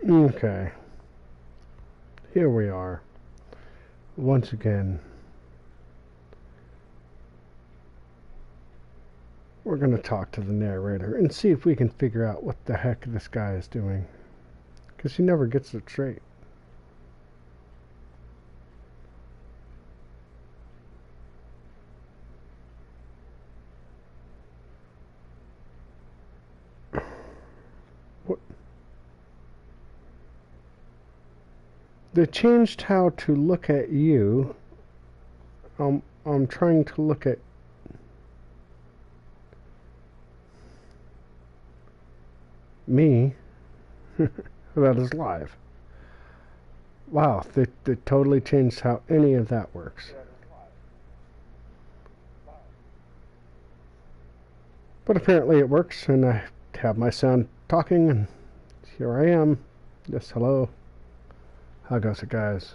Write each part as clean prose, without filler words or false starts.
Okay, here we are. Once again, we're going to talk to the narrator and see if we can figure out what the heck this guy is doing. Because he never gets it straight. What? They changed how to look at you. I'm trying to look at me. That is live. Wow, they totally changed how any of that works. But apparently it works, and I have my sound talking, and here I am. Yes, hello. How goes it, guys?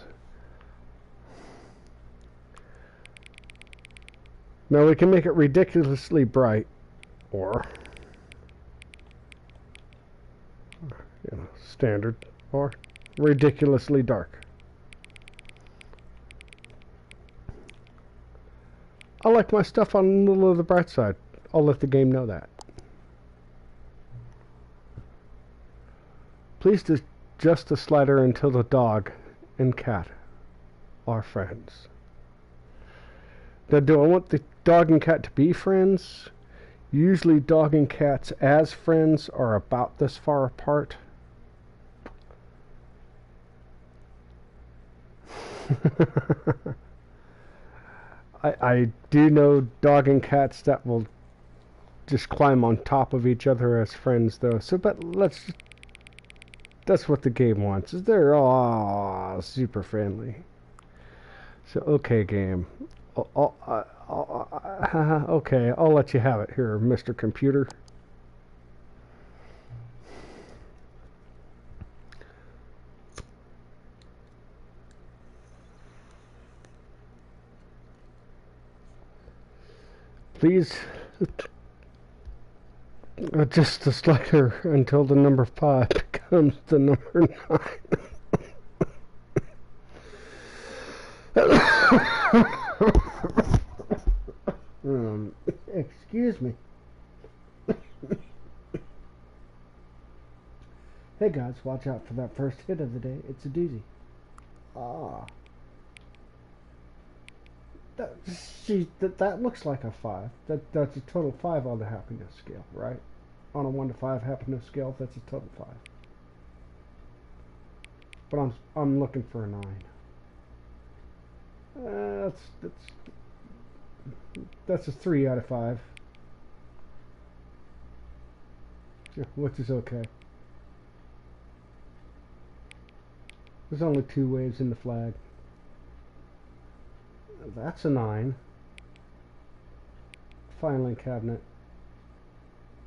Now we can make it ridiculously bright, or standard, or ridiculously dark. I like my stuff on a little of the bright side. I'll let the game know that. Please adjust the slider until the dog and cat are friends. Now, do I want the dog and cat to be friends? Usually dog and cats as friends are about this far apart. I do know dog and cats that will just climb on top of each other as friends, though. So, but that's what the game wants. Is they're all super friendly. So, okay, game. Okay, I'll let you have it here, Mr. Computer. Please adjust the slider until the number 5 becomes the number 9. Excuse me. Hey guys, watch out for that first hit of the day. It's a doozy. That looks like a 5. That's a total 5 on the happiness scale, right? On a 1 to 5 happiness scale, that's a total 5. But I'm looking for a 9. That's a 3 out of 5. Yeah, which is okay. There's only 2 waves in the flag. That's a 9. Filing cabinet.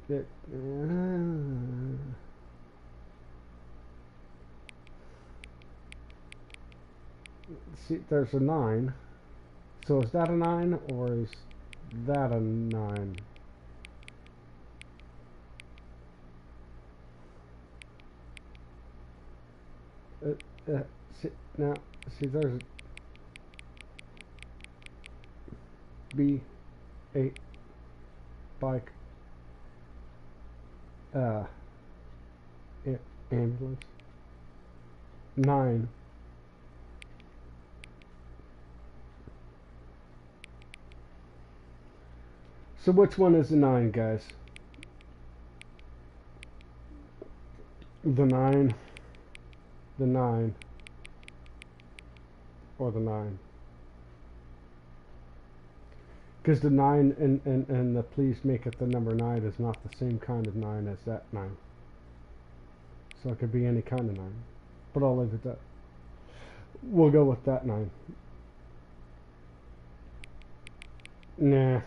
See, there's a 9. So is that a 9 or is that a 9? See, there's a B8 bike ambulance 9. So which one is the 9, guys? The 9, the 9, or the 9? Because the 9 and the please make it the number 9 is not the same kind of 9 as that 9. So it could be any kind of 9. But I'll leave it at that. We'll go with that 9. Nah.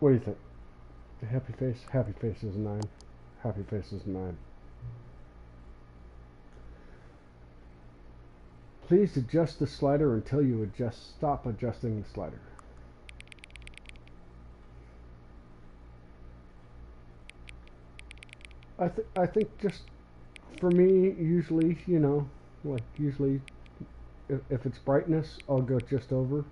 What do you think? The happy face? Happy face is a 9. Happy face is a 9. Please adjust the slider until you stop adjusting the slider. I think just for me, usually, you know, like usually if it's brightness, I'll go just over.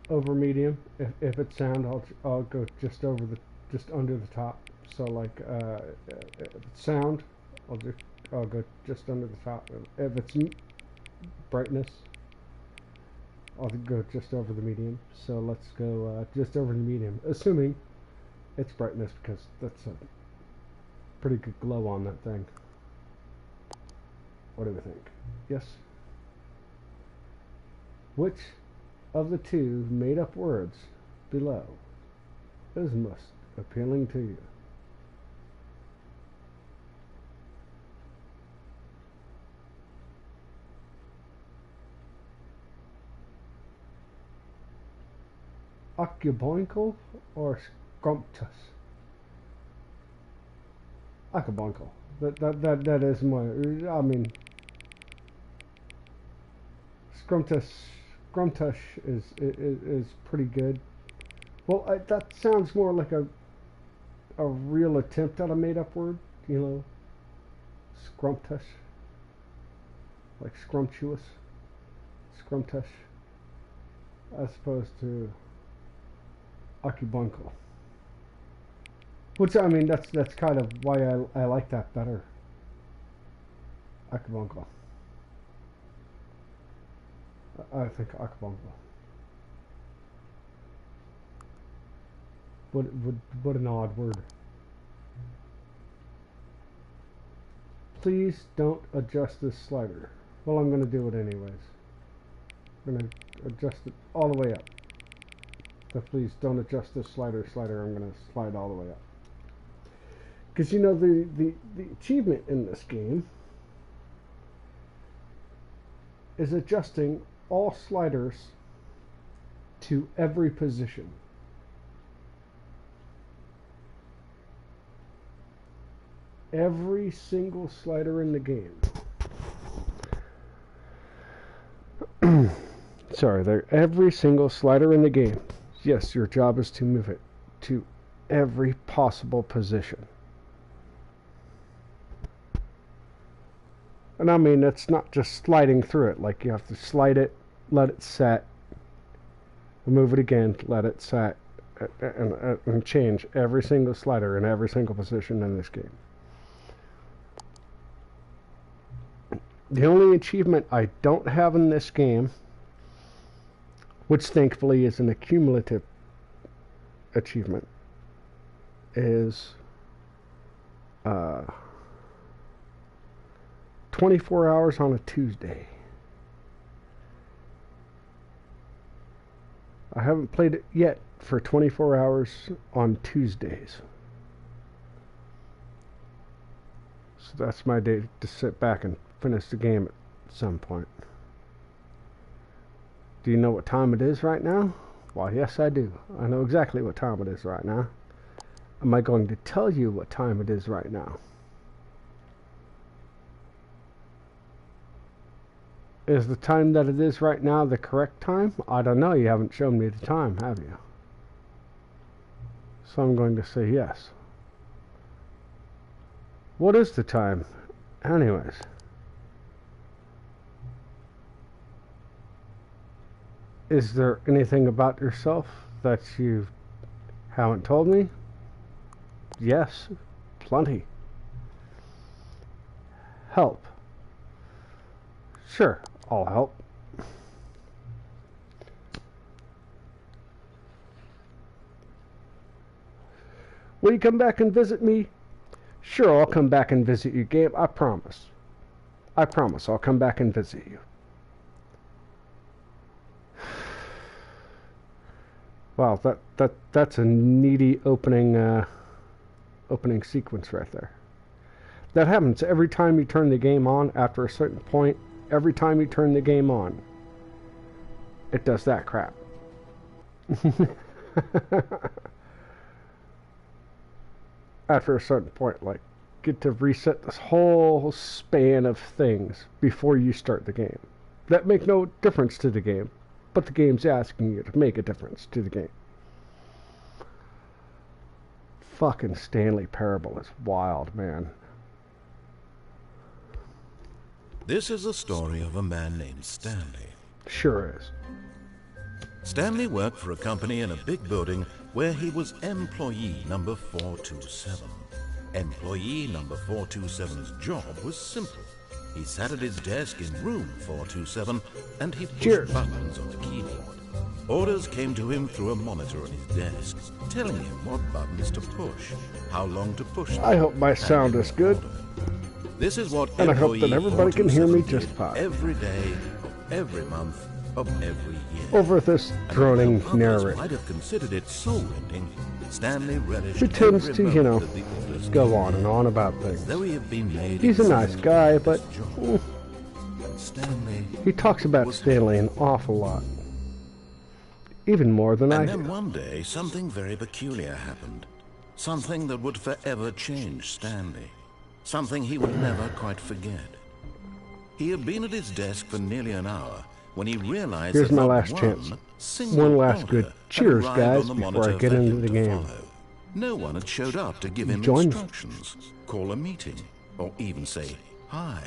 Over medium. If it's sound, I'll go just under the top. So like if it's sound, I'll go just under the top. If it's brightness, I'll go just over the medium. So let's go just over the medium, assuming it's brightness, because that's a pretty good glow on that thing. What do we think? Yes? Which of the two made-up words below is most appealing to you? Accuboincle or scrumptious? Accuboincle. That is my. I mean, scrumptious is pretty good. Well, that sounds more like a real attempt at a made-up word. You know, scrumptious, like scrumptious, scrumptious, as opposed to Accuboincle. Which, I mean, that's kind of why I like that better. Accuboincle. I think Accuboincle. What an odd word. Please don't adjust this slider. Well, I'm going to do it anyways. I'm going to adjust it all the way up. So please don't adjust this slider. I'm going to slide all the way up. Because you know the achievement in this game is adjusting all sliders to every position. Every single slider in the game. Sorry, every single slider in the game. Yes, your job is to move it to every possible position. And I mean, it's not just sliding through it. Like, you have to slide it, let it set, move it again, let it set, and change every single slider in every single position in this game. The only achievement I don't have in this game, which thankfully is an accumulative achievement, is 24 hours on a Tuesday. I haven't played it yet for 24 hours on Tuesdays. So that's my day to sit back and finish the game at some point. Do you know what time it is right now? Well, yes, I do. I know exactly what time it is right now. Am I going to tell you what time it is right now? Is the time that it is right now the correct time? I don't know. You haven't shown me the time, have you? So I'm going to say yes. What is the time, anyways? Is there anything about yourself that you haven't told me? Yes, plenty. Help. Sure, I'll help. Will you come back and visit me? Sure, I'll come back and visit you, Gabe. I promise. I promise I'll come back and visit you. Wow, that's a needy opening sequence right there. That happens every time you turn the game on. After a certain point, every time you turn the game on, it does that crap. After a certain point, like get to reset this whole span of things before you start the game that make no difference to the game, but the game's asking you to make a difference to the game. Fucking Stanley Parable is wild, man. This is the story of a man named Stanley. Sure is. Stanley worked for a company in a big building where he was employee number 427. Employee number 427's job was simple. He sat at his desk in room 427 and he pushed buttons on the keyboard. Orders came to him through a monitor on his desk, telling him what buttons to push, how long to push them. I hope my sound is good. This is what and I hope that everybody can hear me just fine. Every day, of every month, of every year. Over this droning narrative. Might have considered it soul-rending. Stanley relished he tends to, you know, go on and on about things. Though he had been made He's a nice guy, but Stanley he talks about Stanley an awful lot. Even more than I do. And then one day, something very peculiar happened. Something that would forever change Stanley. Something he would never quite forget. He had been at his desk for nearly an hour when he realized Here's that my last chance. One last good cheers, guys, before I get into the game. No one had showed up to give him instructions, call a meeting, or even say hi.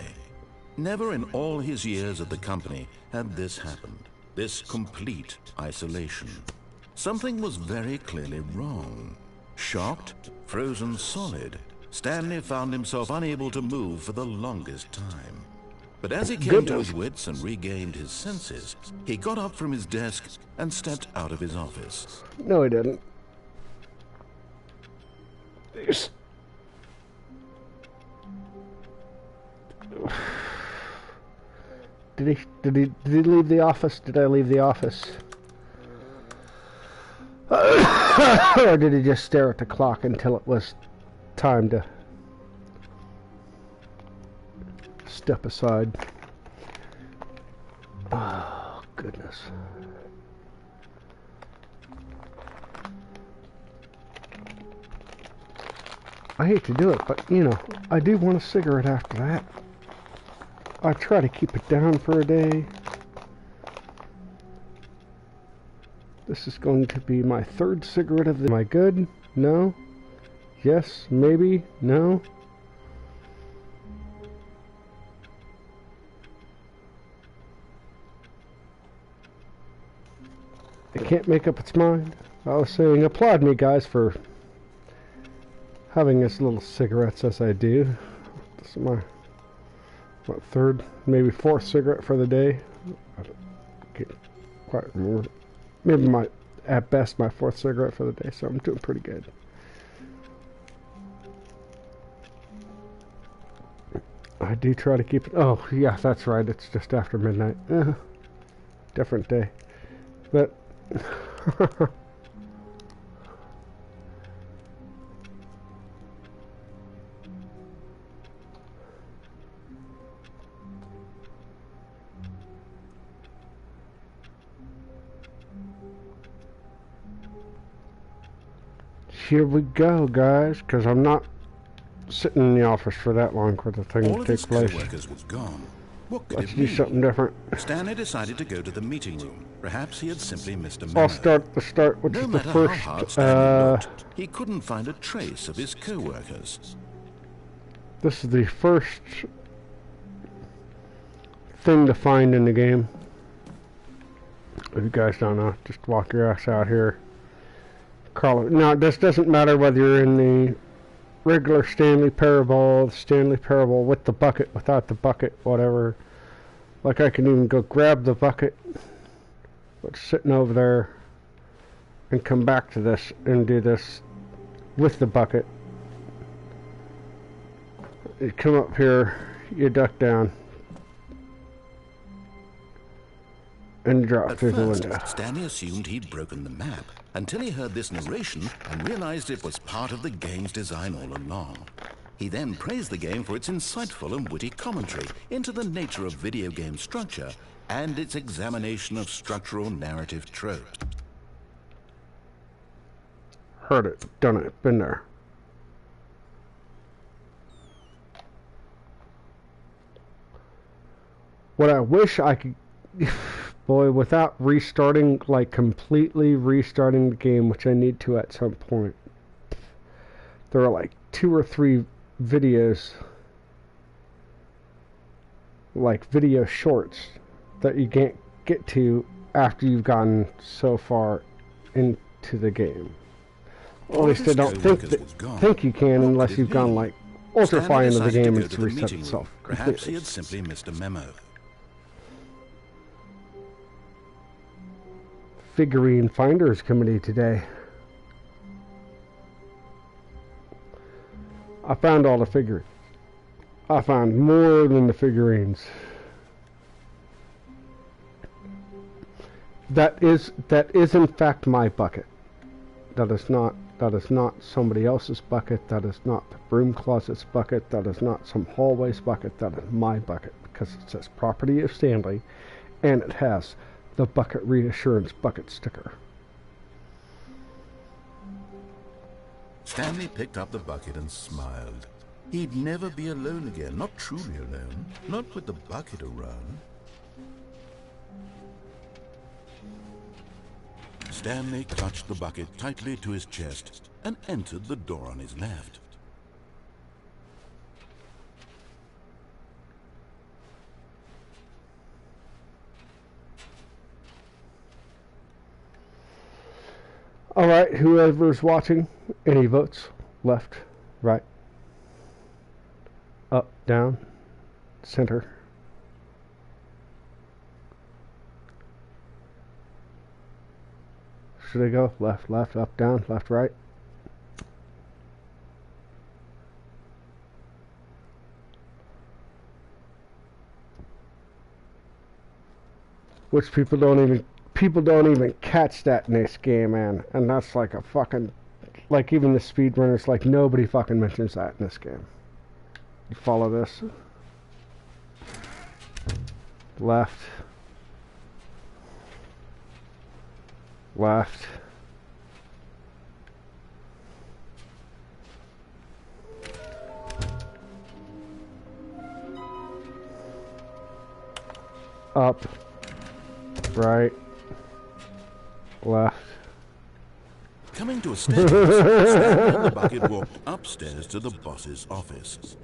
Never in all his years at the company had this happened. This complete isolation. Something was very clearly wrong. Shocked, frozen solid, Stanley found himself unable to move for the longest time. But as he came to his wits and regained his senses, he got up from his desk and stepped out of his office. No, he didn't. Did he leave the office? Did I leave the office? Or did he just stare at the clock until it was time to step aside? Oh, goodness. I hate to do it, but, you know, I do want a cigarette after that. I try to keep it down for a day. This is going to be my third cigarette of the... Am I good? No? Yes? Maybe? No? It can't make up its mind. I was saying, applaud me, guys, for having as little cigarettes as I do. This is my third, maybe fourth cigarette for the day. I can't quite remember. Maybe at best my fourth cigarette for the day, so I'm doing pretty good. I do try to keep it. Oh, yeah, that's right. It's just after midnight. Different day. But here we go, guys, because I'm not sitting in the office for that long for the thing to take place. Was gone. What could Let's it do mean? something different. Stanley decided to go to the meeting room. Perhaps he had simply missed a memo. I'll start, which No is the matter first. how hard Stanley looked, he couldn't find a trace of his co-workers. This is the first thing to find in the game. If you guys don't know, just walk your ass out here. Call it. Now, this doesn't matter whether you're in the regular Stanley Parable, the Stanley Parable with the bucket, without the bucket, whatever. Like, I can even go grab the bucket, what's sitting over there, and come back to this and do this with the bucket. You come up here, you duck down, and drop through the window. Stanley assumed he'd broken the map until he heard this narration and realized it was part of the game's design all along. He then praised the game for its insightful and witty commentary into the nature of video game structure and its examination of structural narrative tropes. Heard it, done it, been there. What I wish I could, boy, without restarting, like completely restarting the game, which I need to at some point. There are like 2 or 3 videos, like video shorts, that you can't get to after you've gotten so far into the game. Or at least I don't think you can unless you've gone like ultra far into the game and it's reset itself. Perhaps he had simply missed a memo. Figurine Finders Committee today. I found all the figurines. I found more than the figurines. That is in fact my bucket. That is not somebody else's bucket. That is not the broom closet's bucket. That is not some hallway's bucket. That is my bucket because it says property of Stanley and it has the bucket reassurance bucket sticker. Stanley picked up the bucket and smiled. He'd never be alone again, not truly alone, not with the bucket around. Stanley clutched the bucket tightly to his chest and entered the door on his left. Alright, whoever's watching, any votes? Left, right, up, down, center. Should I go left, left, up, down, left, right? Which people don't even catch that in this game, man. And that's like a fucking, like even the speedrunners, like nobody fucking mentions that in this game. You follow this? Left. Left. Up. Right. Left. Coming to a staircase, Stanley and the bucket walked upstairs to the boss's office.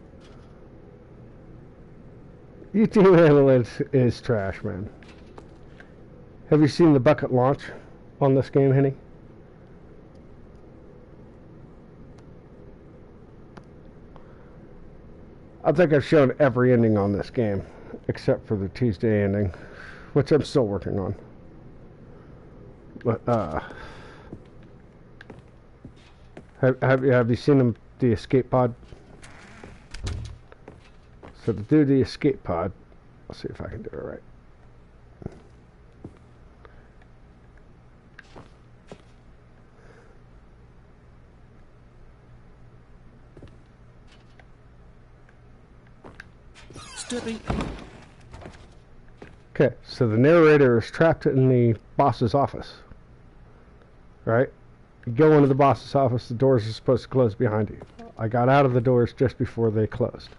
YouTube analytics is trash, man. Have you seen the bucket launch on this game, Henny? I think I've shown every ending on this game, except for the Tuesday ending, which I'm still working on. But, have you seen the escape pod? So to do the escape pod, I'll see if I can do it right. Stepping. Okay, so the narrator is trapped in the boss's office. Right? You go into the boss's office, the doors are supposed to close behind you. I got out of the doors just before they closed.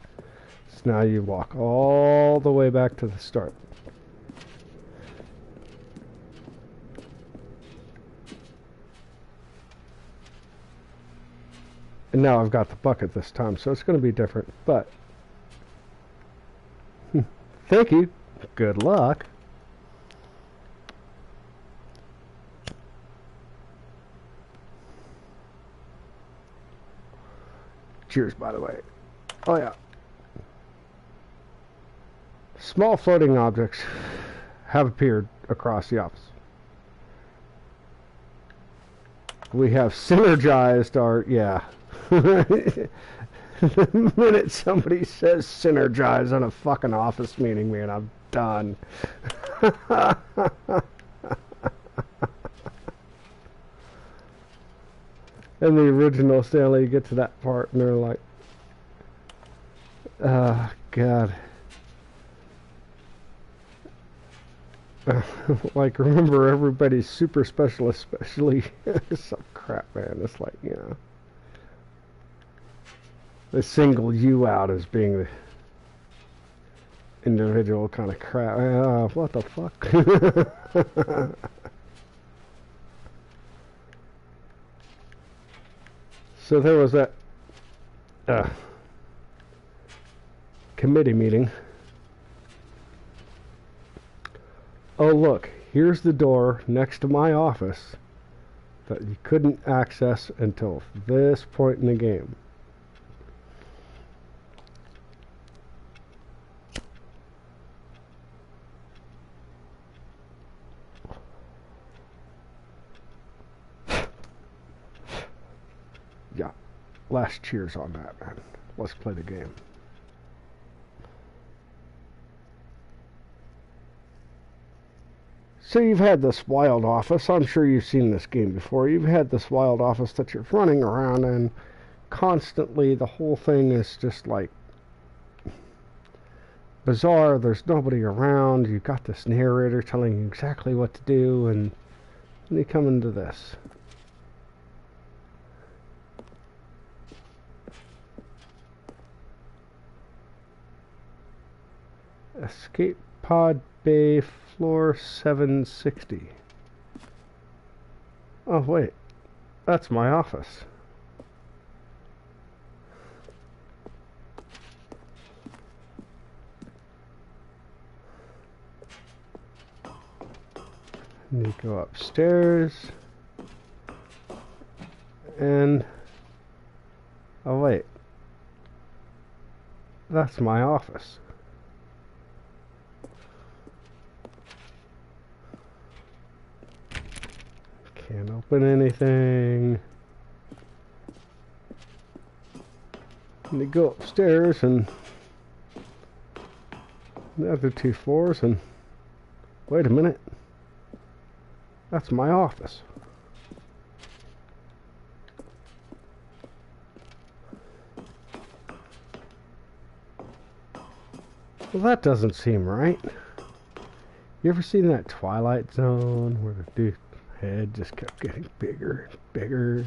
So now you walk all the way back to the start. And now I've got the bucket this time, so it's going to be different, but thank you. Good luck. Cheers, by the way. Oh, yeah. Small floating objects have appeared across the office. We have synergized our, yeah. The minute somebody says synergize on a fucking office meeting, man, I'm done. In the original Stanley, you get to that part and they're like, oh, God. Like, remember, everybody's super special, especially some crap, man. It's like, you know, they single you out as being individual kind of crap. What the fuck? So there was that committee meeting. Oh look, here's the door next to my office that you couldn't access until this point in the game. Yeah, last cheers on that, man. Let's play the game. So you've had this wild office. I'm sure you've seen this game before. You've had this wild office that you're running around and constantly the whole thing is just like bizarre. There's nobody around. You've got this narrator telling you exactly what to do, and then you come into this. Escape pod bay floor 760. Oh wait, that's my office. And you go upstairs and oh wait, that's my office. Can't open anything. And you go upstairs and the other 2 floors and wait a minute. That's my office. Well, that doesn't seem right. You ever seen that Twilight Zone where the dude's head just kept getting bigger and bigger?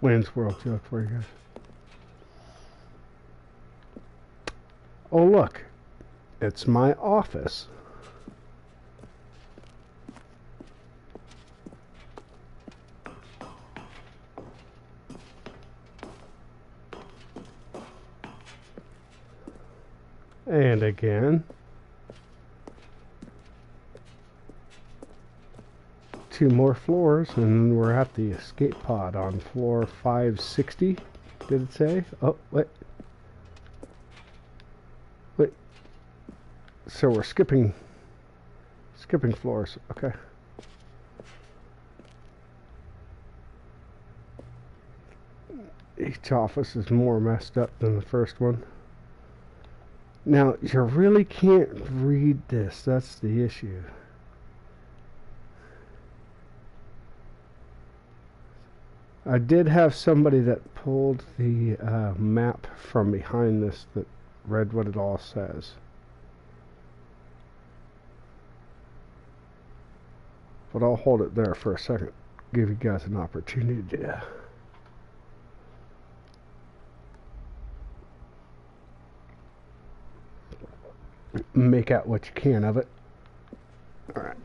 Wayne's World joke for you guys. Oh look, it's my office. And again. 2 more floors, and we're at the escape pod on floor 560. Did it say? Oh, wait. Wait. So we're skipping floors. Okay. Each office is more messed up than the first one. Now, you really can't read this. That's the issue. I did have somebody that pulled the map from behind this that read what it all says. But I'll hold it there for a second. Give you guys an opportunity to make out what you can of it. Alright.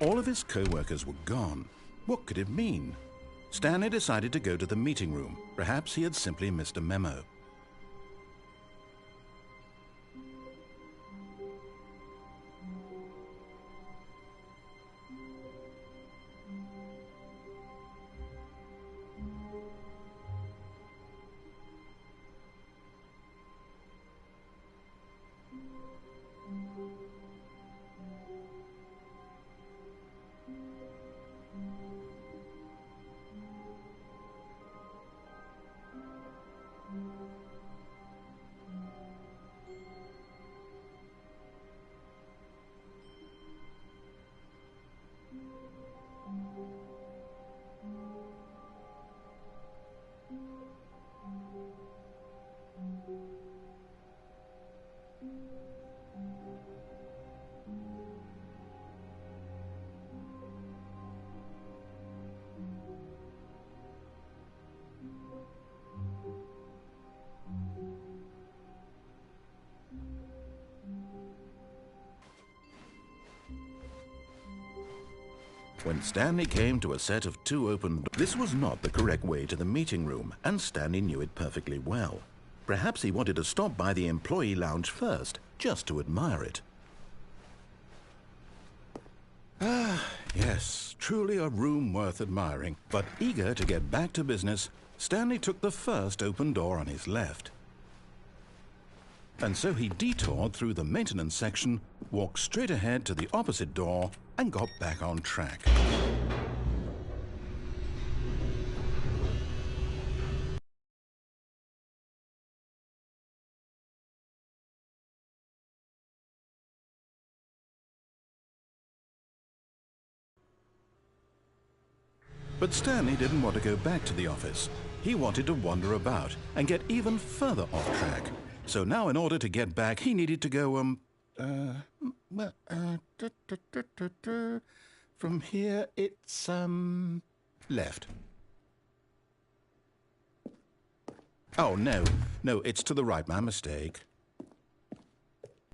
All of his co-workers were gone. What could it mean? Stanley decided to go to the meeting room. Perhaps he had simply missed a memo. When Stanley came to a set of 2 open doors, this was not the correct way to the meeting room, and Stanley knew it perfectly well. Perhaps he wanted to stop by the employee lounge first, just to admire it. Ah, yes, truly a room worth admiring. But eager to get back to business, Stanley took the first open door on his left. And so he detoured through the maintenance section, walked straight ahead to the opposite door, and got back on track. But Stanley didn't want to go back to the office. He wanted to wander about and get even further off track. So now in order to get back, he needed to go, from here it's, left. Oh, no, it's to the right, my mistake.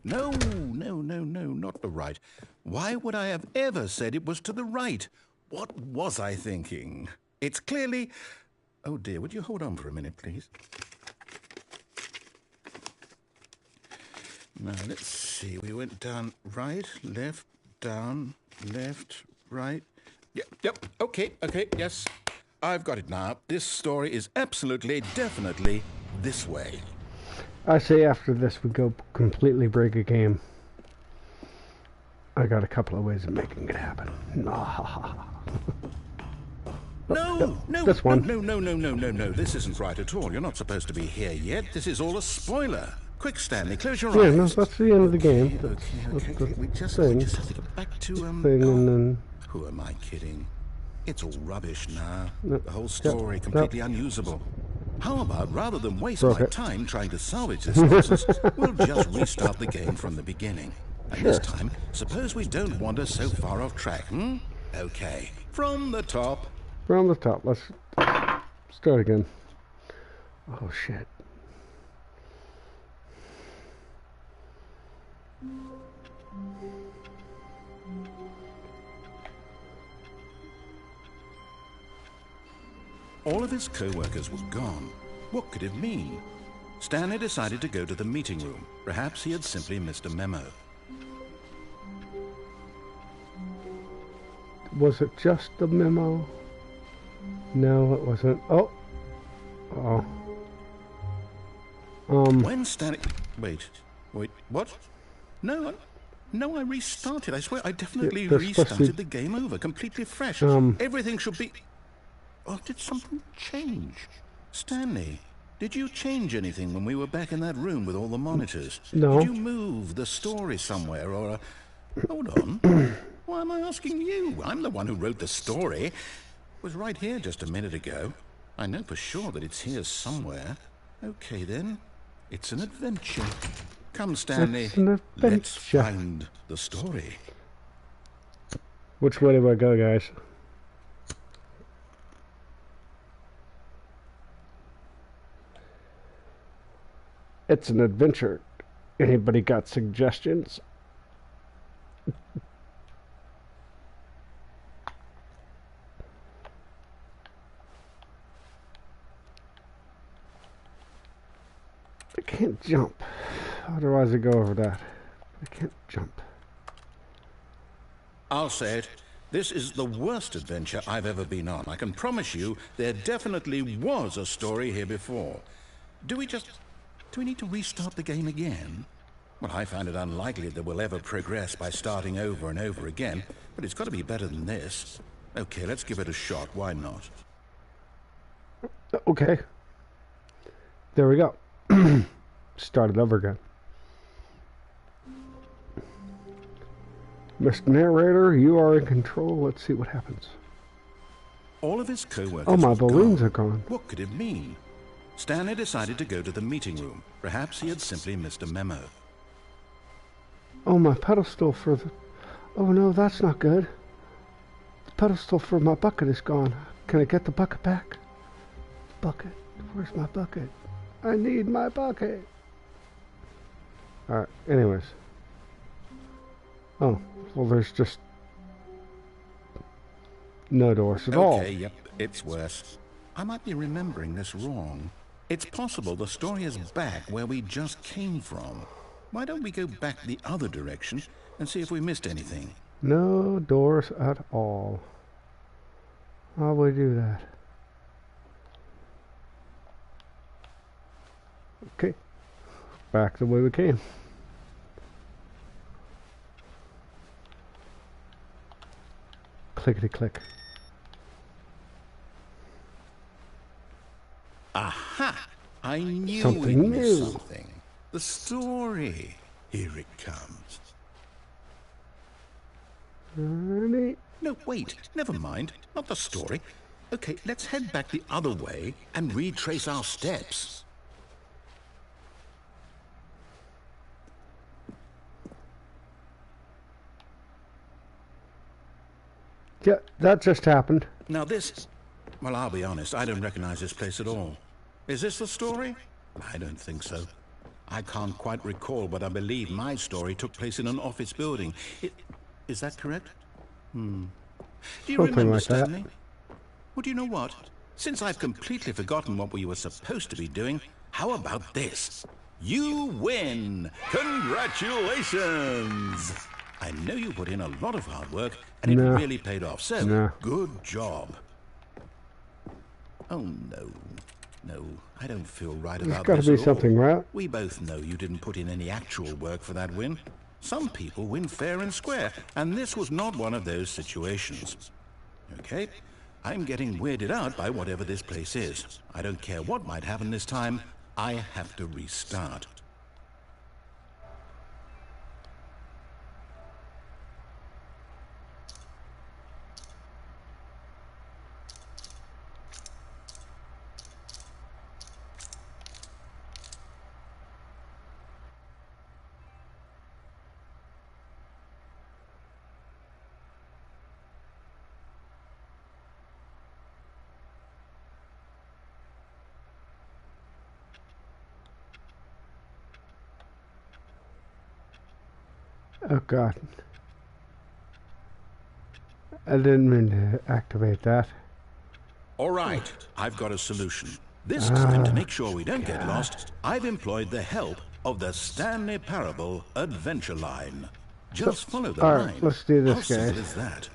No, not the right. Why would I have ever said it was to the right? What was I thinking? It's clearly... Oh dear, would you hold on for a minute, please? Now, let's see. We went down right, left, down, left, right. Yep, okay, yes. I've got it now. This story is absolutely, definitely this way. I say after this we go completely break a game. I got a couple of ways of making it happen. No, this one. No. This isn't right at all. You're not supposed to be here yet. This is all a spoiler. Quick, Stanley, close your eyes. Yeah, no, that's the end of the game. Okay. We just have to get back to, and then... Who am I kidding? It's all rubbish now. The whole story completely unusable. How about, rather than waste my time trying to salvage this nonsense, we'll just restart the game from the beginning. And this time, suppose we don't wander so far off track, Okay. From the top. From the top. Let's start again. Oh, shit. All of his co-workers were gone. What could it mean? Stanley decided to go to the meeting room. Perhaps he had simply missed a memo. Was it just a memo? No, it wasn't. Oh. When Stanley... Wait, what? No, I restarted. I swear, I definitely restarted the game over, completely fresh. Everything should be... Oh, did something change? Stanley, did you change anything when we were back in that room with all the monitors? No. Did you move the story somewhere, or... Hold on. Why am I asking you? I'm the one who wrote the story. It was right here just a minute ago. I know for sure that it's here somewhere. Okay, then. It's an adventure. Come, Stanley. It's an adventure. Let's find the story. Which way do I go, guys? It's an adventure. Anybody got suggestions? I can't jump. Otherwise I go over that. I can't jump. I'll say it. This is the worst adventure I've ever been on. I can promise you there definitely was a story here before. Do we need to restart the game again? Well, I find it unlikely that we'll ever progress by starting over and over again, but it's got to be better than this. Okay, let's give it a shot. Why not? Okay. There we go. Start it over again. Mr. Narrator, you are in control. Let's see what happens. All of his co-workers. Oh, my balloons are gone. What could it mean? Stanley decided to go to the meeting room. Perhaps he had simply missed a memo. Oh, my pedestal for the... Oh, no, that's not good. The pedestal for my bucket is gone. Can I get the bucket back? Bucket. Where's my bucket? I need my bucket. Alright, anyways. Oh, well, there's just no doors at all. Okay, yep, it's worse. I might be remembering this wrong. It's possible the story is back where we just came from. Why don't we go back the other direction and see if we missed anything? No doors at all. How would we do that? Okay. Back the way we came. Clickety click. Aha! I knew Something we'd miss new. something. The story. Here it comes. No, wait. Never mind. Not the story. Okay, let's head back the other way and retrace our steps. Yeah, that just happened. Now this... Well, I'll be honest, I don't recognize this place at all. Is this the story? I don't think so. I can't quite recall, but I believe my story took place in an office building. Is that correct? Do you Something remember, like that. Stanley? Well, do you know what? Since I've completely forgotten what we were supposed to be doing, how about this? You win! Congratulations! I know you put in a lot of hard work, and it really paid off, so good job. Oh, no. No, I don't feel right about this. There's got to be something, right? We both know you didn't put in any actual work for that win. Some people win fair and square, and this was not one of those situations. Okay? I'm getting weirded out by whatever this place is. I don't care what might happen this time. I have to restart. Oh god. I didn't mean to activate that. All right, I've got a solution. This time, to make sure we don't get lost, I've employed the help of the Stanley Parable Adventure Line. Just follow the line. Alright, let's do this, How simple guys. is that?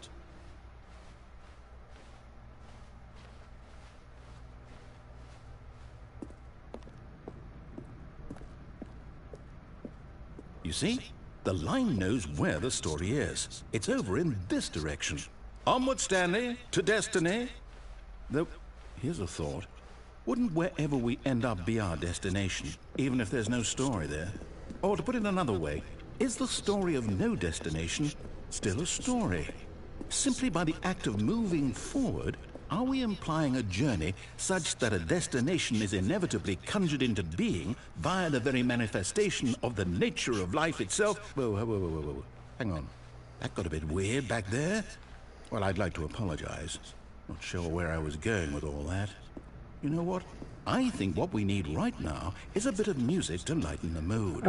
You see? The line knows where the story is. It's over in this direction. Onward, Stanley, to destiny. Though, here's a thought. Wouldn't wherever we end up be our destination, even if there's no story there? Or to put it another way, is the story of no destination still a story? Simply by the act of moving forward, are we implying a journey such that a destination is inevitably conjured into being via the very manifestation of the nature of life itself? Whoa. Hang on. That got a bit weird back there. Well, I'd like to apologize. Not sure where I was going with all that. You know what? I think what we need right now is a bit of music to lighten the mood.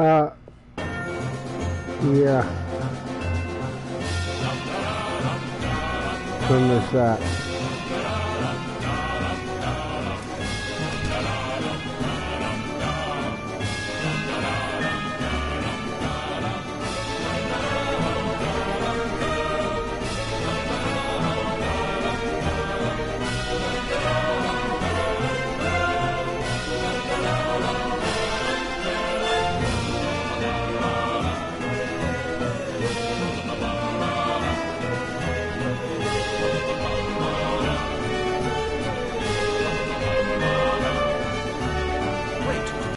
Yeah. Then there's that.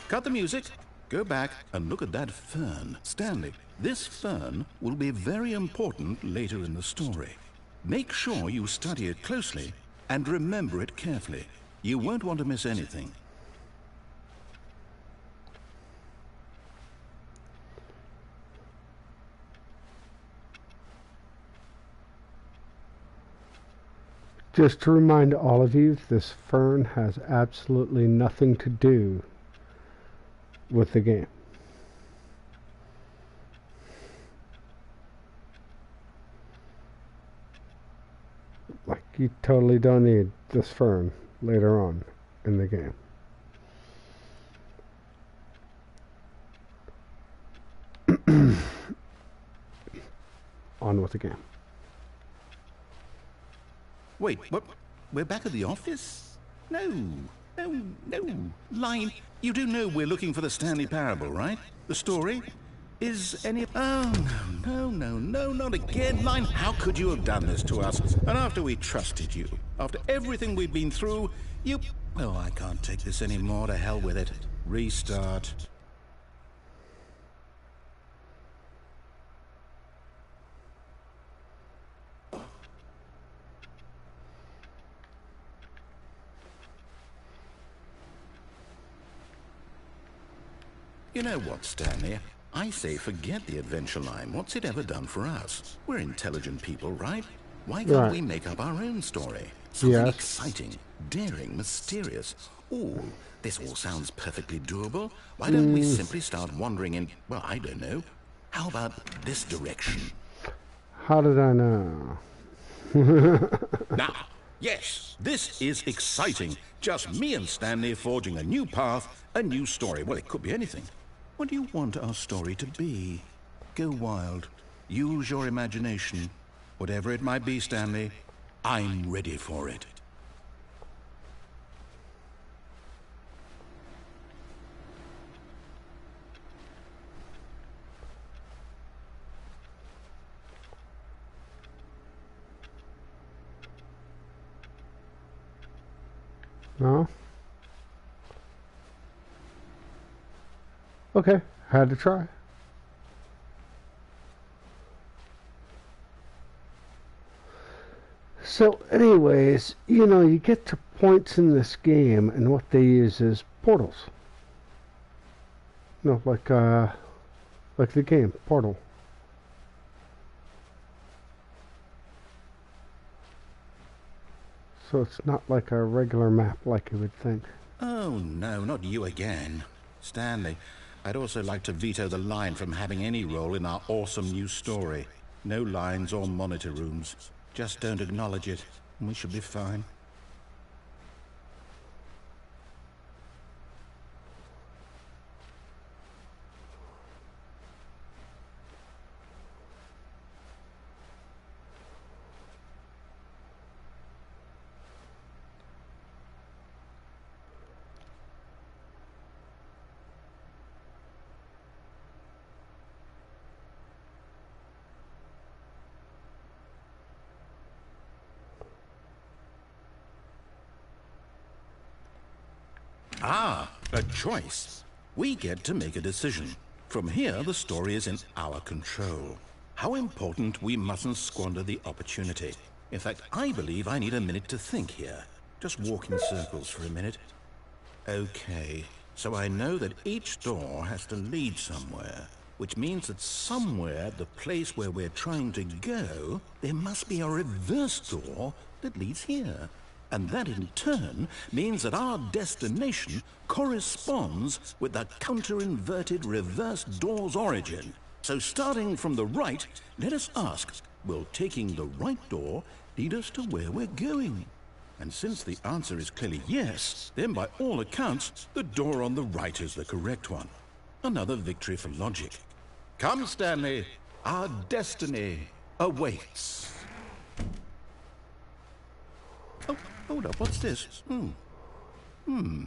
Cut the music. Go back and look at that fern. Stanley, this fern will be very important later in the story. Make sure you study it closely and remember it carefully. You won't want to miss anything. Just to remind all of you, this fern has absolutely nothing to do with the game. Like, you totally don't need this fern later on in the game. On with the game. Wait, what? We're back at the office? No. Line, you do know we're looking for the Stanley Parable, right? The story? Is any... Oh, no, not again. Line, how could you have done this to us? And after we trusted you, after everything we've been through, you... Oh, I can't take this anymore. To hell with it. Restart. You know what, Stanley? I say forget the adventure line. What's it ever done for us? We're intelligent people, right? Why can't we make up our own story? Something exciting, daring, mysterious. Ooh, this all sounds perfectly doable. Why don't we simply start wandering in, well, I don't know. How about this direction? How did I know? Now, yes, this is exciting. Just me and Stanley forging a new path, a new story. Well, it could be anything. What do you want our story to be? Go wild. Use your imagination. Whatever it might be, Stanley, I'm ready for it. No? Okay, had to try. So anyways, you know, you get to points in this game and what they use is portals. You know, like the game, Portal. So it's not like a regular map like you would think. Oh no, not you again. Stanley, I'd also like to veto the line from having any role in our awesome new story. No lines or monitor rooms. Just don't acknowledge it, and we should be fine. Ah, a choice. We get to make a decision. From here, the story is in our control. How important we mustn't squander the opportunity. In fact, I believe I need a minute to think here. Just walk in circles for a minute. Okay, so I know that each door has to lead somewhere, which means that somewhere at the place where we're trying to go, there must be a reverse door that leads here. And that in turn means that our destination corresponds with the counter-inverted reverse door's origin. So starting from the right, let us ask, will taking the right door lead us to where we're going? And since the answer is clearly yes, then by all accounts, the door on the right is the correct one. Another victory for logic. Come, Stanley, our destiny awaits. Oh, hold up, what's this? The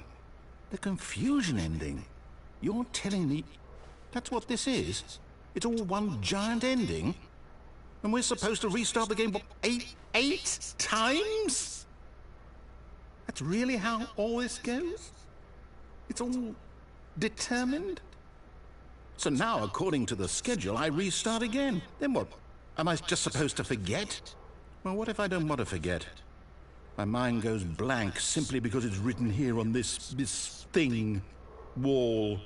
confusion ending. You're telling me that's what this is? It's all one giant ending? And we're supposed to restart the game, what, eight times? That's really how all this goes? It's all determined? So now, according to the schedule, I restart again. Then what? Am I just supposed to forget? Well, what if I don't want to forget? My mind goes blank simply because it's written here on this thing, wall.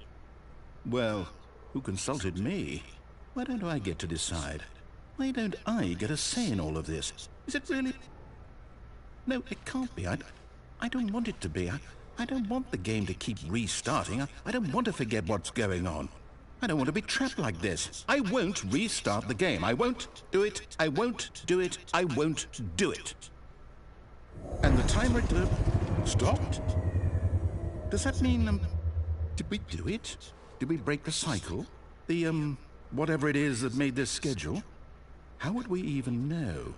Well, who consulted me? Why don't I get to decide? Why don't I get a say in all of this? Is it really? No, it can't be. I don't want it to be. I don't want the game to keep restarting. I don't want to forget what's going on. I don't want to be trapped like this. I won't restart the game. I won't do it. I won't do it. I won't do it. And the timer stopped? Does that mean, did we do it? Did we break the cycle? The, whatever it is that made this schedule? How would we even know?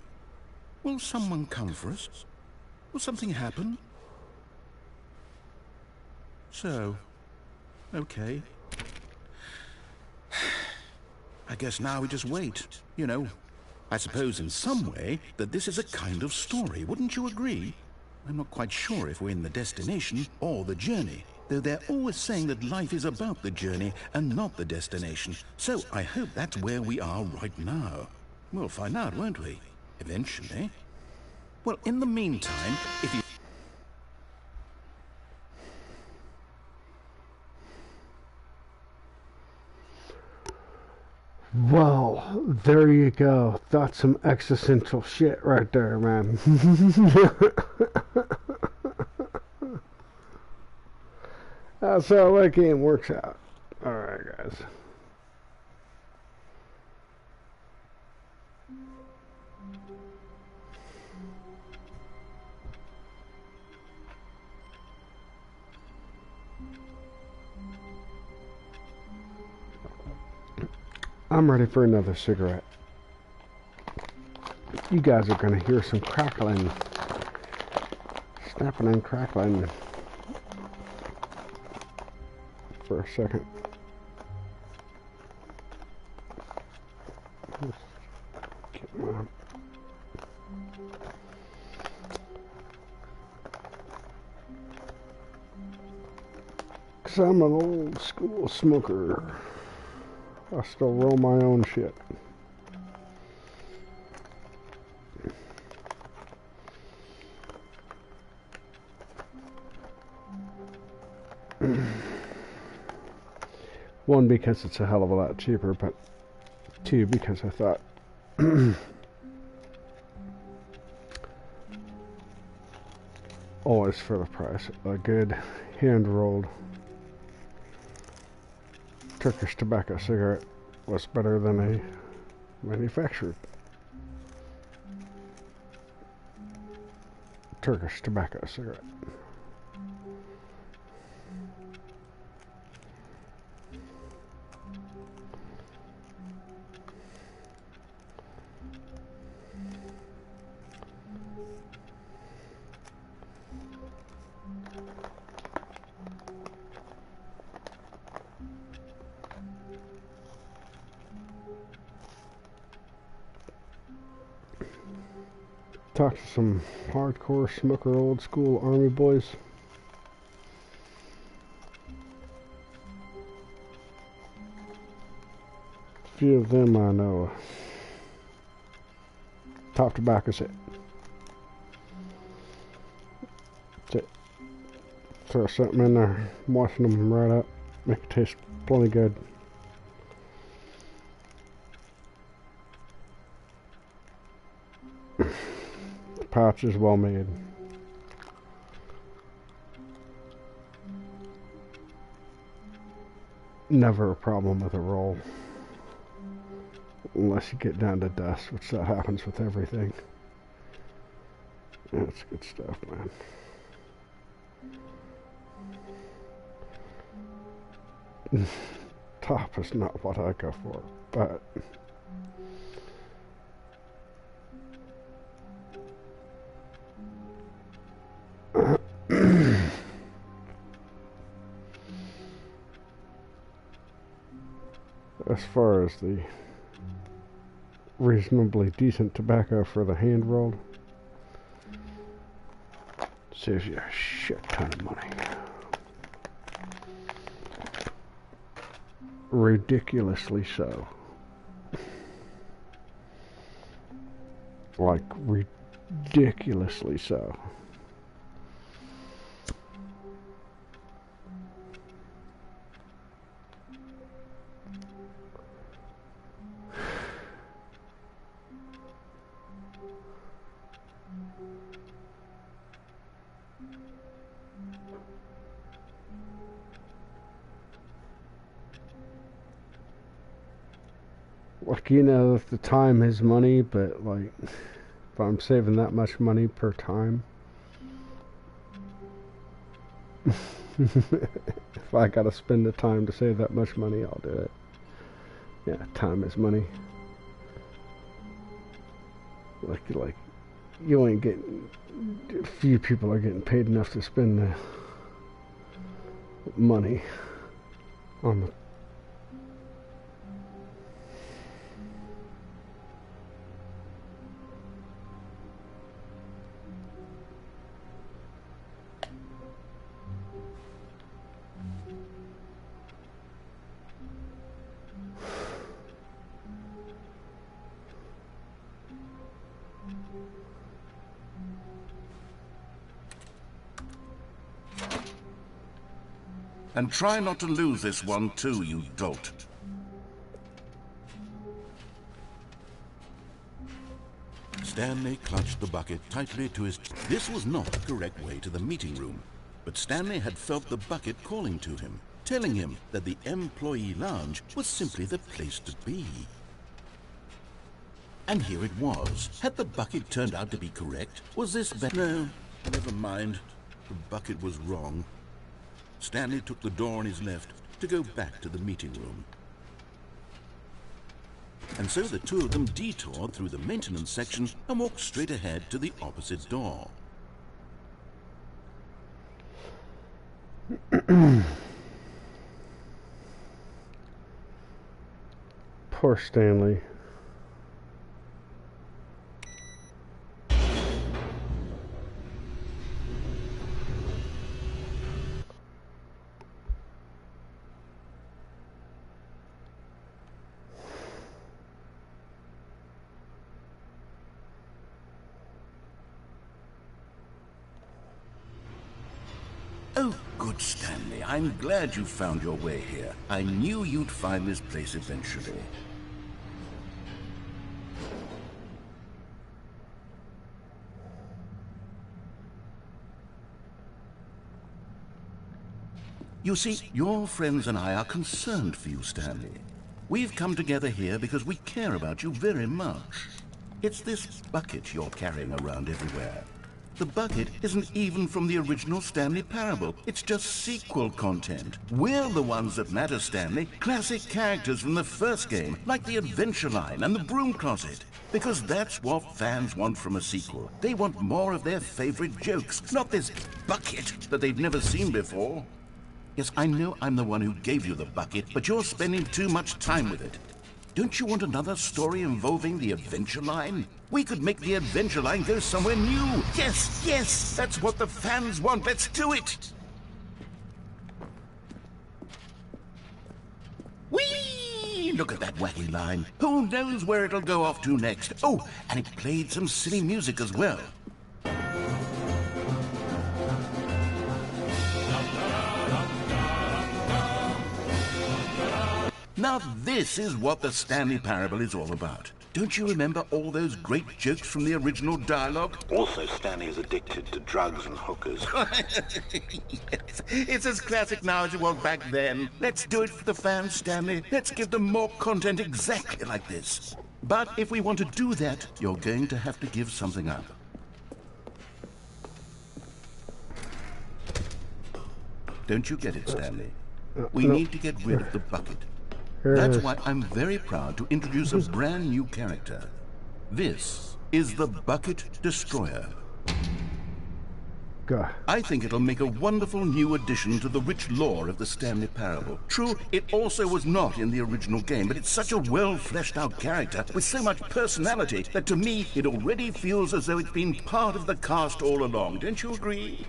Will someone come for us? Will something happen? So, okay. I guess now we just wait, you know. I suppose in some way that this is a kind of story, wouldn't you agree? I'm not quite sure if we're in the destination or the journey, though they're always saying that life is about the journey and not the destination. So I hope that's where we are right now. We'll find out, won't we? Eventually. Well, in the meantime, if you... Well, there you go. That's some existential shit right there, man. That's how that game works out. Alright, guys. I'm ready for another cigarette. You guys are going to hear some crackling, snapping and crackling for a second. Because I'm an old school smoker. I still roll my own shit. One, because it's a hell of a lot cheaper, but two, because I thought always for the price, a good hand-rolled Turkish tobacco cigarette was better than a manufactured Turkish tobacco cigarette. Talk to some hardcore smoker old school army boys. A few of them I know. Top tobacco's it. That's it. Throw something in there, washing them right up, make it taste plenty good. Pouch is well made. Never a problem with a roll. Unless you get down to dust, which that happens with everything. That's good stuff, man. Top is not what I go for, but as far as the reasonably decent tobacco for the hand rolled, saves you a shit ton of money. Ridiculously so. Like, ridiculously so. Like, you know, the time is money, but like, if I'm saving that much money per time, if I gotta spend the time to save that much money, I'll do it. Yeah, time is money. Like you ain't getting, few people are getting paid enough to spend the money on the And try not to lose this one too, you dolt. Stanley clutched the bucket tightly to his... This was not the correct way to the meeting room, but Stanley had felt the bucket calling to him, telling him that the employee lounge was simply the place to be. And here it was. Had the bucket turned out to be correct? Was this better? No, never mind. The bucket was wrong. Stanley took the door on his left to go back to the meeting room. And so the two of them detoured through the maintenance section and walked straight ahead to the opposite door. Poor Stanley. Oh, good Stanley. I'm glad you found your way here. I knew you'd find this place eventually. You see, your friends and I are concerned for you, Stanley. We've come together here because we care about you very much. It's this bucket you're carrying around everywhere. The bucket isn't even from the original Stanley Parable. It's just sequel content. We're the ones that matter, Stanley. Classic characters from the first game, like the Adventure Line and the Broom Closet. Because that's what fans want from a sequel. They want more of their favorite jokes, not this bucket that they've never seen before. Yes, I know I'm the one who gave you the bucket, but you're spending too much time with it. Don't you want another story involving the Adventure Line? We could make the Adventure Line go somewhere new. Yes, yes, that's what the fans want. Let's do it. Whee! Look at that wacky line. Who knows where it'll go off to next? Oh, and it played some silly music as well. Now this is what the Stanley Parable is all about. Don't you remember all those great jokes from the original dialogue? Also, Stanley is addicted to drugs and hookers. Yes, it's as classic now as it was back then. Let's do it for the fans, Stanley. Let's give them more content exactly like this. But if we want to do that, you're going to have to give something up. Don't you get it, Stanley? We need to get rid of the bucket. That's why I'm very proud to introduce a brand new character. This is the Bucket Destroyer. God. I think it'll make a wonderful new addition to the rich lore of the Stanley Parable. True, it also was not in the original game, but it's such a well-fleshed-out character with so much personality that to me it already feels as though it's been part of the cast all along. Don't you agree?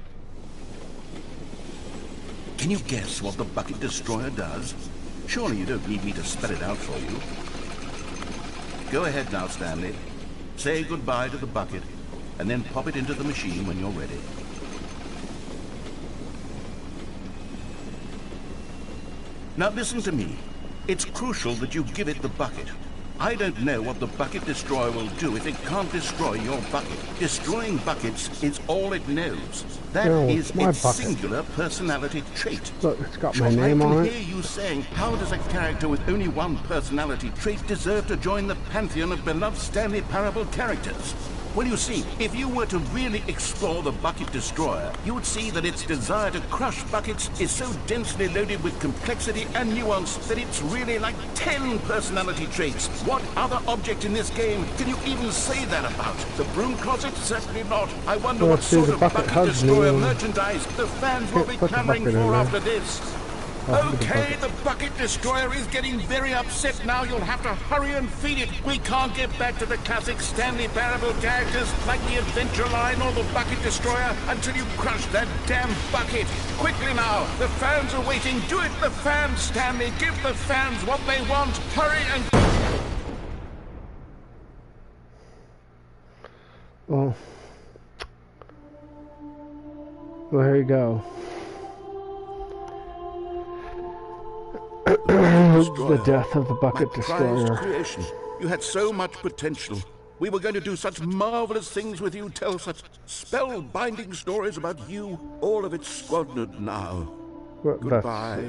Can you guess what the Bucket Destroyer does? Surely you don't need me to spell it out for you. Go ahead now, Stanley. Say goodbye to the bucket, and then pop it into the machine when you're ready. Now listen to me. It's crucial that you give it the bucket. I don't know what the Bucket Destroyer will do if it can't destroy your bucket. Destroying buckets is all it knows. That is its singular personality trait. Look, it's got my name on it. I can hear you saying, how does a character with only one personality trait deserve to join the pantheon of beloved Stanley Parable characters? Well, you see, if you were to really explore the Bucket Destroyer, you would see that its desire to crush buckets is so densely loaded with complexity and nuance that it's really like 10 personality traits. What other object in this game can you even say that about? The broom closet? Certainly not. I wonder what sort of Bucket Destroyer merchandise the fans will be clamoring for after this. Okay, the Bucket Destroyer is getting very upset now. You'll have to hurry and feed it. We can't get back to the classic Stanley Parable characters like the Adventure Line or the Bucket Destroyer until you crush that damn bucket. Quickly now, the fans are waiting. Do it, the fans, Stanley. Give the fans what they want. Hurry and... Well, there you go. The death of the Bucket Destroyer. Creation. You had so much potential. We were going to do such marvelous things with you, tell such spellbinding stories about you. All of it squandered now. Well, Goodbye,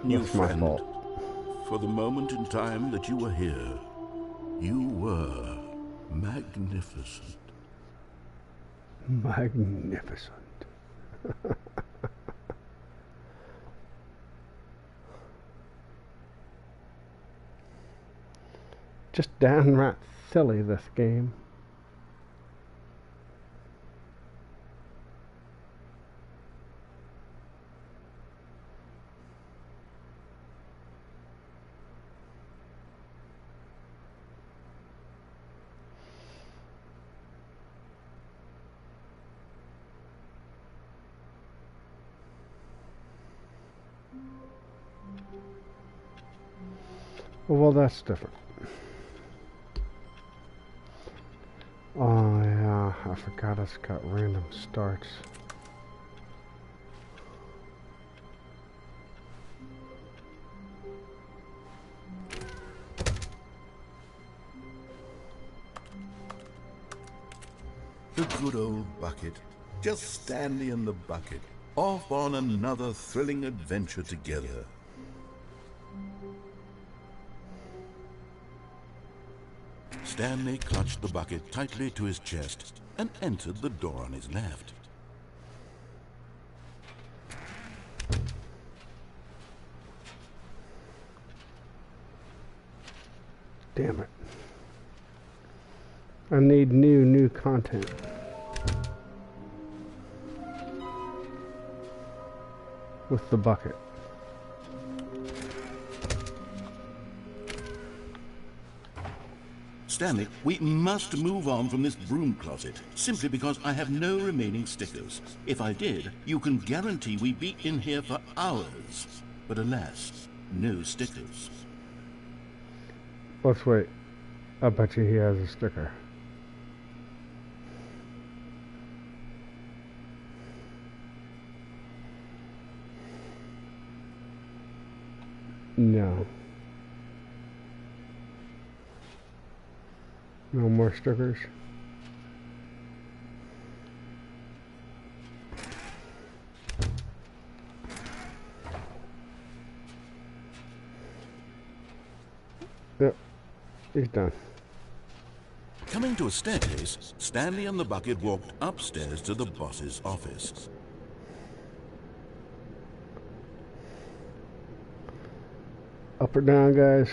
new that's my friend. fault. For the moment in time that you were here, you were magnificent. Magnificent. Just downright silly, this game. Well, that's different. Oh yeah, I forgot it's got random starts. The good old bucket. Just Stanley and the bucket. Off on another thrilling adventure together. Stanley clutched the bucket tightly to his chest and entered the door on his left. Damn it. I need new content. With the bucket. Stanley, we must move on from this broom closet, simply because I have no remaining stickers. If I did, you can guarantee we'd be in here for hours. But alas, no stickers. Let's wait. I bet you he has a sticker. No. No more stickers. Yep, he's done. Coming to a staircase, Stanley and the bucket walked upstairs to the boss's office. Up or down, guys?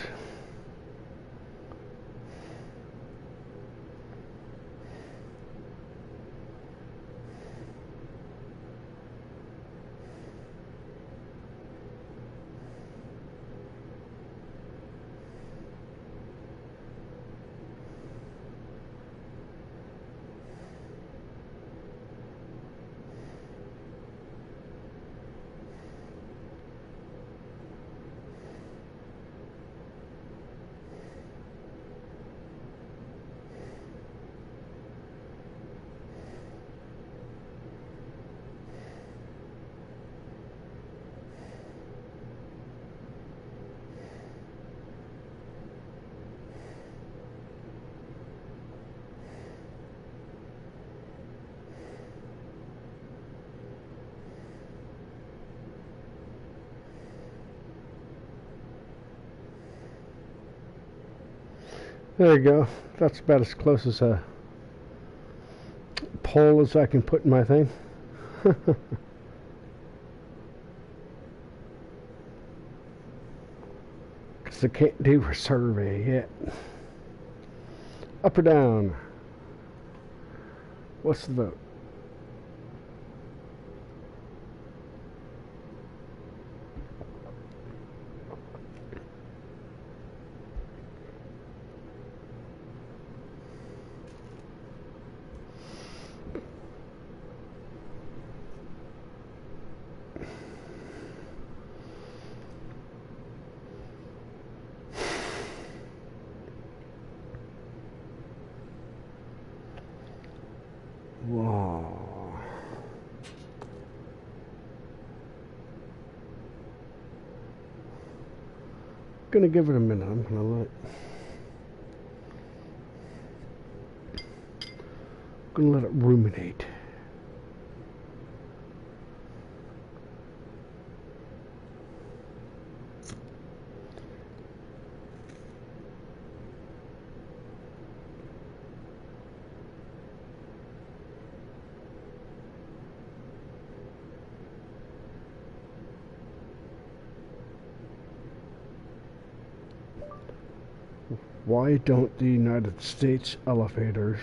There you go. That's about as close as a pole as I can put in my thing. Because I can't do a survey yet. Up or down? What's the vote? Whoa. Gonna give it a minute. I'm gonna let it ruminate. Why don't the United States elevators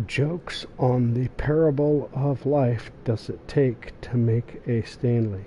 jokes on the parable of life does it take to make a Stanley?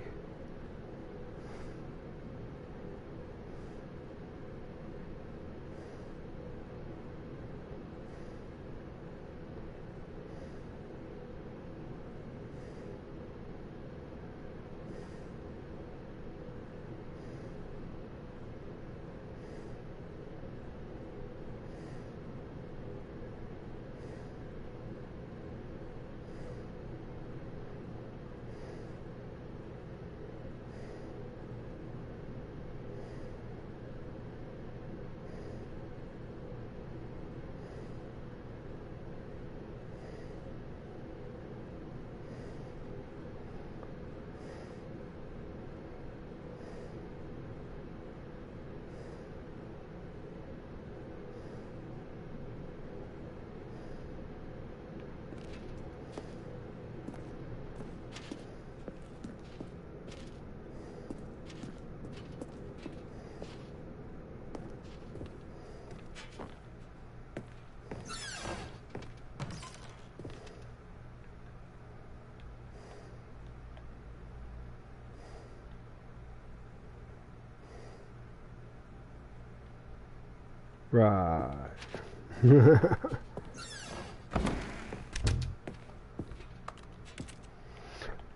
Right.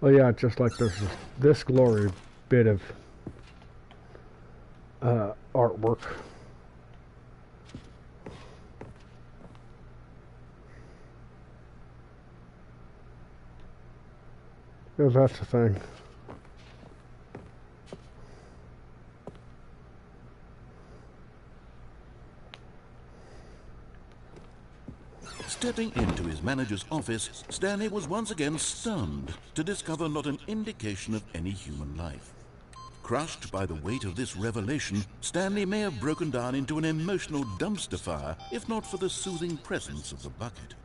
Well, yeah, just like there's this glory bit of artwork. Yeah, that's the thing. Stepping into his manager's office, Stanley was once again stunned to discover not an indication of any human life. Crushed by the weight of this revelation, Stanley may have broken down into an emotional dumpster fire if not for the soothing presence of the bucket.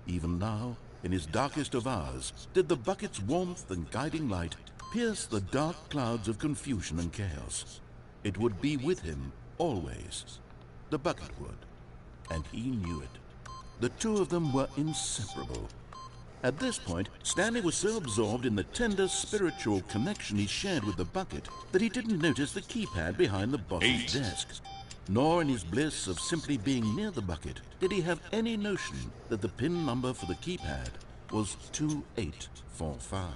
Even now, in his darkest of hours, did the bucket's warmth and guiding light pierce the dark clouds of confusion and chaos. It would be with him always. The bucket would, and he knew it. The two of them were inseparable. At this point, Stanley was so absorbed in the tender spiritual connection he shared with the bucket that he didn't notice the keypad behind the boss's desk. Nor in his bliss of simply being near the bucket did he have any notion that the PIN number for the keypad was 2845.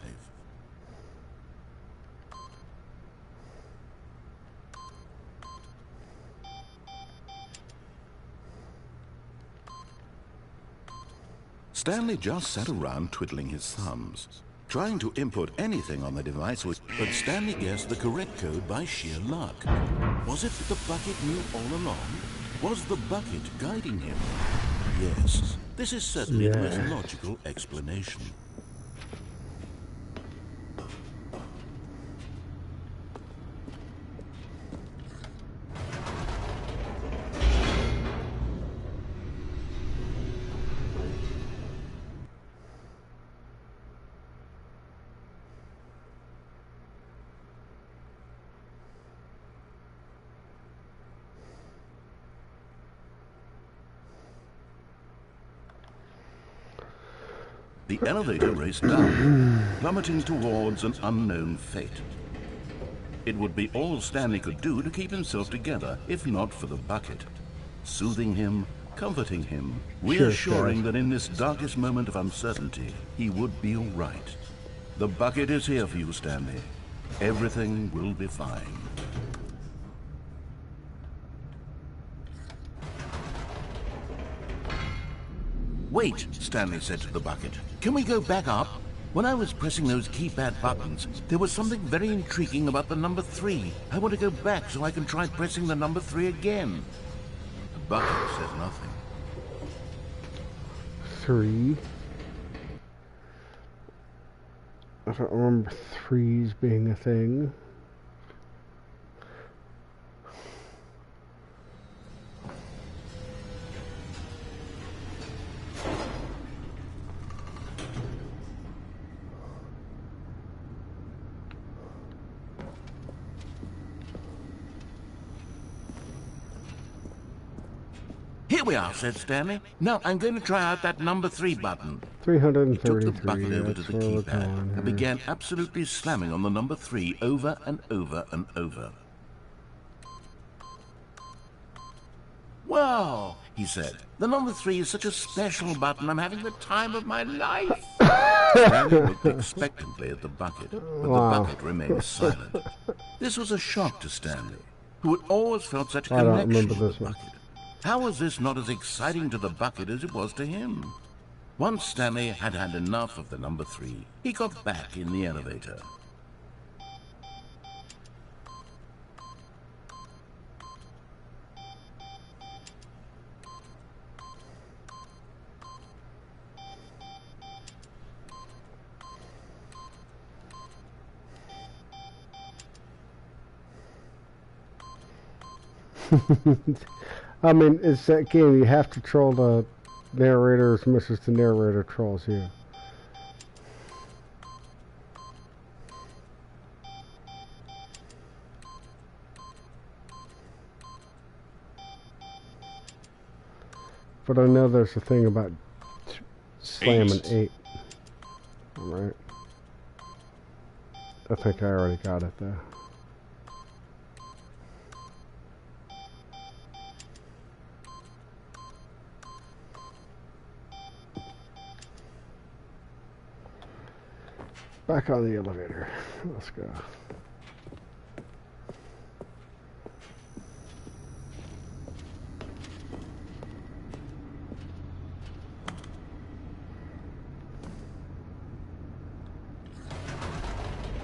Stanley just sat around twiddling his thumbs, trying to input anything on the device, but Stanley guessed the correct code by sheer luck. Was it that the bucket knew all along? Was the bucket guiding him? Yes, this is certainly the most logical explanation. The elevator raced down, plummeting towards an unknown fate. It would be all Stanley could do to keep himself together, if not for the bucket. Soothing him, comforting him, reassuring that in this darkest moment of uncertainty, he would be all right. The bucket is here for you, Stanley. Everything will be fine. Wait, Stanley said to the bucket. Can we go back up? When I was pressing those keypad buttons, there was something very intriguing about the number 3. I want to go back so I can try pressing the number 3 again. The bucket said nothing. 3. I don't remember 3s being a thing. Here we are, said Stanley. Now I'm going to try out that number 3 button. 333. He took the bucket over to the keypad and began absolutely slamming on the number 3 over and over and over. Wow, he said. The number 3 is such a special button. I'm having the time of my life. Stanley looked expectantly at the bucket, but the bucket remained silent. This was a shock to Stanley, who had always felt such a connection with the bucket. How was this not as exciting to the bucket as it was to him? Once Stanley had had enough of the number 3, he got back in the elevator. I mean, it's that game. You have to troll the narrator as much as the narrator trolls you. But I know there's a thing about slamming 8. Alright. I think I already got it there. Back on the elevator. Let's go.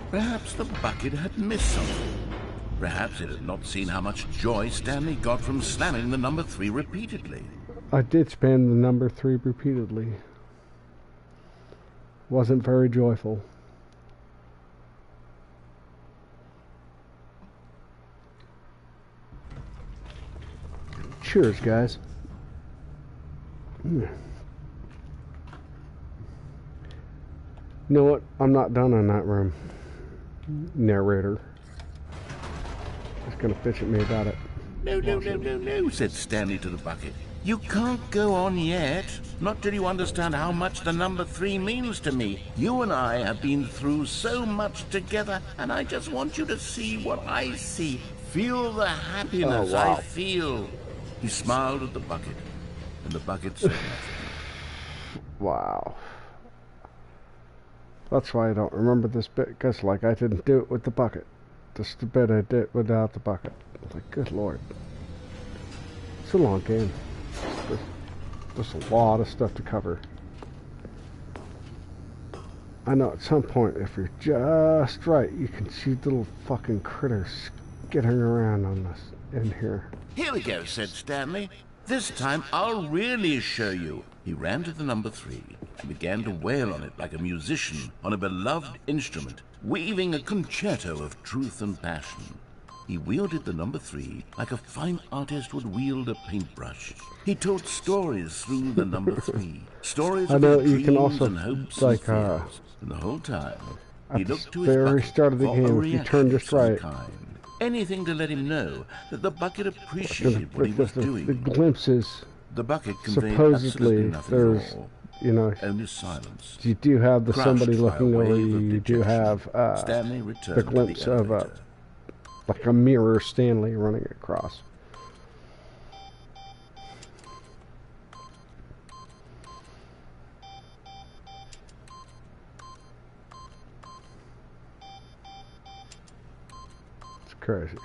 Perhaps the bucket had missed something. Perhaps it had not seen how much joy Stanley got from slamming the number 3 repeatedly. I did spam the number 3 repeatedly. Wasn't very joyful. Cheers, guys. You know what? I'm not done in that room. Narrator. Just gonna bitch at me about it. No, said Stanley to the bucket. You can't go on yet. Not till you understand how much the number 3 means to me. You and I have been through so much together, and I just want you to see what I see. Feel the happiness I feel. He smiled at the bucket, and the bucket said nothing. Wow. That's why I don't remember this bit, because, like, I didn't do it with the bucket. Just the bit I did without the bucket. Like, good lord. It's a long game. There's a lot of stuff to cover. I know at some point, if you're just right, you can see little fucking critters skittering around on this in here. Here we go, said Stanley. This time I'll really show you. He ran to the number 3 and began to wail on it like a musician on a beloved instrument, weaving a concerto of truth and passion. He wielded the number 3 like a fine artist would wield a paintbrush. He told stories through the number 3, stories of his dreams and hopes and fears. And the whole time, he looked to his very bucket start of the for game, a if you turn just reaction of right. some kind. Anything to let him know that the bucket appreciated what he was doing. The glimpses, The bucket conveyed absolutely supposedly, nothing there's, at all. you know, Only silence. you do have the Crushed somebody by a looking over wave you. of You do dejection, have Stanley returned the to glimpse the of elevator. like a mirror Stanley running across. It's crazy.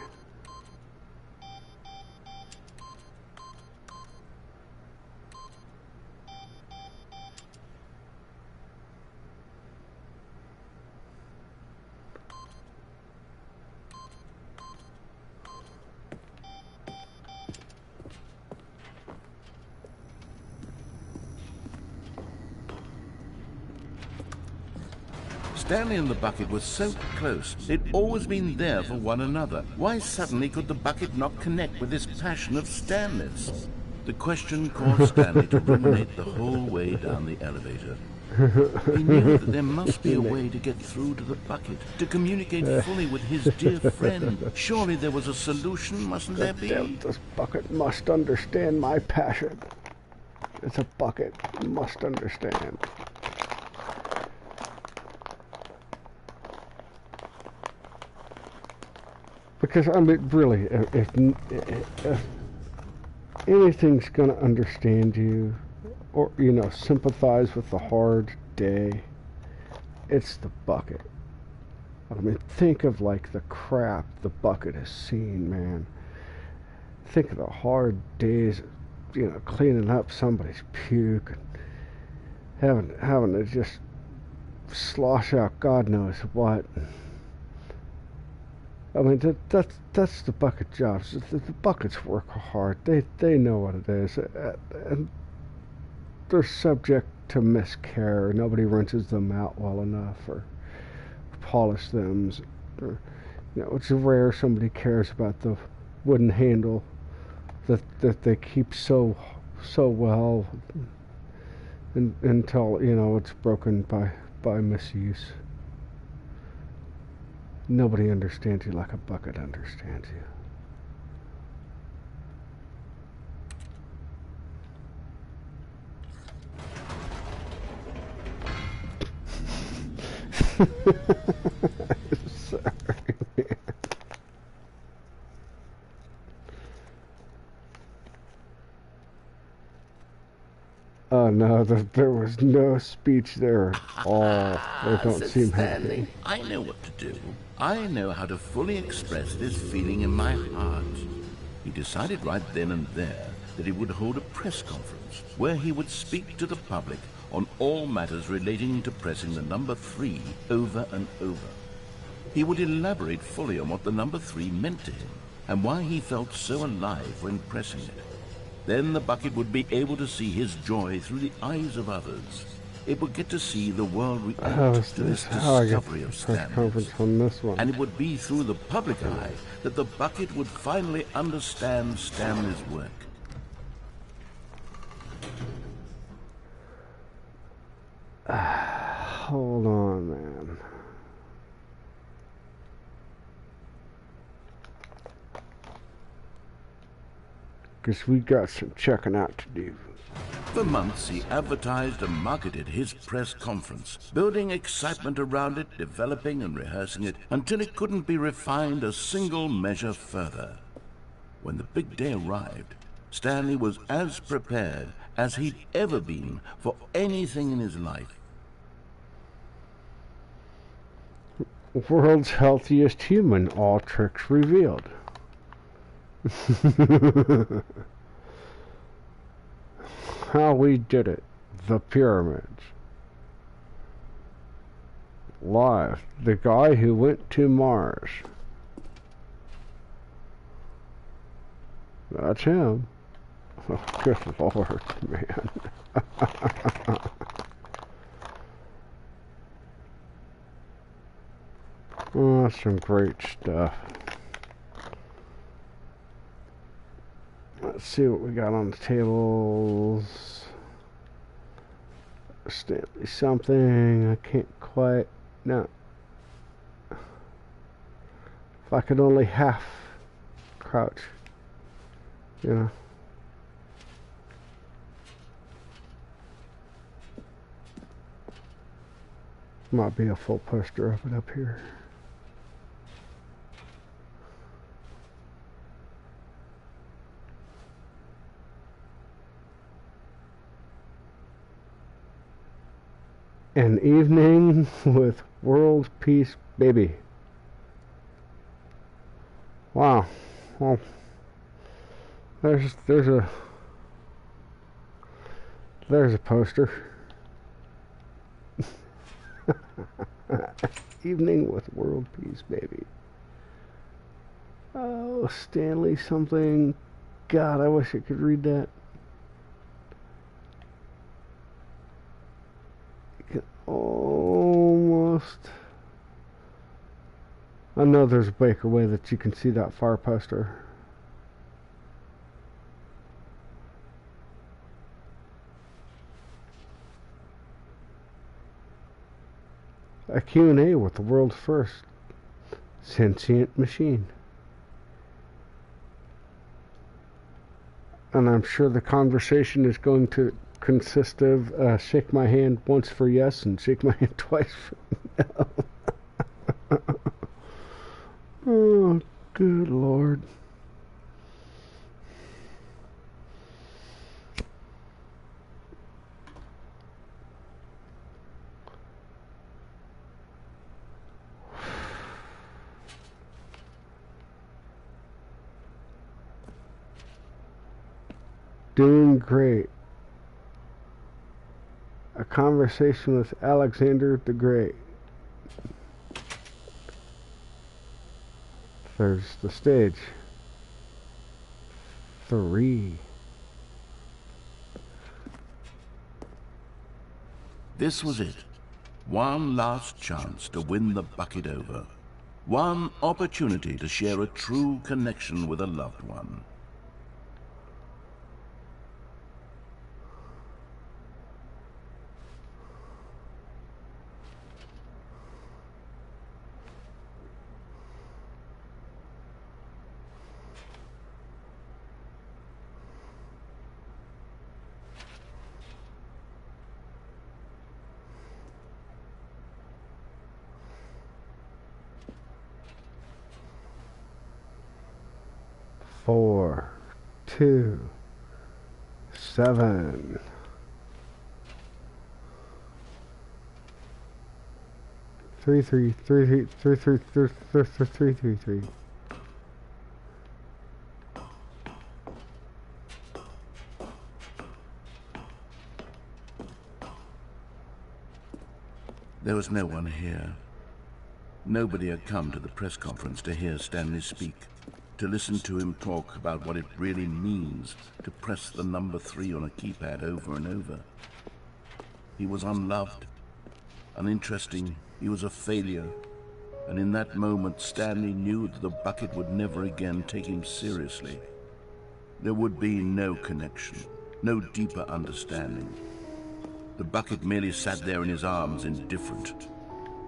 Stanley and the bucket were so close. They'd always been there for one another. Why suddenly could the bucket not connect with this passion of Stanley's? The question caused Stanley to ruminate the whole way down the elevator. He knew that there must be a way to get through to the bucket, to communicate fully with his dear friend. Surely there was a solution, mustn't there be? This bucket must understand my passion. It's a bucket. Must understand. Because, I mean, really, if anything's going to understand you, or, you know, sympathize with the hard day, it's the bucket. I mean, think of, like, the crap the bucket has seen, man. Think of the hard days, you know, cleaning up somebody's puke, and having to just slosh out God knows what. I mean, that's the bucket jobs. The buckets work hard. They know what it is, and they're subject to miscare. Nobody rinses them out well enough or polish them. Or, you know, it's rare somebody cares about the wooden handle that they keep so well until, you know, it's broken by misuse. Nobody understands you like a bucket understands you. Sorry, man. Oh no, there was no speech there at all. They don't said seem Stanley. happy. I know what to do. I know how to fully express this feeling in my heart. He decided right then and there that he would hold a press conference where he would speak to the public on all matters relating to pressing the number 3 over and over. He would elaborate fully on what the number 3 meant to him and why he felt so alive when pressing it. Then the bucket would be able to see his joy through the eyes of others. It would get to see the world react to this discovery of Stanley's. On this one. And it would be through the public eye that the bucket would finally understand Stanley's work. Hold on, man. Because we got some checking out to do. For months, he advertised and marketed his press conference, building excitement around it, developing and rehearsing it, until it couldn't be refined a single measure further. When the big day arrived, Stanley was as prepared as he'd ever been for anything in his life. World's healthiest human, all tricks revealed. How we did it. The pyramids. Live. The guy who went to Mars. That's him. Oh, good Lord, man. Oh, that's some great stuff. Let's see what we got on the tables. Stanley something. I can't quite. No. If I could only half crouch. You know. Might be a full poster of it up here. An evening with world peace, baby. Wow. Well, there's a poster. Evening with world peace, baby. Oh, Stanley something. God, I wish I could read that. Almost. I know there's a Baker way that you can see that far poster. A Q&A with the world's first sentient machine. And I'm sure the conversation is going to consist of shake my hand once for yes and shake my hand twice for no. Oh, good Lord. Doing great. A conversation with Alexander the Great. There's the stage. 3. This was it. One last chance to win the bucket over. One opportunity to share a true connection with a loved one. Four, 2, 7. 33333333333. There was no one here. Nobody had come to the press conference to hear Stanley speak, to listen to him talk about what it really means to press the number 3 on a keypad over and over. He was unloved, uninteresting, he was a failure, and in that moment Stanley knew that the bucket would never again take him seriously. There would be no connection, no deeper understanding. The bucket merely sat there in his arms, indifferent.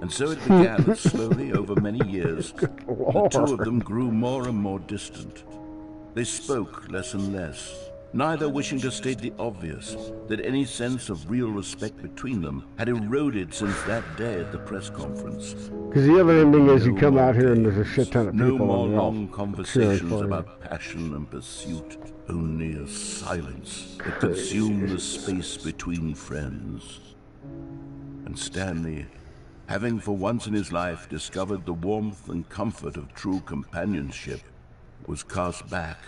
And so it began that slowly, over many years, the two of them grew more and more distant. They spoke less and less, neither wishing to state the obvious, that any sense of real respect between them had eroded since that day at the press conference. Because the other ending is you come out here and there's a shit ton of people no more on the long conversations about passion and pursuit, only a silence that consumed the space between friends. And Stanley, having for once in his life discovered the warmth and comfort of true companionship, was cast back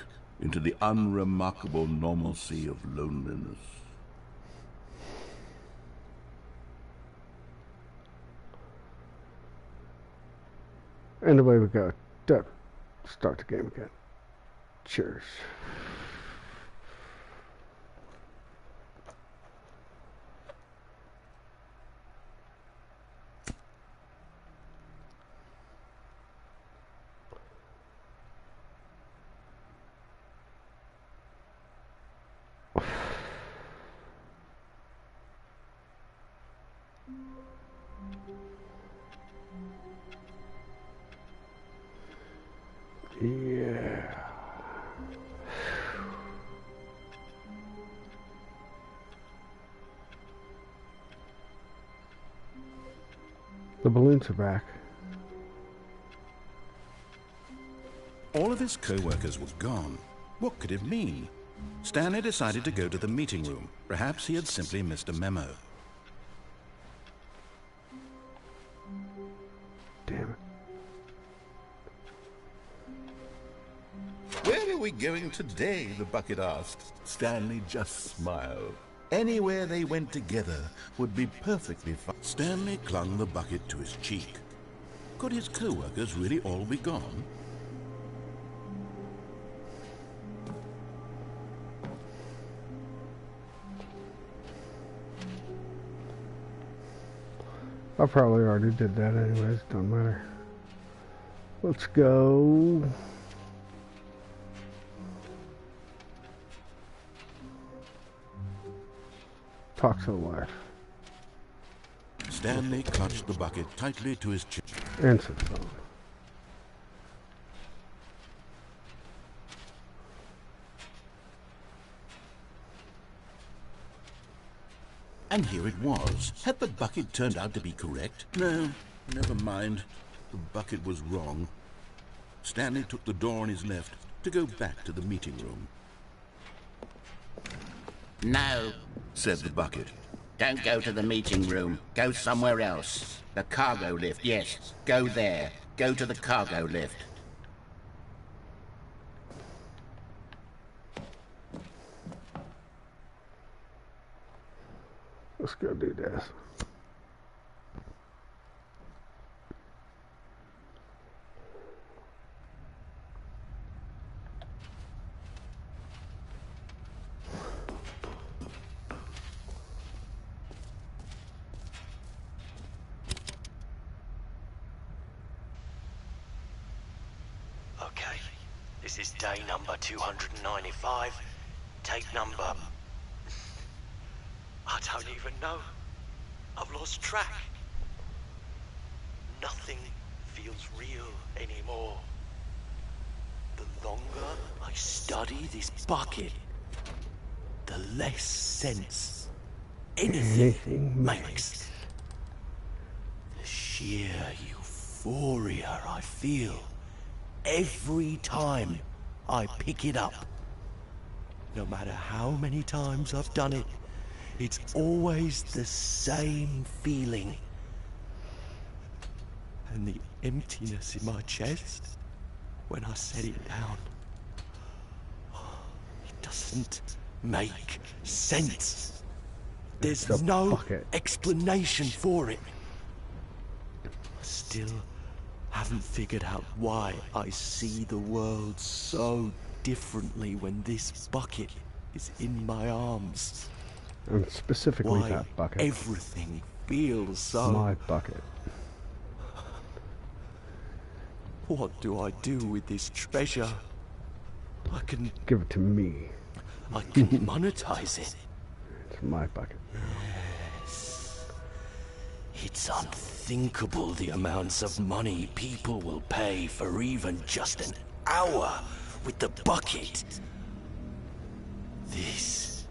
into the unremarkable normalcy of loneliness. And away we go. Start the game again. Cheers. Yeah. The balloons are back. All of his co-workers were gone. What could it mean? Stanley decided to go to the meeting room. Perhaps he had simply missed a memo. Damn it. Where are we going today? The bucket asked. Stanley just smiled. Anywhere they went together would be perfectly fine. Stanley clung the bucket to his cheek. Could his co-workers really all be gone? I probably already did that anyways, don't matter. Let's go. Talk to the wife. Stanley clutched the bucket tightly to his chin. Answer the phone. And here it was. Had the bucket turned out to be correct? No, never mind. The bucket was wrong. Stanley took the door on his left to go back to the meeting room. No, said the bucket. don't go to the meeting room. Go somewhere else. The cargo lift, yes. Go there. Go to the cargo lift. Let's go do this. Okay, this is day number 295. Take number... I don't even know. I've lost track. Nothing feels real anymore. The longer I study this bucket, the less sense anything makes. The sheer euphoria I feel every time I pick it up. No matter how many times I've done it, it's always the same feeling. and the emptiness in my chest when I set it down. It doesn't make sense. There's no explanation for it. I still haven't figured out why I see the world so differently when this bucket is in my arms. And specifically Why that bucket. everything feels so... My bucket. What do I do with this treasure? I can Give it to me. monetize it. It's my bucket. It's unthinkable the amounts of money people will pay for even just an hour with the bucket. This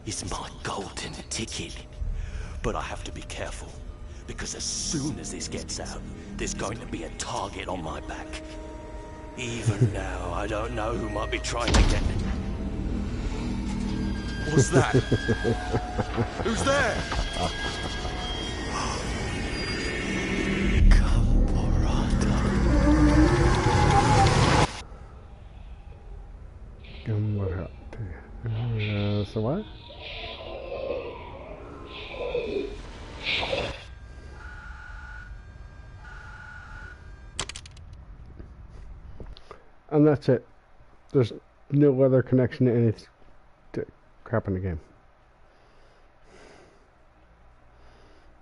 is my golden ticket. But I have to be careful, because as soon as this gets out, there's going to be a target on my back. Even now, I don't know who might be trying to get me. What's that? Who's there? So what? And that's it. There's no other connection to any crap in the game.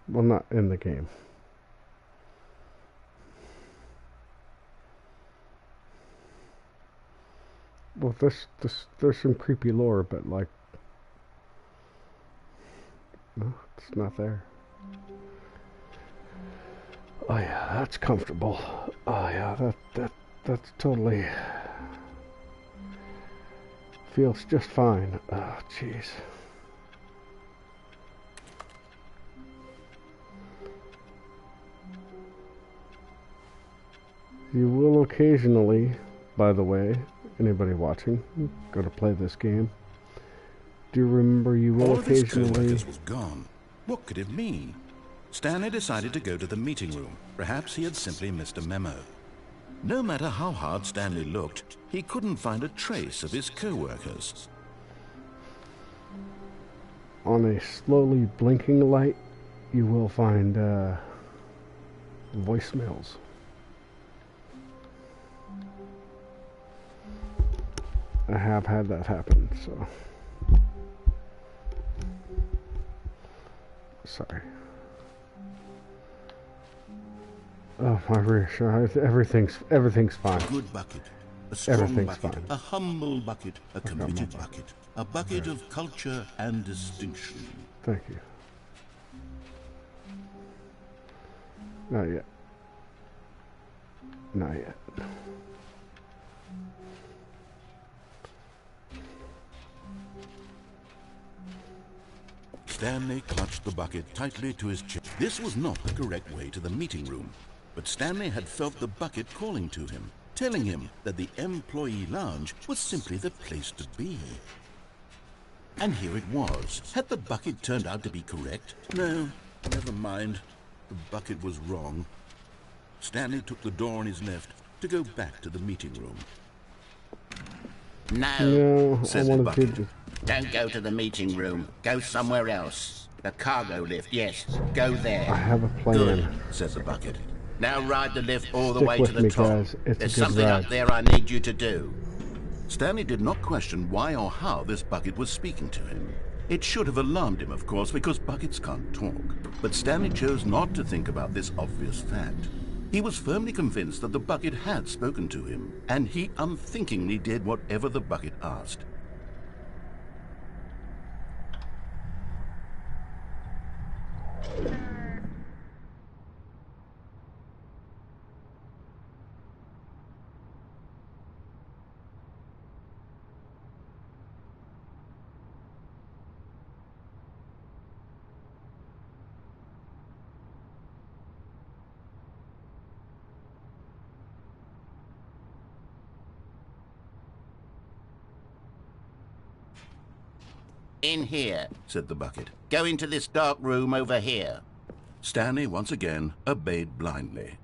Well, not in the game. Well, there's some creepy lore, but like, no, it's not there. Oh yeah, that's comfortable. Oh yeah, that's totally feels just fine. Oh jeez. You will occasionally, by the way, anybody watching, go to play this game. Do you remember you will occasionally... All of his co-workers was gone. What could it mean? Stanley decided to go to the meeting room. Perhaps he had simply missed a memo. No matter how hard Stanley looked, he couldn't find a trace of his co-workers. On a slowly blinking light, you will find voicemails. I have had that happen, so... Sorry. Oh, my reassurance. Everything's fine. A good bucket. A strong Everything's bucket. fine. A humble bucket. A committed bucket. A bucket of culture and distinction. Thank you. Not yet. Not yet. Stanley clutched the bucket tightly to his chest. This was not the correct way to the meeting room, but Stanley had felt the bucket calling to him, telling him that the employee lounge was simply the place to be. And here it was. Had the bucket turned out to be correct? No, never mind. The bucket was wrong. Stanley took the door on his left to go back to the meeting room. No, said the bucket. Don't go to the meeting room. Go somewhere else. The cargo lift, yes. Go there. I have a plan. Good, said the bucket. Now ride the lift all the Stick way with to the me, top. guys. It's There's a good something ride. up there I need you to do. Stanley did not question why or how this bucket was speaking to him. It should have alarmed him, of course, because buckets can't talk. But Stanley chose not to think about this obvious fact. He was firmly convinced that the bucket had spoken to him, and he unthinkingly did whatever the bucket asked. In here, said the bucket. Go into this dark room over here. Stanley once again obeyed blindly.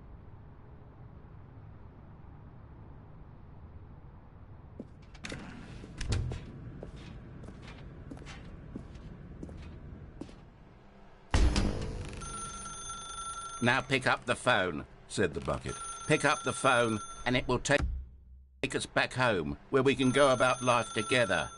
Now pick up the phone, said the bucket. pick up the phone, and it will take us back home, where we can go about life together.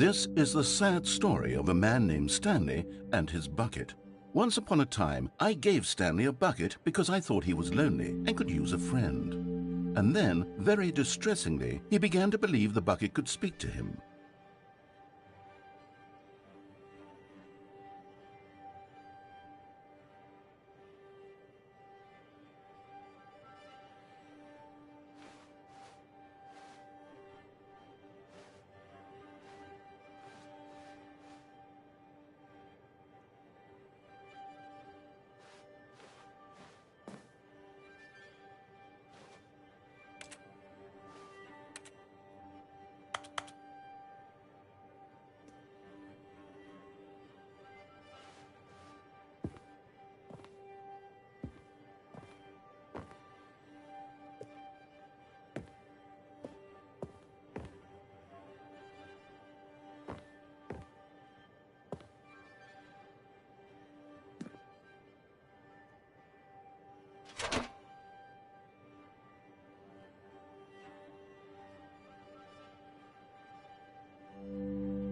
This is the sad story of a man named Stanley and his bucket. Once upon a time, I gave Stanley a bucket because I thought he was lonely and could use a friend. And then, very distressingly, he began to believe the bucket could speak to him.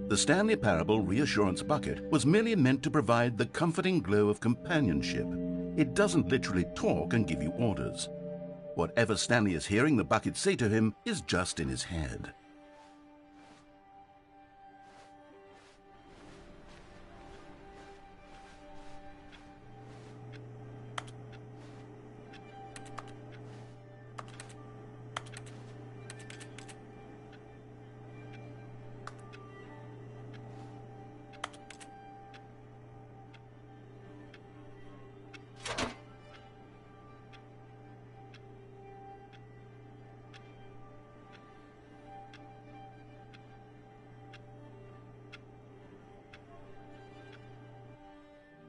The Stanley Parable Reassurance Bucket was merely meant to provide the comforting glow of companionship. It doesn't literally talk and give you orders. Whatever Stanley is hearing the bucket say to him is just in his head.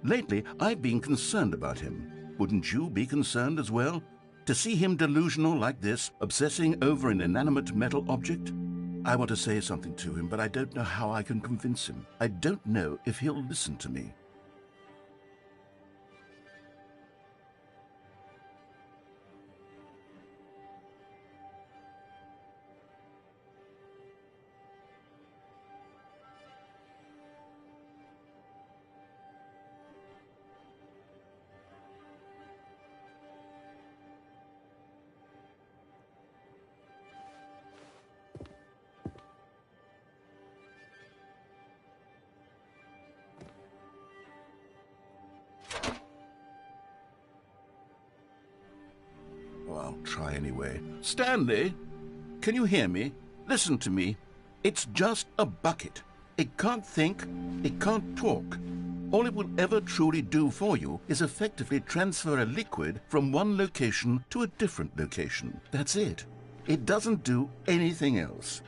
Lately, I've been concerned about him. Wouldn't you be concerned as well? To see him delusional like this, obsessing over an inanimate metal object? I want to say something to him, but I don't know how I can convince him. I don't know if he'll listen to me. I'll try anyway. Stanley, can you hear me? Listen to me. It's just a bucket. It can't think, it can't talk. All it will ever truly do for you is effectively transfer a liquid from one location to a different location. That's it. It doesn't do anything else.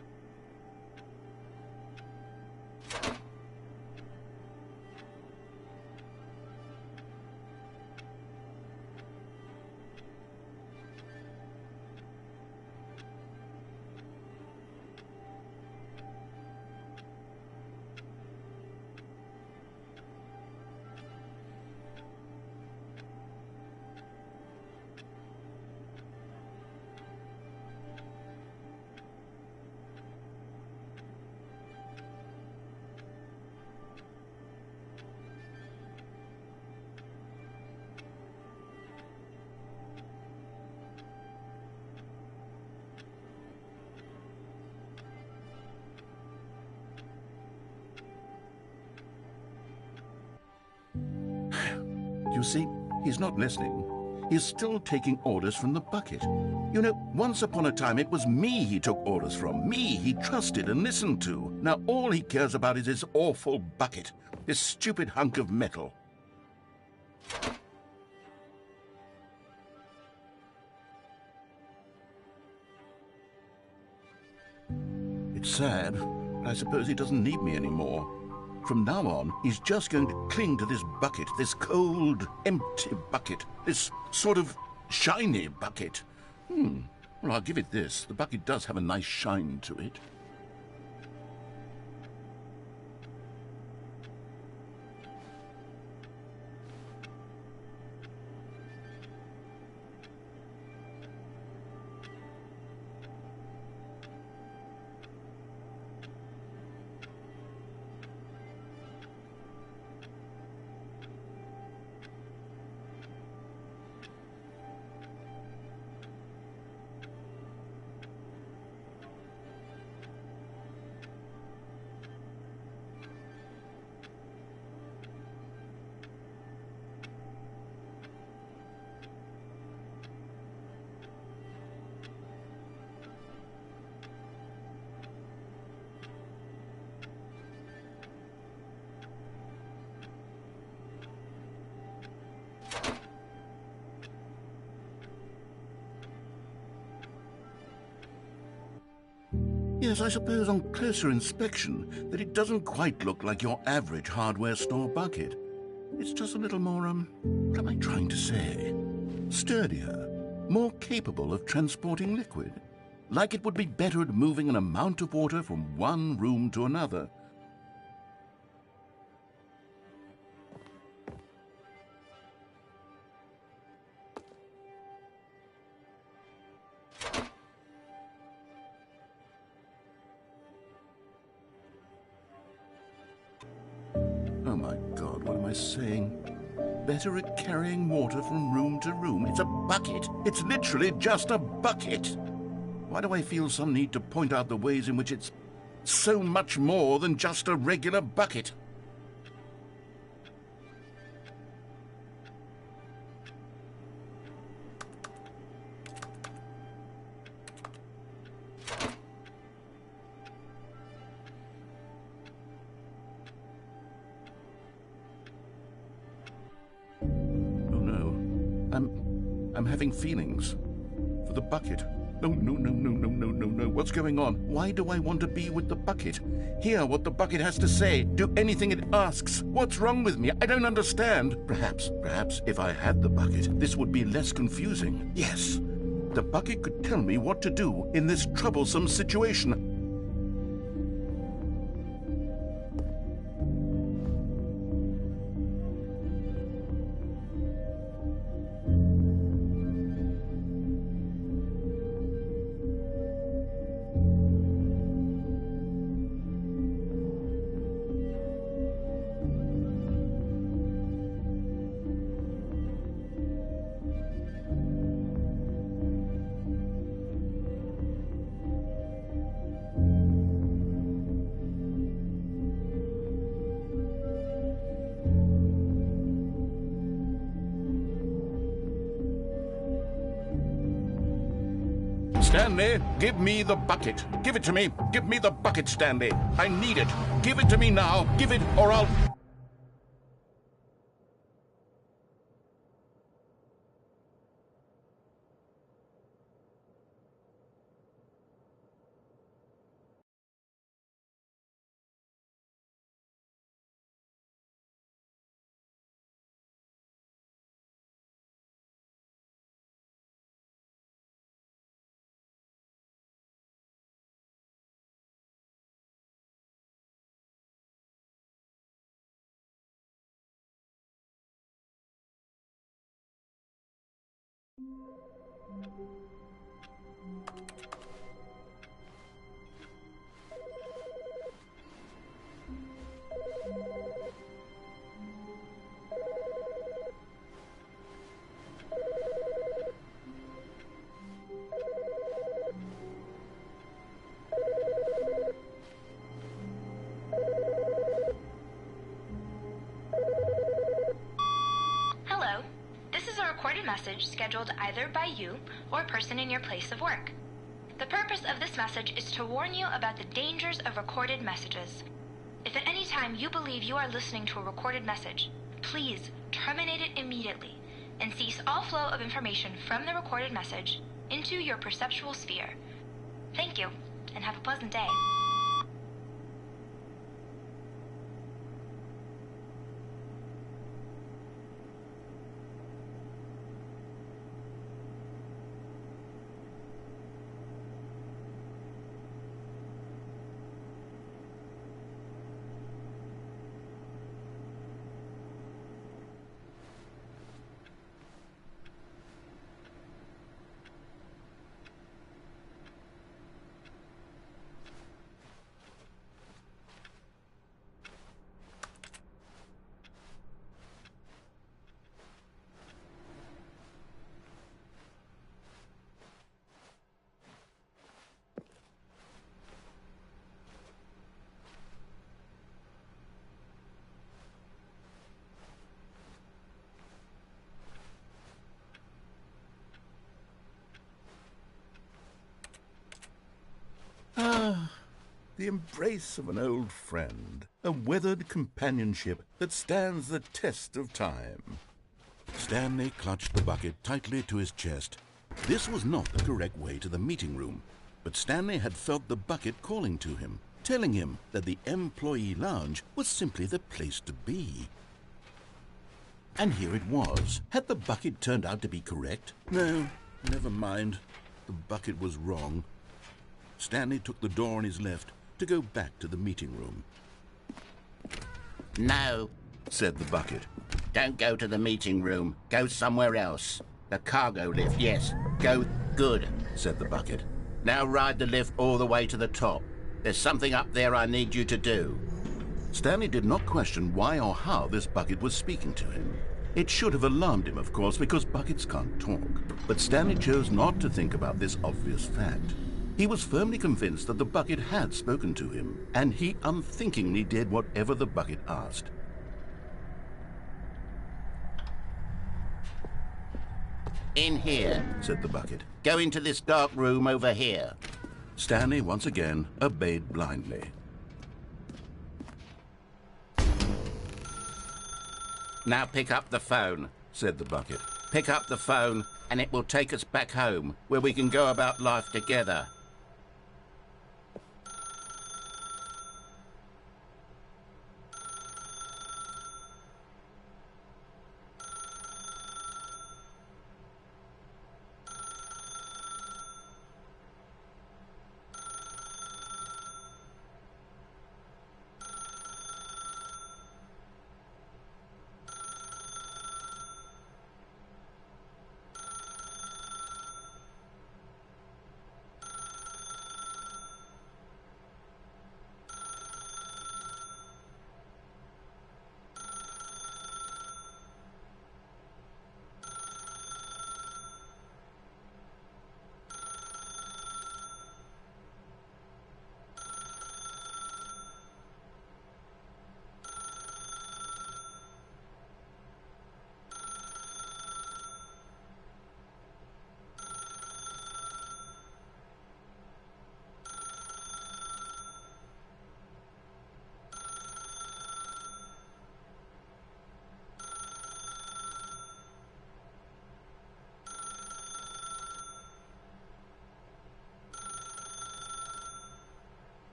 you see, he's not listening. He's still taking orders from the bucket. You know, once upon a time it was me he took orders from, me he trusted and listened to. Now all he cares about is his awful bucket, this stupid hunk of metal. It's sad, but I suppose he doesn't need me anymore. From now on, he's just going to cling to this bucket, this cold, empty bucket, this sort of shiny bucket. Well, I'll give it this. The bucket does have a nice shine to it. Yes, I suppose on closer inspection that it doesn't quite look like your average hardware store bucket. It's just a little more, what am I trying to say? Sturdier, more capable of transporting liquid. Like it would be better at moving an amount of water from one room to another. Oh my God, what am I saying? Better at carrying water from room to room. It's a bucket. It's literally just a bucket. Why do I feel some need to point out the ways in which it's so much more than just a regular bucket? I'm having feelings for the bucket. No. What's going on? Why do I want to be with the bucket? Hear what the bucket has to say. Do anything it asks. What's wrong with me? I don't understand. Perhaps if I had the bucket, this would be less confusing. Yes, the bucket could tell me what to do in this troublesome situation. Stanley, give me the bucket. Give it to me. Give me the bucket, Stanley. I need it. Give it to me now. Give it, or I'll... Hello, message scheduled either by you or a person in your place of work. The purpose of this message is to warn you about the dangers of recorded messages. If at any time you believe you are listening to a recorded message, please terminate it immediately and cease all flow of information from the recorded message into your perceptual sphere. Thank you, and have a pleasant day. The embrace of an old friend, a weathered companionship that stands the test of time. Stanley clutched the bucket tightly to his chest. This was not the correct way to the meeting room, but Stanley had felt the bucket calling to him, telling him that the employee lounge was simply the place to be. And here it was. Had the bucket turned out to be correct? No, never mind. The bucket was wrong. Stanley took the door on his left to go back to the meeting room. No, said the bucket. don't go to the meeting room. Go somewhere else. The cargo lift, yes. Go good, said the bucket. Now ride the lift all the way to the top. There's something up there I need you to do. Stanley did not question why or how this bucket was speaking to him. It should have alarmed him, of course, because buckets can't talk. But Stanley chose not to think about this obvious fact. He was firmly convinced that the bucket had spoken to him, and he unthinkingly did whatever the bucket asked. In here, said the bucket. Go into this dark room over here. Stanley once again obeyed blindly. Now pick up the phone, said the bucket. Pick up the phone and it will take us back home, where we can go about life together.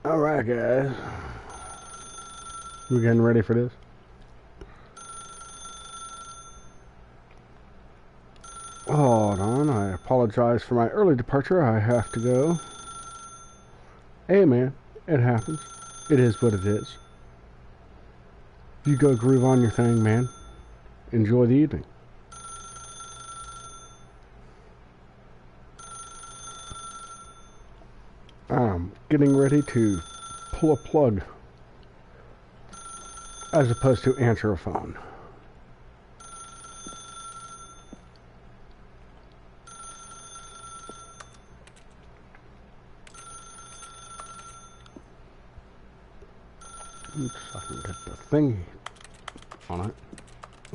Alright guys, we getting ready for this? Hold on, I apologize for my early departure. I have to go. Hey man, it happens. It is what it is. You go groove on your thing, man. Enjoy the evening. I'm getting ready to pull a plug as opposed to answer a phone. I can get the thing on it.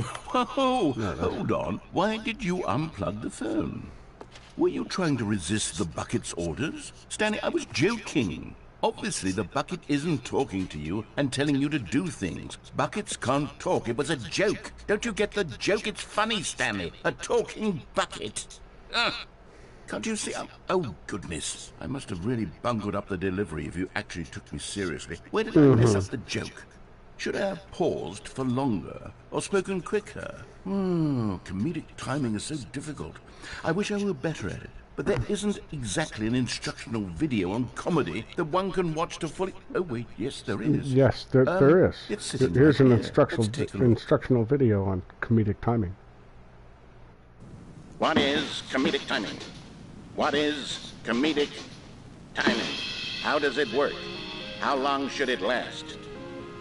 Whoa, hold on. Why did you unplug the phone? Were you trying to resist the bucket's orders? Stanley, I was joking. Obviously, the bucket isn't talking to you and telling you to do things. Buckets can't talk. It was a joke. Don't you get the joke? It's funny, Stanley. A talking bucket. Can't you see? Oh, goodness. I must have really bungled up the delivery if you actually took me seriously. Where did I mess up the joke? Should I have paused for longer or spoken quicker? Comedic timing is so difficult. I wish I were better at it. But there isn't exactly an instructional video on comedy that one can watch to fully... Oh, wait, yes, there is. Yes, there is. It's sitting Here's right an here. instructional video on comedic timing. What is comedic timing? What is comedic timing? How does it work? How long should it last?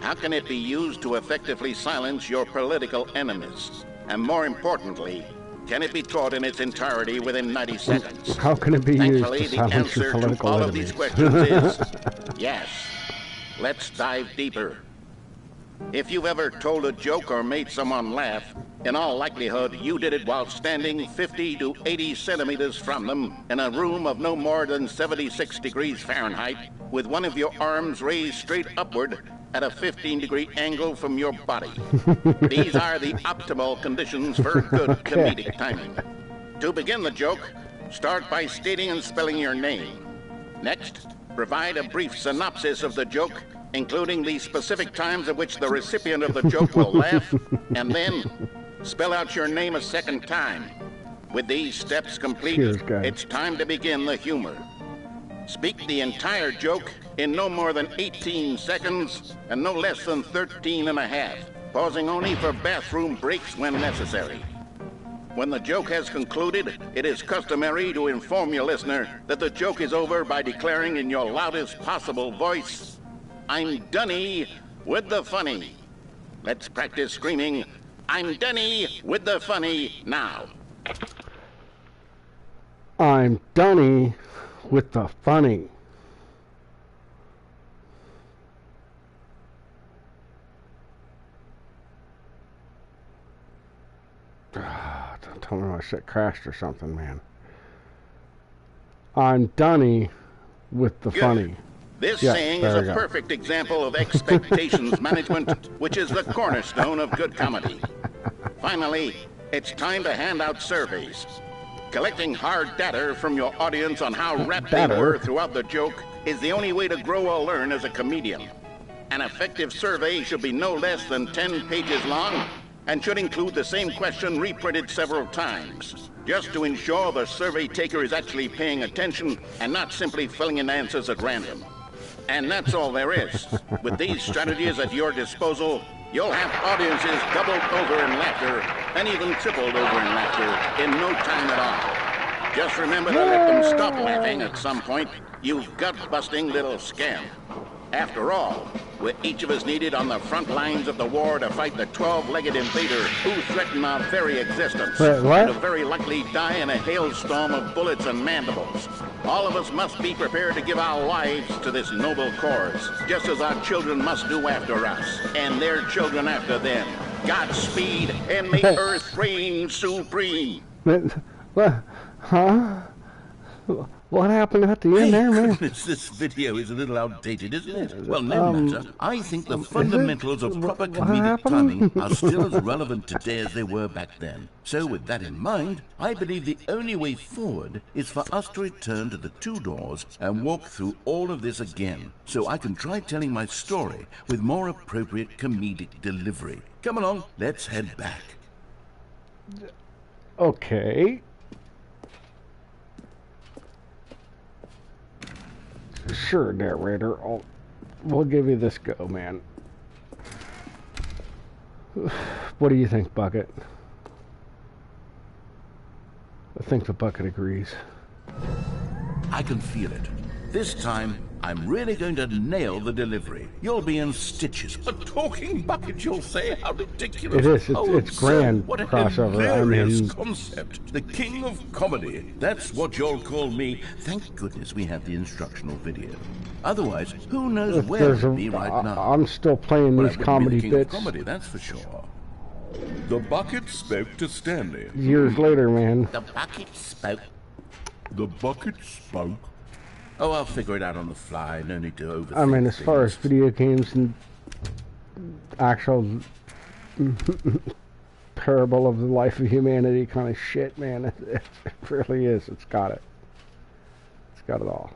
How can it be used to effectively silence your political enemies? And more importantly, can it be taught in its entirety within 90 seconds? How can it be used Thankfully, to the silence answer your to political all enemies? of these questions is yes. Let's dive deeper. If you've ever told a joke or made someone laugh, in all likelihood, you did it while standing 50 to 80 centimeters from them in a room of no more than 76 degrees Fahrenheit, with one of your arms raised straight upward at a 15-degree angle from your body. These are the optimal conditions for good comedic timing. To begin the joke, start by stating and spelling your name. Next, provide a brief synopsis of the joke, including the specific times at which the recipient of the joke will laugh, and then spell out your name a second time. With these steps complete, it's time to begin the humor. Speak the entire joke in no more than 18 seconds and no less than 13 and a half, pausing only for bathroom breaks when necessary. When the joke has concluded, it is customary to inform your listener that the joke is over by declaring in your loudest possible voice, "I'm Dunny with the funny." Let's practice screaming, "I'm Dunny with the funny" now. I'm Dunny with the funny. Don't tell me my shit crashed or something, man. I'm Dunny with the funny. This saying is a perfect example of expectations management, which is the cornerstone of good comedy. Finally, it's time to hand out surveys. Collecting hard data from your audience on how rapt they were throughout the joke is the only way to grow or learn as a comedian. An effective survey should be no less than 10 pages long and should include the same question reprinted several times, just to ensure the survey taker is actually paying attention and not simply filling in answers at random. And that's all there is. With these strategies at your disposal, you'll have audiences doubled over in laughter and even tripled over in laughter in no time at all. Just remember to let them stop laughing at some point, you gut-busting little scamp. After all, we're each of us needed on the front lines of the war to fight the 12-legged invader who threaten our very existence. Wait, what? And to very likely die in a hailstorm of bullets and mandibles. All of us must be prepared to give our lives to this noble cause, just as our children must do after us, and their children after them. Godspeed, and may Earth reign supreme. What? Huh? What happened at the end there, man? Goodness, this video is a little outdated, isn't it? Well, no matter. I think the fundamentals of proper comedic timing are still as relevant today as they were back then. So with that in mind, I believe the only way forward is for us to return to the two doors and walk through all of this again, so I can try telling my story with more appropriate comedic delivery. Come along, let's head back. Okay. Sure, narrator. We'll give you this go, man. What do you think, Bucket? I think the Bucket agrees. I can feel it. This time, I'm really going to nail the delivery. You'll be in stitches. A talking bucket, you'll say? How ridiculous. It is. Oh, It's grand what a crossover. hilarious concept. The king of comedy. That's what you'll call me. Thank goodness we have the instructional video. Otherwise, who knows where we'd be right now. I'm still playing these comedy king bits. Of comedy, that's for sure. The bucket spoke to Stanley. Years later, man. The bucket spoke. The bucket spoke. Oh, I'll figure it out on the fly. No need to overthink. I mean, as far as video games and actual parable of the life of humanity kind of shit, man, it really is. It's got it. It's got it all.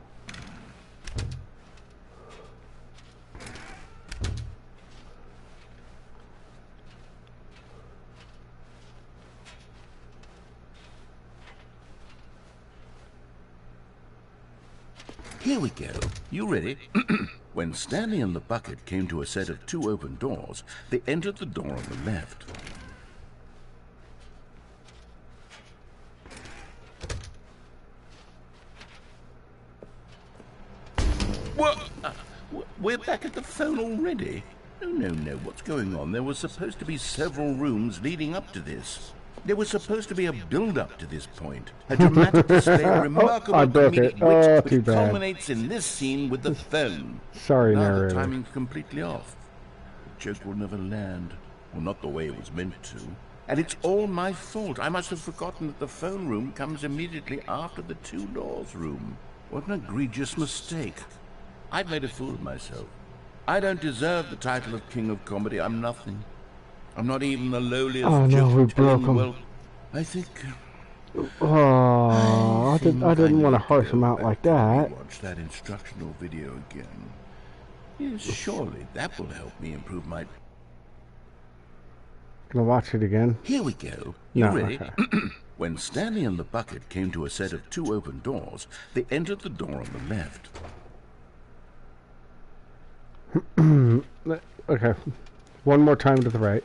Here we go. You ready? When Stanley and the bucket came to a set of 2 open doors, they entered the door on the left. What? We're back at the phone already? No. What's going on? There was supposed to be several rooms leading up to this. There was supposed to be a build-up to this point. A dramatic display of remarkable comedic wit, which culminates in this scene with the phone. Sorry, now narrator. The timing's completely off. The joke will never land. Well, not the way it was meant to. And it's all my fault. I must have forgotten that the phone room comes immediately after the 2 doors room. What an egregious mistake. I've made a fool of myself. I don't deserve the title of King of Comedy. I'm nothing. I'm not even the lowliest joke telling. Well, I think. Oh, I didn't want to harsh him out like that. Watch that instructional video again. Yes, surely that will help me improve my. Gonna watch it again. Here we go. You ready? Okay. When Stanley and the bucket came to a set of 2 open doors, they entered the door on the left. Okay. One more time to the right.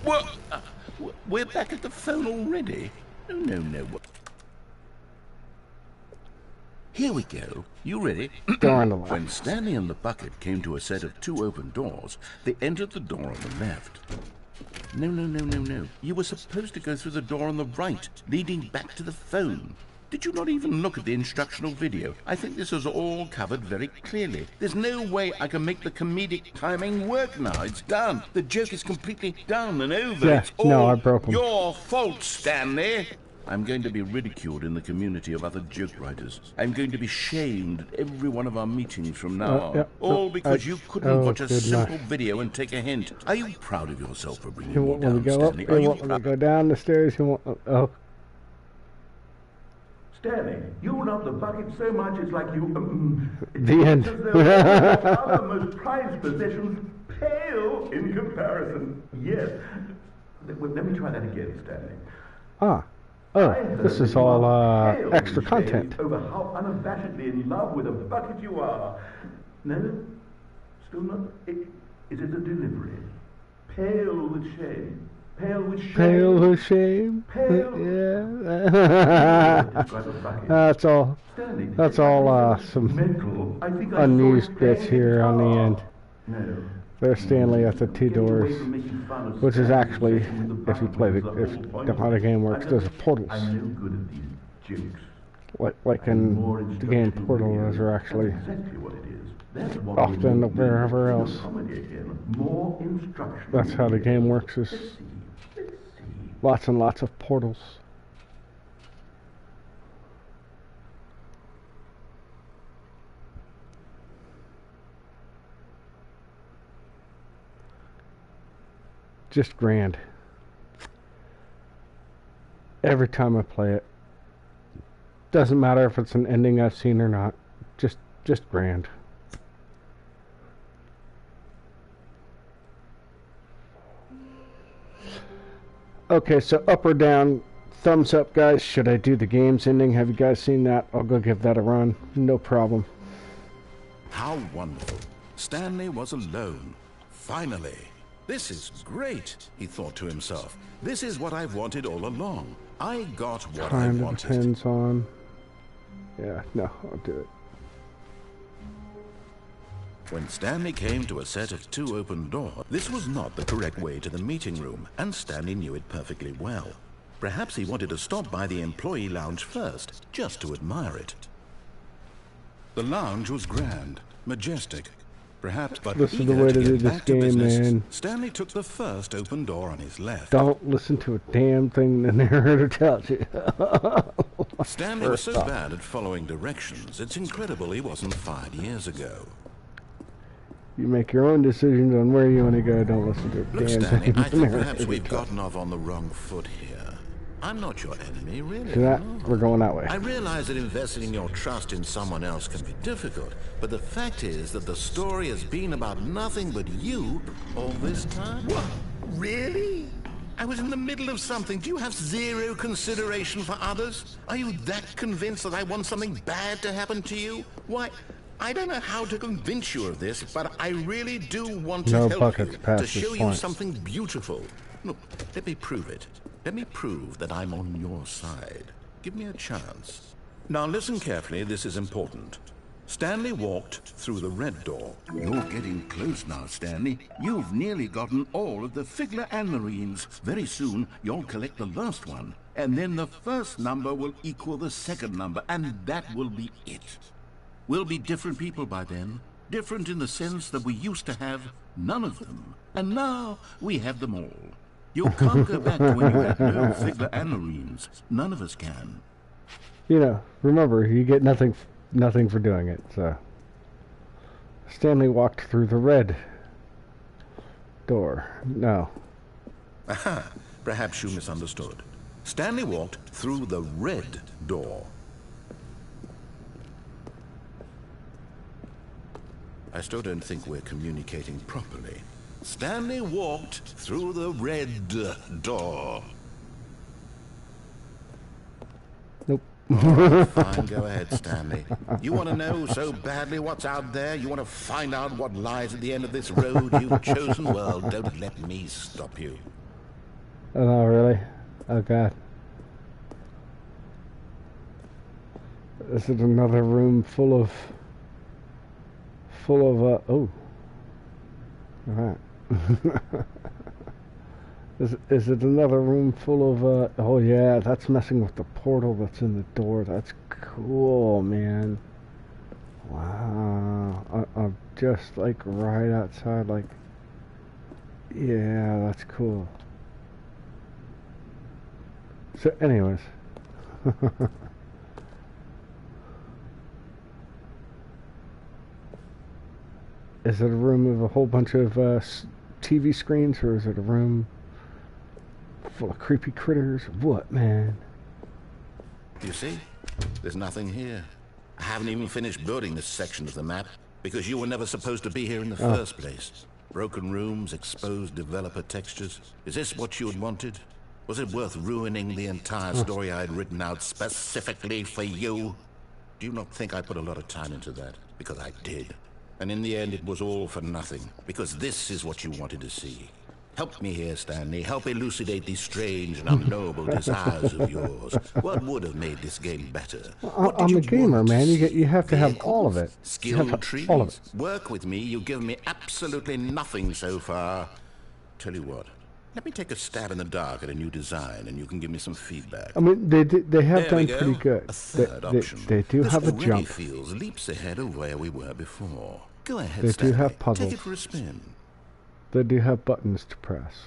What? We're back at the phone already? No. Here we go. You ready? Door on the left. When Stanley and the bucket came to a set of 2 open doors, they entered the door on the left. No. You were supposed to go through the door on the right, leading back to the phone. Did you not even look at the instructional video? I think this is all covered very clearly. There's no way I can make the comedic timing work now. It's done. The joke is completely done and over. Yeah, it's all no, I broke him. your fault, Stanley. I'm going to be ridiculed in the community of other joke writers. I'm going to be shamed at every one of our meetings from now on. All because you couldn't watch a simple video and take a hint. Are you proud of yourself for bringing me down, Stanley? He won't let me go down the stairs. He won't. Oh. Stanley, you love the bucket so much it's like you... The end. As though other most prized possessions pale in comparison. Yes. Let me try that again, Stanley. Oh, this is all extra content. Over how unabashedly in love with a bucket you are. No? Still not? Is it the delivery? Pale with shame. Pale with shame. Pale with shame. Pale. Yeah. That's all. That's all some unused bits here on the end. No. There's Stanley at the 2 doors, which is actually, if you play how the game works, there's a portals. I'm no good at these jokes. Like in the game Portal, those are actually Exactly what it is. often wherever else. More instruction. That's how the game works, is lots and lots of portals. Just grand. Every time I play it. Doesn't matter if it's an ending I've seen or not. Just grand. Okay, so up or down, thumbs up, guys. Should I do the game's ending? Have you guys seen that? I'll go give that a run. No problem. How wonderful. Stanley was alone. Finally. This is great, he thought to himself. This is what I've wanted all along. I got what I Kind of wanted. depends on Yeah, no, I'll do it. When Stanley came to a set of 2 open doors, this was not the correct way to the meeting room, and Stanley knew it perfectly well. Perhaps he wanted to stop by the employee lounge first, just to admire it. The lounge was grand, majestic, perhaps, but this is the way to do this game, man. Stanley took the first open door on his left. Don't listen to a damn thing the narrator tells you. Stanley was so bad at following directions, it's incredible he wasn't 5 years ago. You make your own decisions on where you want to go. Don't listen to a Look, damn Stanley, thing. I think perhaps we've gotten off on the wrong foot here. I'm not your enemy, really. See that? We're going that way. I realize that investing your trust in someone else can be difficult, but the fact is that the story has been about nothing but you all this time. What? Really? I was in the middle of something. Do you have zero consideration for others? Are you that convinced that I want something bad to happen to you? Why, I don't know how to convince you of this, but I really do want to help you, to show you something beautiful. Look, let me prove it. Let me prove that I'm on your side. Give me a chance. Now listen carefully, this is important. Stanley walked through the red door. You're getting close now, Stanley. You've nearly gotten all of the Figler and Marines. Very soon, you'll collect the last one. And then the first number will equal the second number, and that will be it. We'll be different people by then. Different in the sense that we used to have none of them. And now, we have them all. You can't go back to when you had no Figler and Marines. None of us can. You know, remember, you get nothing for doing it, so. Stanley walked through the red door. No. Aha, perhaps you misunderstood. Stanley walked through the red door. I still don't think we're communicating properly. Stanley walked through the red door. Nope. Fine, go ahead, Stanley. You want to know so badly what's out there? You want to find out what lies at the end of this road you've chosen? Well, don't let me stop you. Oh, no, really? Oh, God. This is another room full of... oh. Alright. Is it another room full of, oh yeah, that's messing with the portal that's in the door. That's cool, man. Wow. I'm just, like, right outside, like, yeah, that's cool. So, anyways. Is it a room of a whole bunch of TV screens, or is it a room full of creepy critters? What, man? You see? There's nothing here. I haven't even finished building this section of the map, because you were never supposed to be here in the first place. Broken rooms, exposed developer textures. Is this what you had wanted? Was it worth ruining the entire story I had written out specifically for you? Do you not think I put a lot of time into that? Because I did. And in the end, it was all for nothing, because this is what you wanted to see. Help me here, Stanley. Help elucidate these strange and unknowable desires of yours. What would have made this game better? I'm a gamer, man. You have to have all of it. Skill trees? All of it. Work with me. You've given me absolutely nothing so far. Tell you what. Let me take a stab in the dark at a new design, and you can give me some feedback. I mean, they have done pretty good. A third option. They do have a jump. This already feels leaps ahead of where we were before. Go ahead, They Stanley. do have puzzles. Take it for a spin. They do have buttons to press.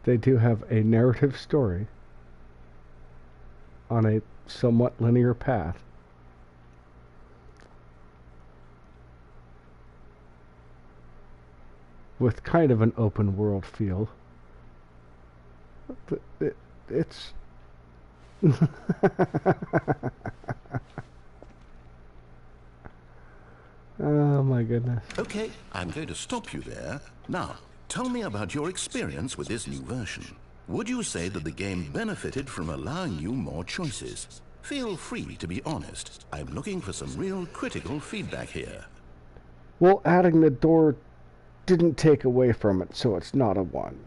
They do have a narrative story on a somewhat linear path. With kind of an open world feel. It's... Oh my goodness. Okay, I'm going to stop you there. Now, tell me about your experience with this new version. Would you say that the game benefited from allowing you more choices? Feel free to be honest. I'm looking for some real critical feedback here. Well, adding the door didn't take away from it, so it's not a 1.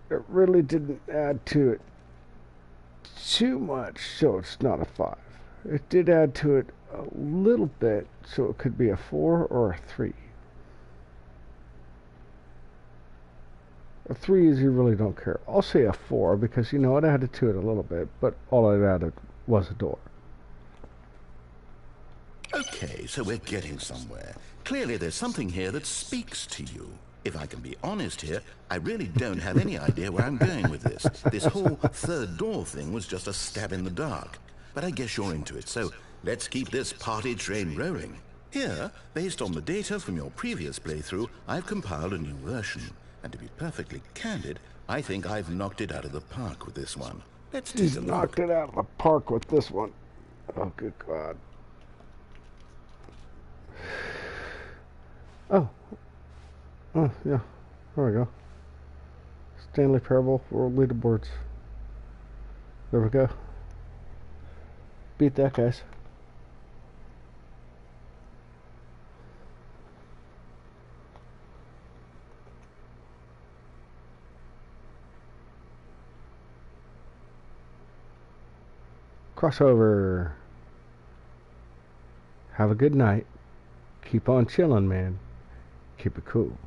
It really didn't add to it. too much, so it's not a 5. It did add to it a little bit, so it could be a 4 or a 3. A 3 is you really don't care. I'll say a 4 because, you know, it added to it a little bit, but all it added was a door. Okay, so we're getting somewhere. Clearly there's something here that speaks to you. If I can be honest here, I really don't have any idea where I'm going with this. This whole third door thing was just a stab in the dark. But I guess you're into it, so let's keep this party train rolling. Here, based on the data from your previous playthrough, I've compiled a new version. And to be perfectly candid, I think I've knocked it out of the park with this one. Let's take a look. Knocked it out of the park with this one. Oh, good God. Oh. Oh, yeah. There we go. Stanley Parable World Leaderboards. There we go. Beat that, guys. Crossover. Have a good night. Keep on chilling, man. Keep it cool.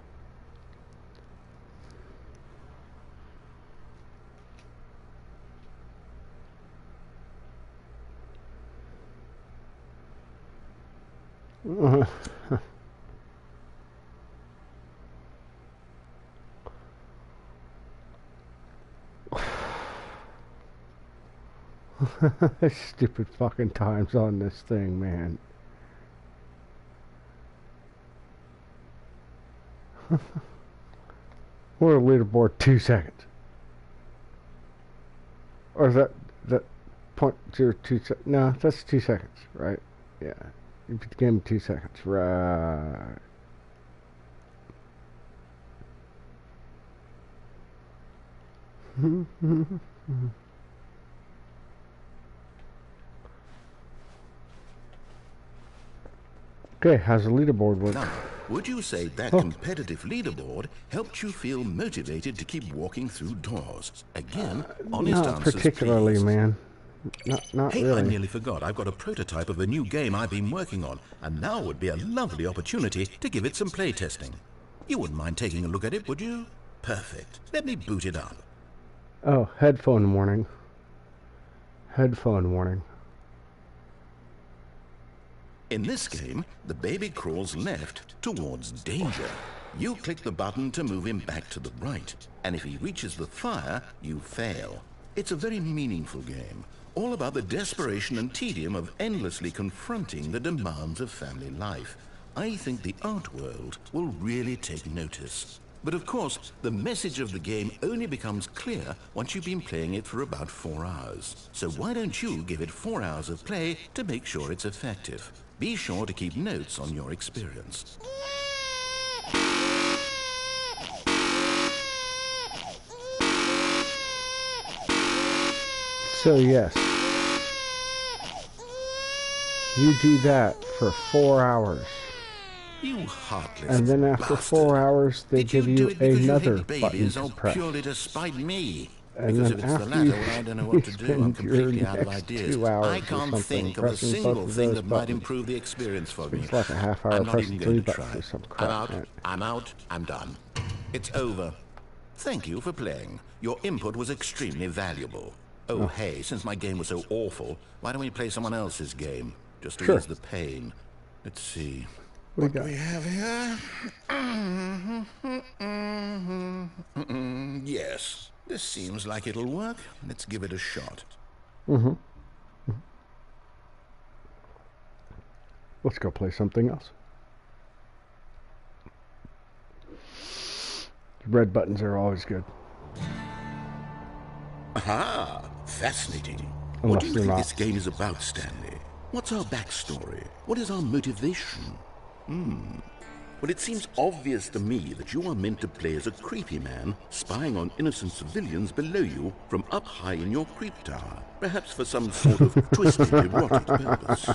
Stupid fucking times on this thing, man. We're a leaderboard 2 seconds. Or is that 0.02 seconds? No, that's 2 seconds, right? Yeah. You beat the game in 2 seconds, right? Okay, how's the leaderboard work? Now, would you say that competitive leaderboard helped you feel motivated to keep walking through doors? Again, honest not answers, particularly, please. Man. Not Hey, really. I nearly forgot. I've got a prototype of a new game I've been working on, and now would be a lovely opportunity to give it some play testing. You wouldn't mind taking a look at it, would you? Perfect. Let me boot it up. Oh, headphone warning. Headphone warning. In this game, the baby crawls left towards danger. You click the button to move him back to the right, and if he reaches the fire, you fail. It's a very meaningful game, all about the desperation and tedium of endlessly confronting the demands of family life. I think the art world will really take notice. But of course, the message of the game only becomes clear once you've been playing it for about 4 hours. So why don't you give it 4 hours of play to make sure it's effective? Be sure to keep notes on your experience. So yes, you do that for 4 hours. You heartless And then after bastard. 4 hours, they Did give you you do it because another you hate button babies to or press. purely to spite me? And Because then if it's the after latter, you, well, I don't know what to do. I'm spend your completely out of next ideas. 2 hours I or can't something think of a pressing single both of thing those that might buttons. improve the experience for me. It's like a half hour I'm not pressing even 3 going to buttons try. or some I'm crap. out. Man. I'm out. I'm done. It's over. Thank you for playing. Your input was extremely valuable. Oh, hey, since my game was so awful, why don't we play someone else's game? Just to ease the pain. Let's see. What do we have here? Yes, this seems like it'll work. Let's give it a shot. Let's go play something else. Red buttons are always good. Aha! Fascinating. What Unless do you they're think not. this game is about, Stanley? What's our backstory? What is our motivation? Well, it seems obvious to me that you are meant to play as a creepy man spying on innocent civilians below you from up high in your creep tower, perhaps for some sort of twisted erotic purpose.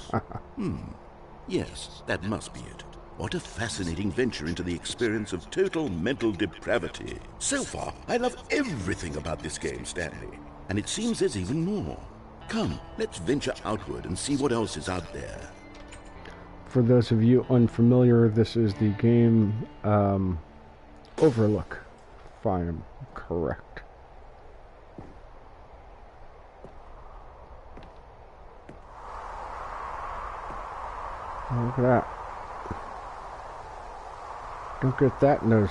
Yes, that must be it. What a fascinating venture into the experience of total mental depravity. So far, I love everything about this game, Stanley. And it seems there's even more. Come, let's venture outward and see what else is out there. For those of you unfamiliar, this is the game Overlook, if I am correct. Look at that. Don't get that in those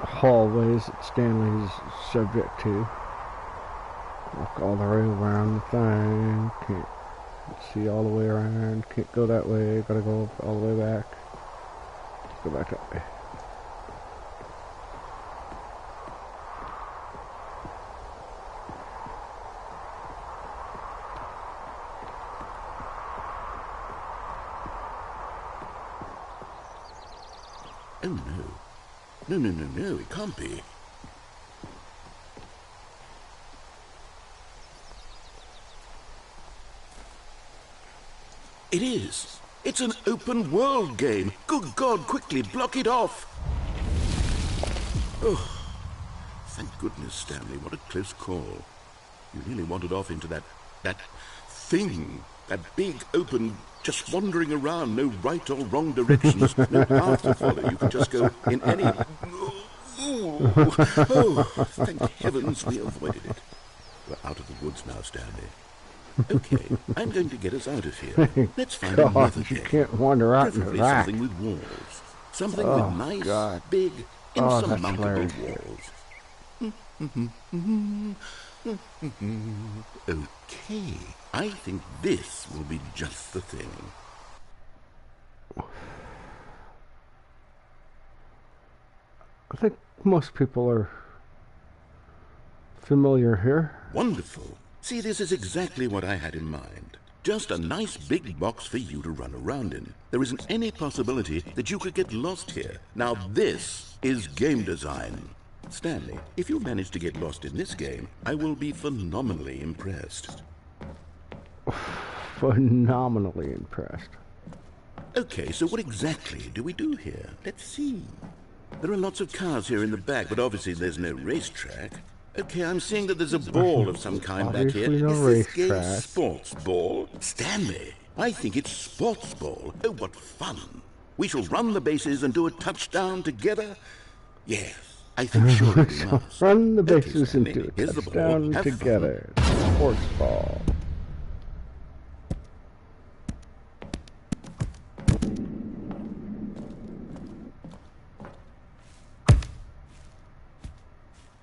hallways that Stanley's subject to. Walk all the way around the thing. Can't see all the way around. Can't go that way. Gotta go all the way back. Go back that way. Oh no. No, it can't be. It is. It's an open world game. Good God, quickly block it off. Oh, thank goodness, Stanley. What a close call. You really wandered off into that thing. That big, open, just wandering around, no right or wrong directions, no path to follow. You could just go in any... Oh, thank heavens we avoided it. We're out of the woods now, Stanley. Okay, I'm going to get us out of here. Let's find another game. You can't wander out in the back. Something with walls. Something with nice, big, insurmountable walls. Okay, I think this will be just the thing. I think most people are familiar here. Wonderful. See, this is exactly what I had in mind. Just a nice big box for you to run around in. There isn't any possibility that you could get lost here. Now this is game design. Stanley, if you manage to get lost in this game, I will be phenomenally impressed. Phenomenally impressed. Okay, so what exactly do we do here? Let's see. There are lots of cars here in the back, but obviously there's no racetrack. Okay, I'm seeing that there's a ball of some kind back here. Is this game sports ball? Stanley, I think it's sports ball. Oh, what fun. We shall run the bases and do a touchdown together. Yes, I think sure we must. Run the bases and do a touchdown together. Sports ball.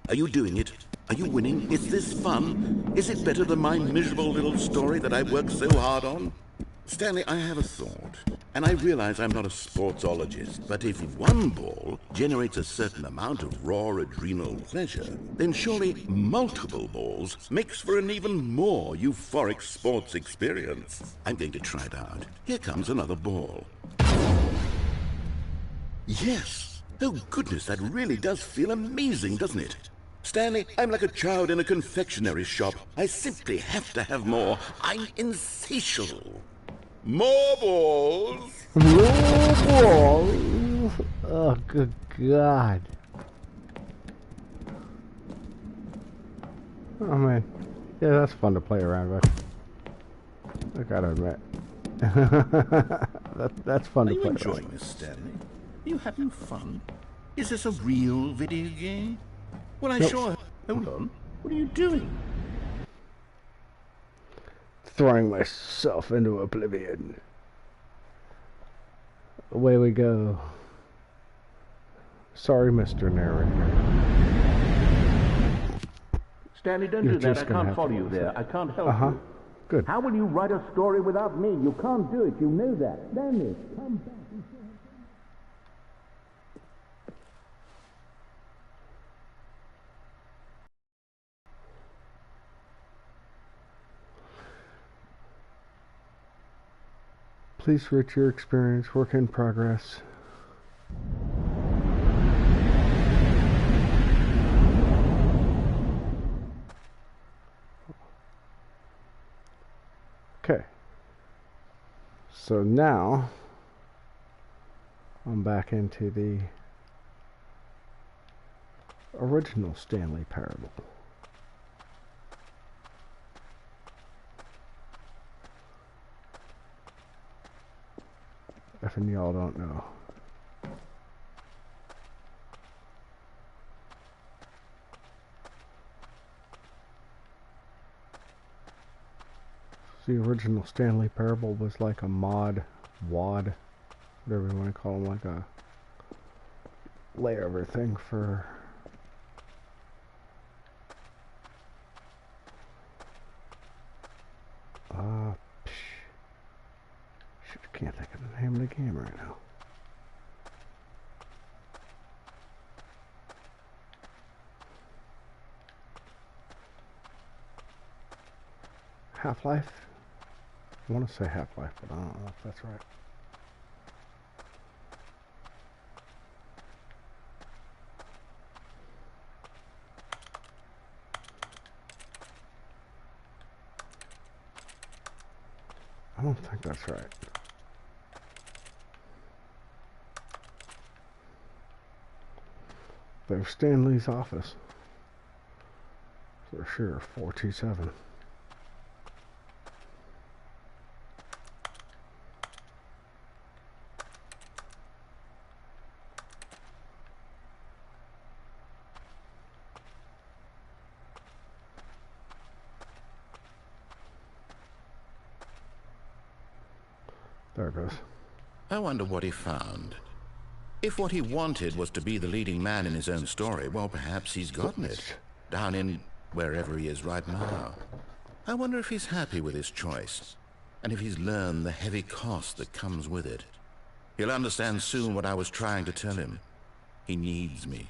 Are you doing it? Are you winning? Is this fun? Is it better than my miserable little story that I worked so hard on? Stanley, I have a thought. And I realize I'm not a sportsologist, but if one ball generates a certain amount of raw adrenal pleasure, then surely multiple balls makes for an even more euphoric sports experience. I'm going to try it out. Here comes another ball. Yes! Oh goodness, that really does feel amazing, doesn't it? Stanley, I'm like a child in a confectionery shop. I simply have to have more. I'm insatiable. More balls! More balls! Oh, good God. Oh, man. Yeah, that's fun to play around with. I gotta admit. That's fun to play around with. Are you enjoying this, Stanley? Are you having fun? Is this a real video game? Well, I sure... Hold on. What are you doing? Throwing myself into oblivion. Away we go. Sorry, Mr. Narrator. Stanley, don't do that. I can't follow you there. I can't help you. Good. How will you write a story without me? You can't do it. You know that. Stanley, come back. Please rate your experience. Work in progress. Okay. So now I'm back into the original Stanley Parable. if any y'all don't know. The original Stanley Parable was like a mod, wad, whatever you want to call them, like a layover thing for shit, I can't think of the name of the game right now. Half-Life? I want to say Half-Life, but I don't know if that's right. I don't think that's right. There's Stanley's office. For sure, 427. There it goes. I wonder what he found. If what he wanted was to be the leading man in his own story, well, perhaps he's gotten it. Down in wherever he is right now. I wonder if he's happy with his choice, and if he's learned the heavy cost that comes with it. He'll understand soon what I was trying to tell him. He needs me.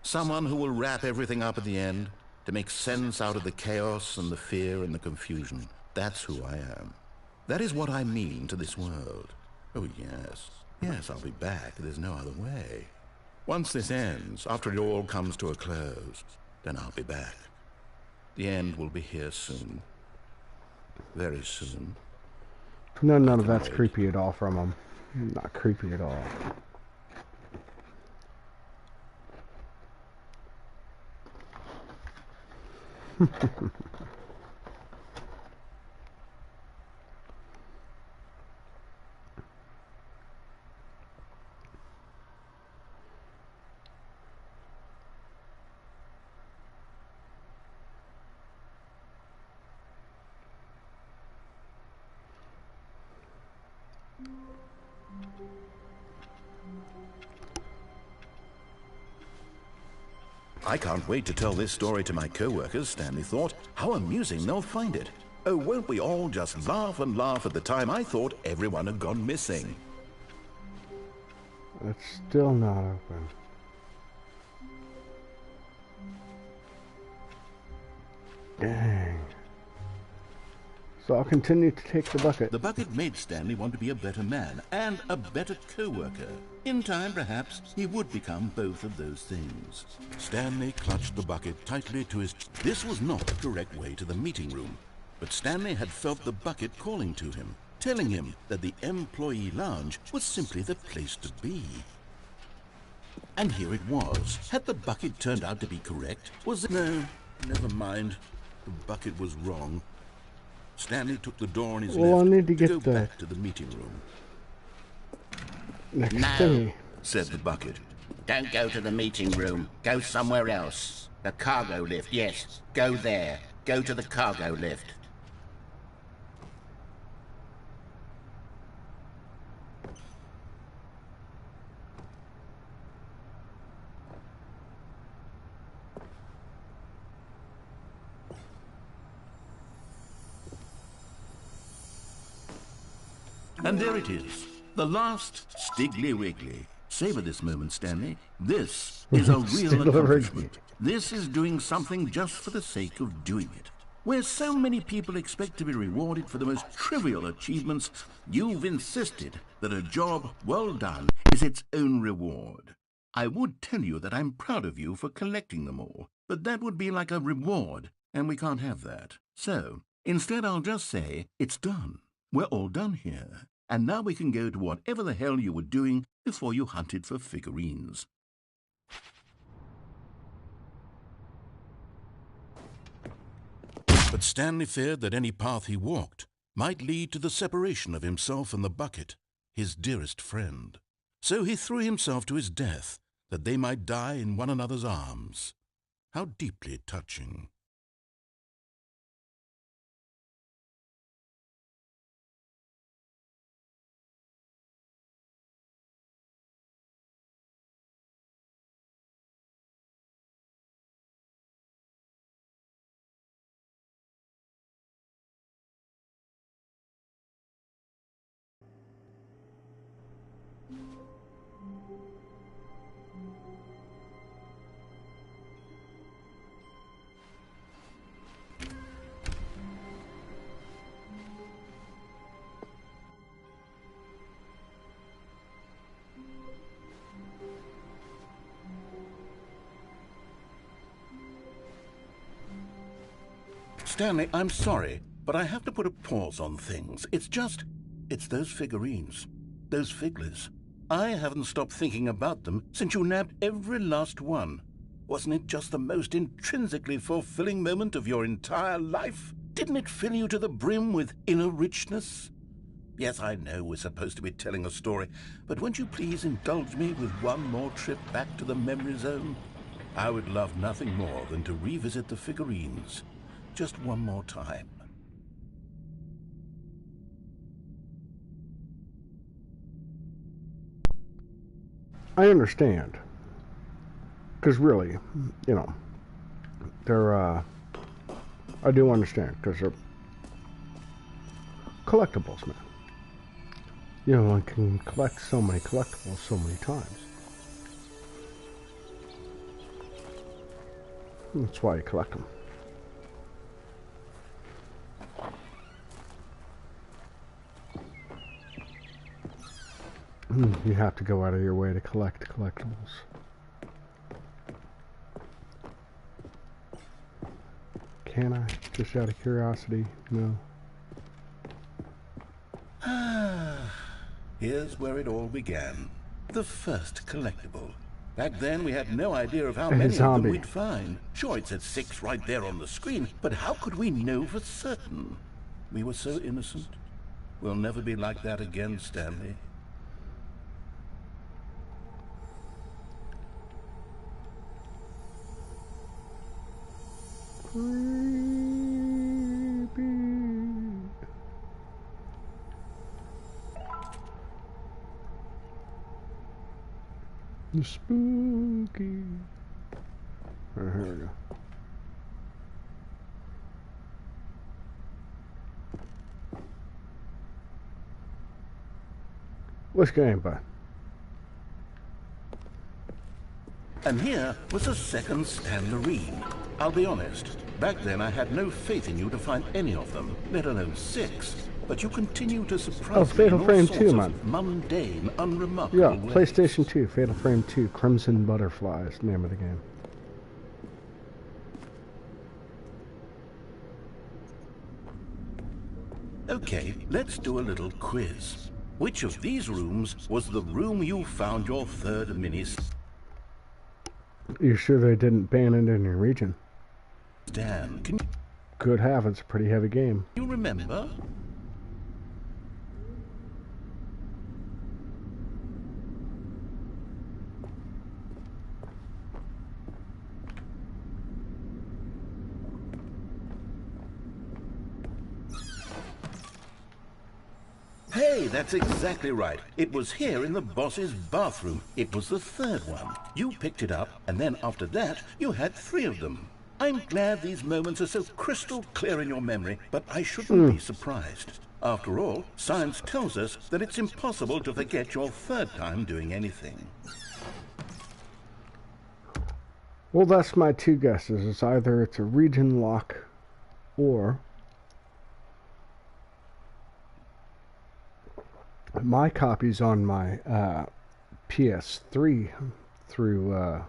Someone who will wrap everything up at the end, to make sense out of the chaos and the fear and the confusion. That's who I am. That is what I mean to this world. Oh, yes. Yes, I'll be back. There's no other way. Once this ends, after it all comes to a close, then I'll be back. The end will be here soon. Very soon. No, none of that's creepy at all from him. Not creepy at all. I can't wait to tell this story to my co-workers, Stanley thought. How amusing they'll find it. Oh, won't we all just laugh and laugh at the time I thought everyone had gone missing. It's still not open. Dang. So I'll continue to take the bucket. The bucket made Stanley want to be a better man and a better co-worker. In time, perhaps, he would become both of those things. Stanley clutched the bucket tightly to his... This was not the correct way to the meeting room, but Stanley had felt the bucket calling to him, telling him that the employee lounge was simply the place to be. And here it was. Had the bucket turned out to be correct? Was it... No, never mind. The bucket was wrong. Stanley took the door on his left I need to go get back to the meeting room. Next No. day. Said the bucket. Don't go to the meeting room. Go somewhere else. The cargo lift, yes. Go there. Go to the cargo lift. And there it is, the last Stiggly Wiggly. Savor this moment, Stanley. This is a real accomplishment. This is doing something just for the sake of doing it. Where so many people expect to be rewarded for the most trivial achievements, you've insisted that a job well done is its own reward. I would tell you that I'm proud of you for collecting them all, but that would be like a reward, and we can't have that. So, instead I'll just say, it's done. We're all done here, and now we can go to whatever the hell you were doing before you hunted for figurines. But Stanley feared that any path he walked might lead to the separation of himself and the bucket. his dearest friend. So he threw himself to his death, that they might die in one another's arms. How deeply touching. Stanley, I'm sorry, but I have to put a pause on things. It's those figurines, those figglers. I haven't stopped thinking about them since you nabbed every last one. Wasn't it just the most intrinsically fulfilling moment of your entire life? Didn't it fill you to the brim with inner richness? Yes, I know we're supposed to be telling a story, but won't you please indulge me with one more trip back to the memory zone? I would love nothing more than to revisit the figurines. Just one more time. I understand. Because really, you know, they're, I do understand, because they're collectibles, man. You know, one can collect so many collectibles so many times. That's why you collect them. You have to go out of your way to collect collectibles. Can I? Just out of curiosity? No. Here's where it all began. The first collectible. Back then, we had no idea of how many of them we'd find. Sure, it said 6 right there on the screen, but how could we know for certain? We were so innocent. We'll never be like that again, Stanley. Spooky. Alright, here we go. Which game, bud? And here was a second Stanley. I'll be honest, back then I had no faith in you to find any of them, let alone 6. But you continue to surprise me in all sorts of mundane, unremarkable ways. PlayStation 2, Fatal Frame 2, Crimson Butterflies, name of the game. Okay, let's do a little quiz. Which of these rooms was the room you found your third mini? You sure they didn't ban it in your region? Dan, can you... Good heavens, pretty heavy game. You remember? Hey, that's exactly right. It was here in the boss's bathroom. It was the third one. You picked it up, and then after that, you had 3 of them. I'm glad these moments are so crystal clear in your memory, but I shouldn't be surprised. After all, science tells us that it's impossible to forget your third time doing anything. Well, that's my 2 guesses. It's either it's a region lock or my copy's on my PS3 through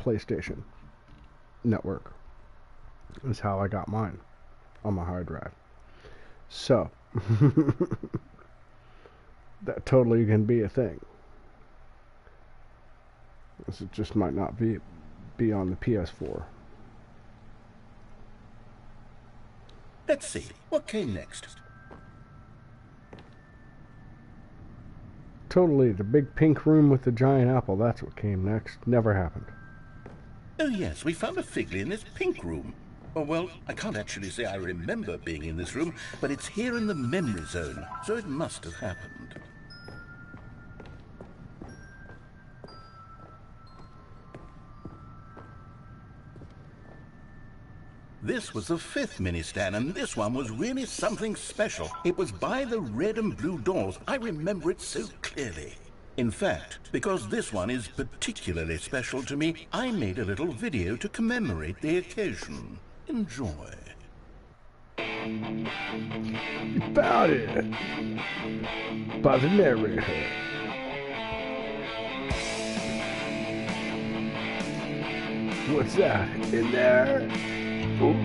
PlayStation Network. Is how I got mine on my hard drive. So that totally can be a thing. It just might not be on the PS4. Let's see, what came next? totally. The big pink room with the giant apple. That's what came next. Never happened. Oh yes, we found a Figley in this pink room. Oh, well, I can't actually say I remember being in this room, but it's here in the memory zone, so it must have happened. This was the 5th mini-Stan, and this one was really something special. It was by the red and blue doors. I remember it so clearly. In fact, because this one is particularly special to me, I made a little video to commemorate the occasion. Enjoy. You found it! By the narrator. What's that? In there? Ooh.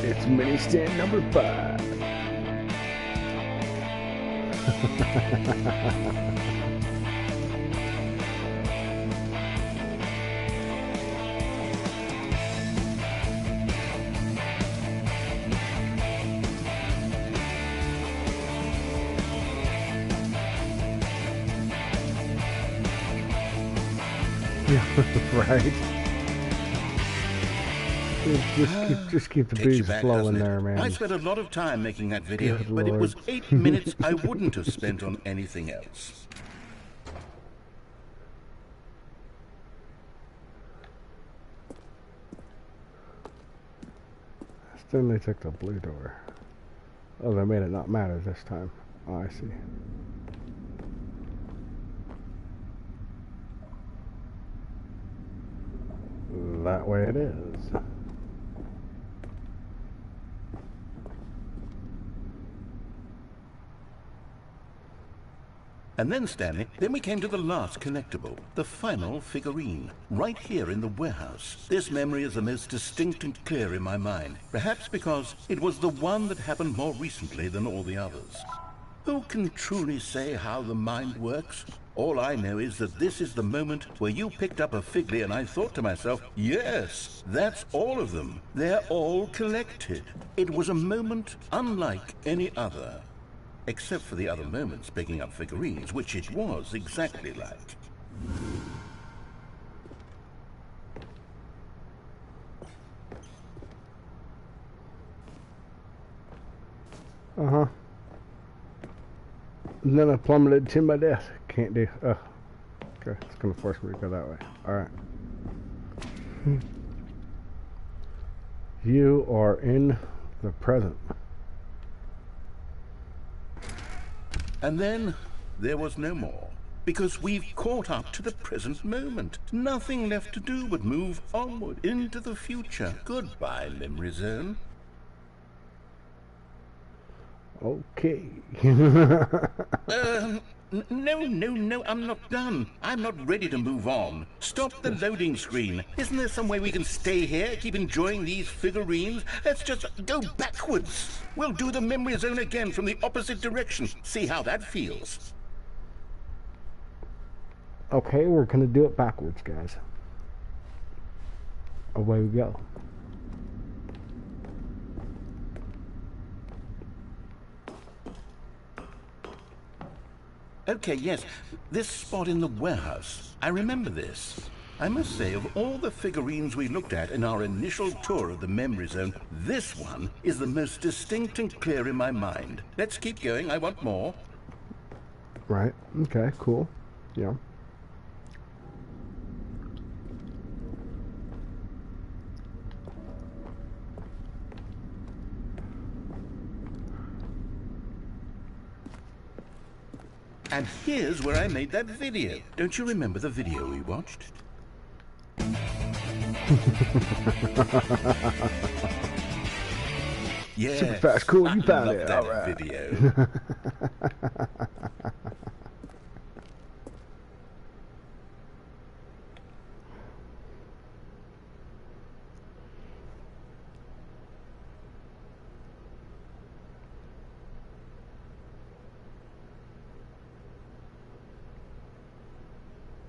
It's mini stand number 5. Right. Just keep the bees flowing there, man. I spent a lot of time making that video, but it was 8 minutes I wouldn't have spent on anything else. Stanley took the blue door. Oh, they made it not matter this time. Oh, I see. That way it is. And then, Stanley, then we came to the last collectible, the final figurine, right here in the warehouse. This memory is the most distinct and clear in my mind, perhaps because it was the one that happened more recently than all the others. Who can truly say how the mind works? All I know is that this is the moment where you picked up a Figley and I thought to myself, yes, that's all of them. They're all collected. It was a moment unlike any other. Except for the other moments picking up figurines, which it was exactly like. Uh-huh. And then I plummeted to my death. Can't do. Okay, it's gonna force me to go that way. Alright. You are in the present. And then there was no more. Because we've caught up to the present moment. Nothing left to do but move onward into the future. Goodbye, Memory Zone. Okay. No, I'm not done. I'm not ready to move on. Stop the loading screen. Isn't there some way we can stay here, keep enjoying these figurines? Let's just go backwards. We'll do the Memory Zone again from the opposite direction. See how that feels. Okay, we're gonna do it backwards, guys. Away we go. Okay, yes, this spot in the warehouse. I remember this. I must say, of all the figurines we looked at in our initial tour of the Memory Zone, this one is the most distinct and clear in my mind. Let's keep going, I want more. Right, okay, cool. Yeah. And here's where I made that video. Don't you remember the video we watched? Yeah. Super fast, cool. You found it. That all right. Video.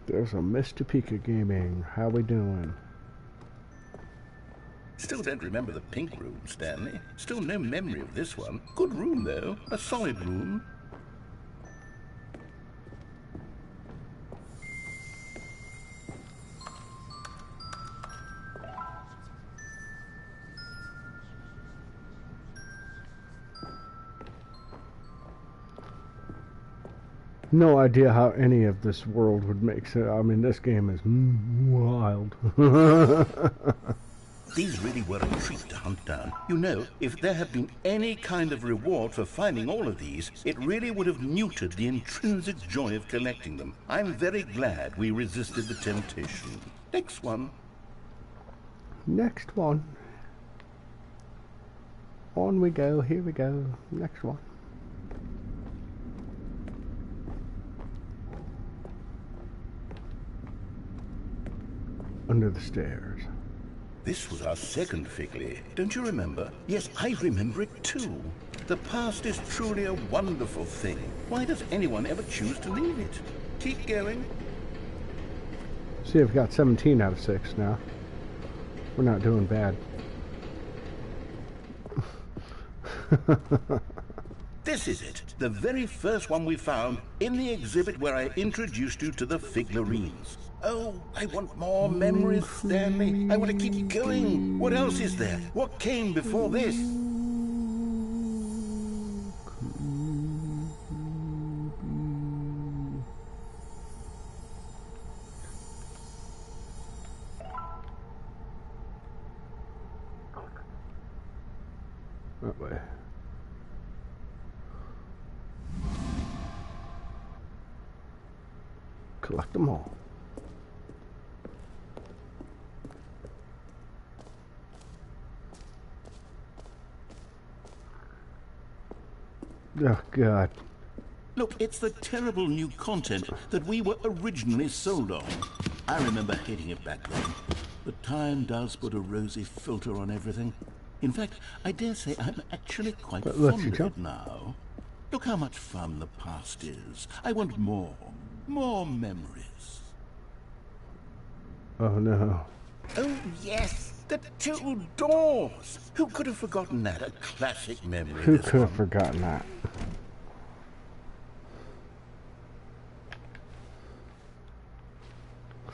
There's a Mr. Pika Gaming. How we doing? Still don't remember the pink room, Stanley. Still no memory of this one. Good room, though. A solid room. No idea how any of this world would make sense. I mean, this game is wild. These really were a treat to hunt down. You know, if there had been any kind of reward for finding all of these, it really would have muted the intrinsic joy of collecting them. I'm very glad we resisted the temptation. Next one. Next one. On we go. Here we go. Next one. Under the stairs. This was our second Figley. Don't you remember? Yes, I remember it too. The past is truly a wonderful thing. Why does anyone ever choose to leave it? Keep going. See, I've got 17 out of 6 now. We're not doing bad. This is it. The very first one we found in the exhibit where I introduced you to the Figlarines. Oh, I want more memories, Stanley. I want to keep going. What else is there? What came before this? That way. Collect them all. Oh, God. Look, it's the terrible new content that we were originally sold on. I remember hating it back then. But time does put a rosy filter on everything. In fact, I dare say I'm actually quite fond of it now. Look how much fun the past is. I want more memories. Oh, no. Oh, yes, the two doors. Who could have forgotten that? A classic memory. Who could have forgotten that?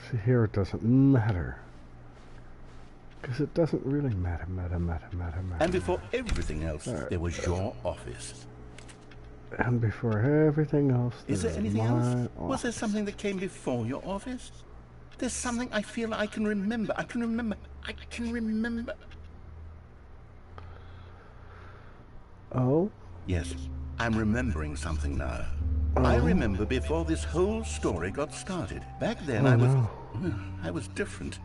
See, here it doesn't matter. Because it doesn't really matter. And before everything else, there was your office. And before everything else, is there anything else? Was there something that came before your office? There's something I feel I can remember. I can remember. Oh? Yes, I'm remembering something now. Oh. I remember before this whole story got started. Back then, I was different.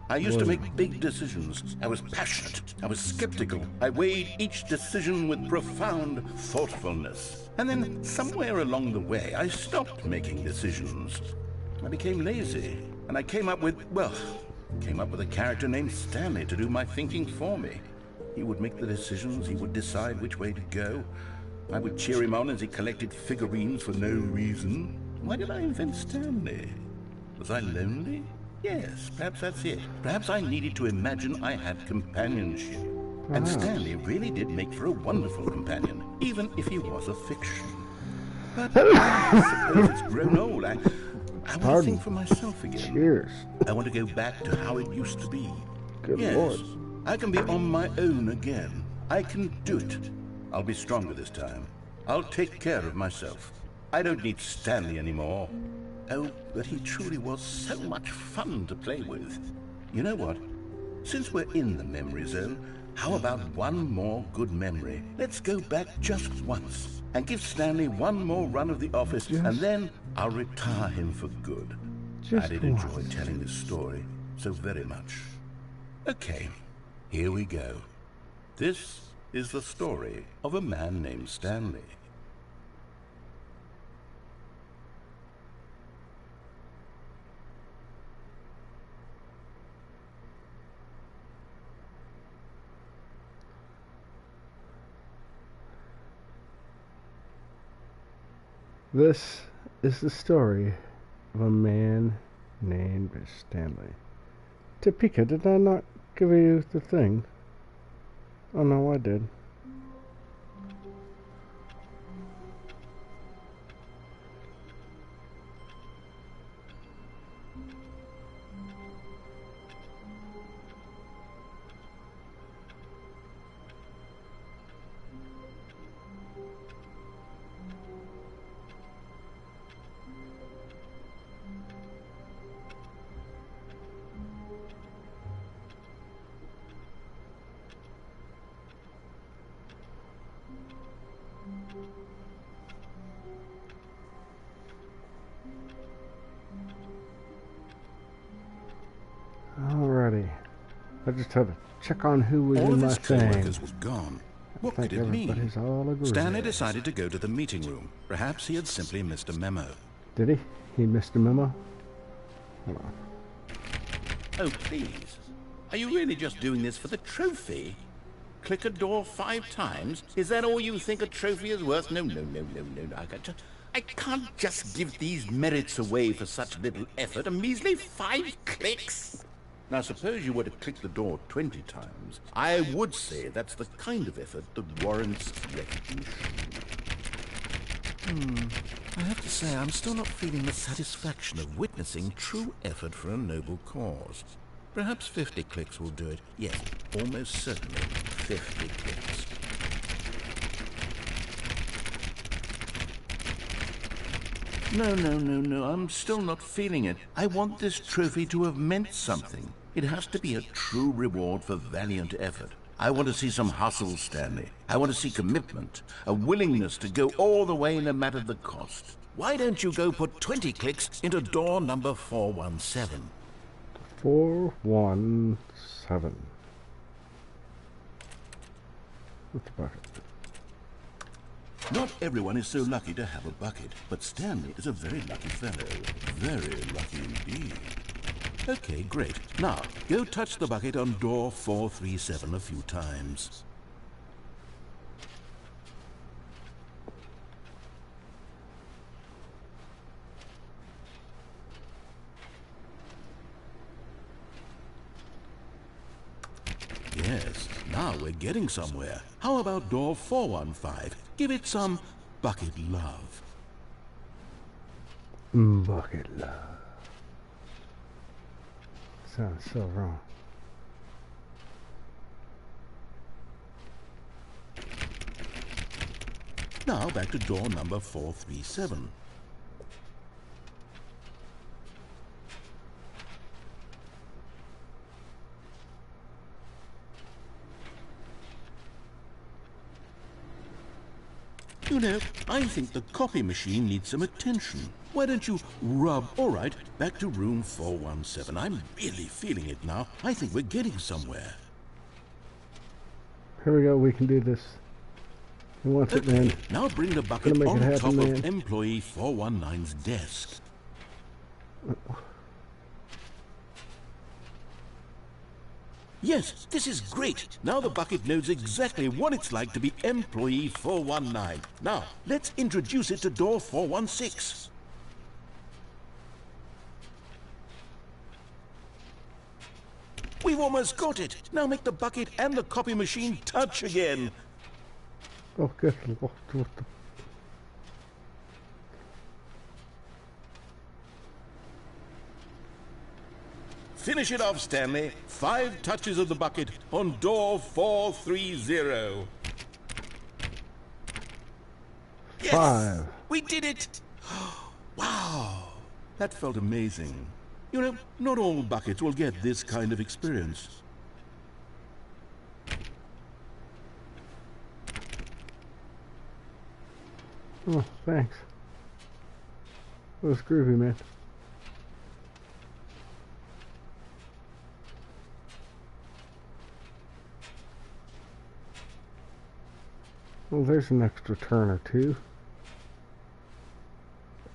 I used to make big decisions. I was passionate. I was skeptical. I weighed each decision with profound thoughtfulness. And then, somewhere along the way, I stopped making decisions. I became lazy. And I came up with a character named Stanley to do my thinking for me. He would make the decisions. He would decide which way to go. I would cheer him on as he collected figurines for no reason. Why did I invent Stanley? Was I lonely? Yes, perhaps that's it. Perhaps I needed to imagine I had companionship. And Stanley really did make for a wonderful companion, even if he was a fiction. But I suppose it's grown old. I want to think for myself again. Cheers. I want to go back to how it used to be. Good yes, Lord. I can be on my own again. I can do it. I'll be stronger this time. I'll take care of myself. I don't need Stanley anymore. Oh, but he truly was so much fun to play with. You know what? Since we're in the memory zone, how about one more good memory? Let's go back just once and give Stanley one more run of the office, and then I'll retire him for good. I did enjoy telling this story so very much. Okay, here we go. This is the story of a man named Stanley. This is the story of a man named Stanley. Topeka, did I not give you the thing? Oh no, I did. Alrighty. I just had to check on who was All in of my his thing. co-workers were gone. What could it mean? All agreed. Stanley decided to go to the meeting room. Perhaps he had simply missed a memo. Did he? He missed a memo? Hold on. Oh, please. Are you really just doing this for the trophy? Click a door 5 times? Is that all you think a trophy is worth? No. I can't just give these merits away for such little effort. A measly 5 clicks? Now, suppose you were to click the door 20 times. I would say that's the kind of effort that warrants recognition. I have to say, I'm still not feeling the satisfaction of witnessing true effort for a noble cause. Perhaps 50 clicks will do it. Yes, almost certainly 50 clicks. No, I'm still not feeling it. I want this trophy to have meant something. It has to be a true reward for valiant effort. I want to see some hustle, Stanley. I want to see commitment, a willingness to go all the way no matter the cost. Why don't you go put 20 clicks into door number 417? 417. What's the bucket? Not everyone is so lucky to have a bucket, but Stanley is a very lucky fellow. Very lucky indeed. Okay, great. Now, go touch the bucket on door 437 a few times. Yes, now we're getting somewhere. How about door 415? Give it some bucket love. Bucket love. Sounds so wrong. Now back to door number 437. You know, I think the copy machine needs some attention. Why don't you rub... All right, back to room 417. I'm really feeling it now. I think we're getting somewhere. Here we go, we can do this. He wants it, man. Now bring the bucket on happen, top man. of employee 419's desk. Yes, this is great. Now the bucket knows exactly what it's like to be employee 419. Now, let's introduce it to door 416. We've almost got it. Now make the bucket and the copy machine touch again. Oh, good Lord. What the... Finish it off, Stanley. 5 touches of the bucket on door 430. Yes! 5. We did it! Wow! That felt amazing. You know, not all buckets will get this kind of experience. Oh, thanks. That was groovy, man. Well, there's an extra turn or 2.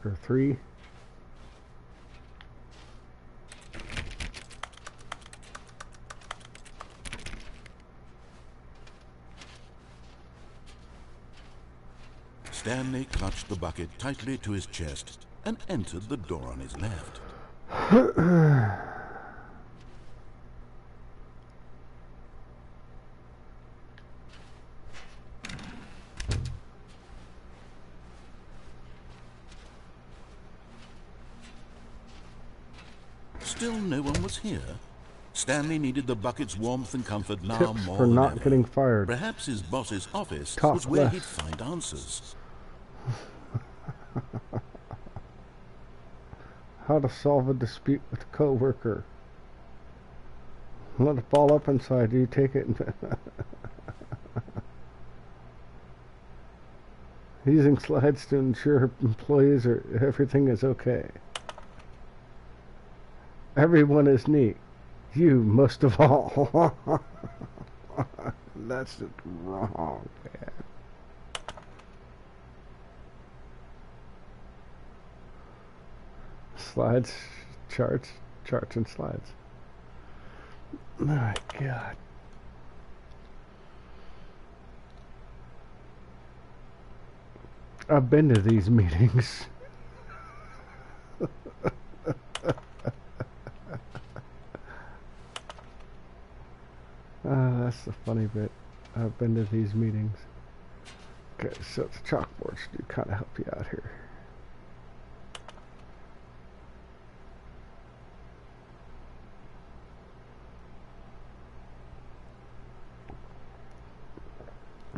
Or 3. Stanley clutched the bucket tightly to his chest and entered the door on his left. Still no one was here. Stanley needed the bucket's warmth and comfort now Tips more for than not ever. getting fired. Perhaps his boss's office Talk was where less. he'd find answers. How to solve a dispute with a coworker. Let it fall up inside you, take it and using slides to ensure employees are everything is okay. Everyone is neat. You most of all. That's just wrong, man. Slides, charts and slides. My God. I've been to these meetings. That's the funny bit. I've been to these meetings. Okay, so the chalkboards do kind of help you out here.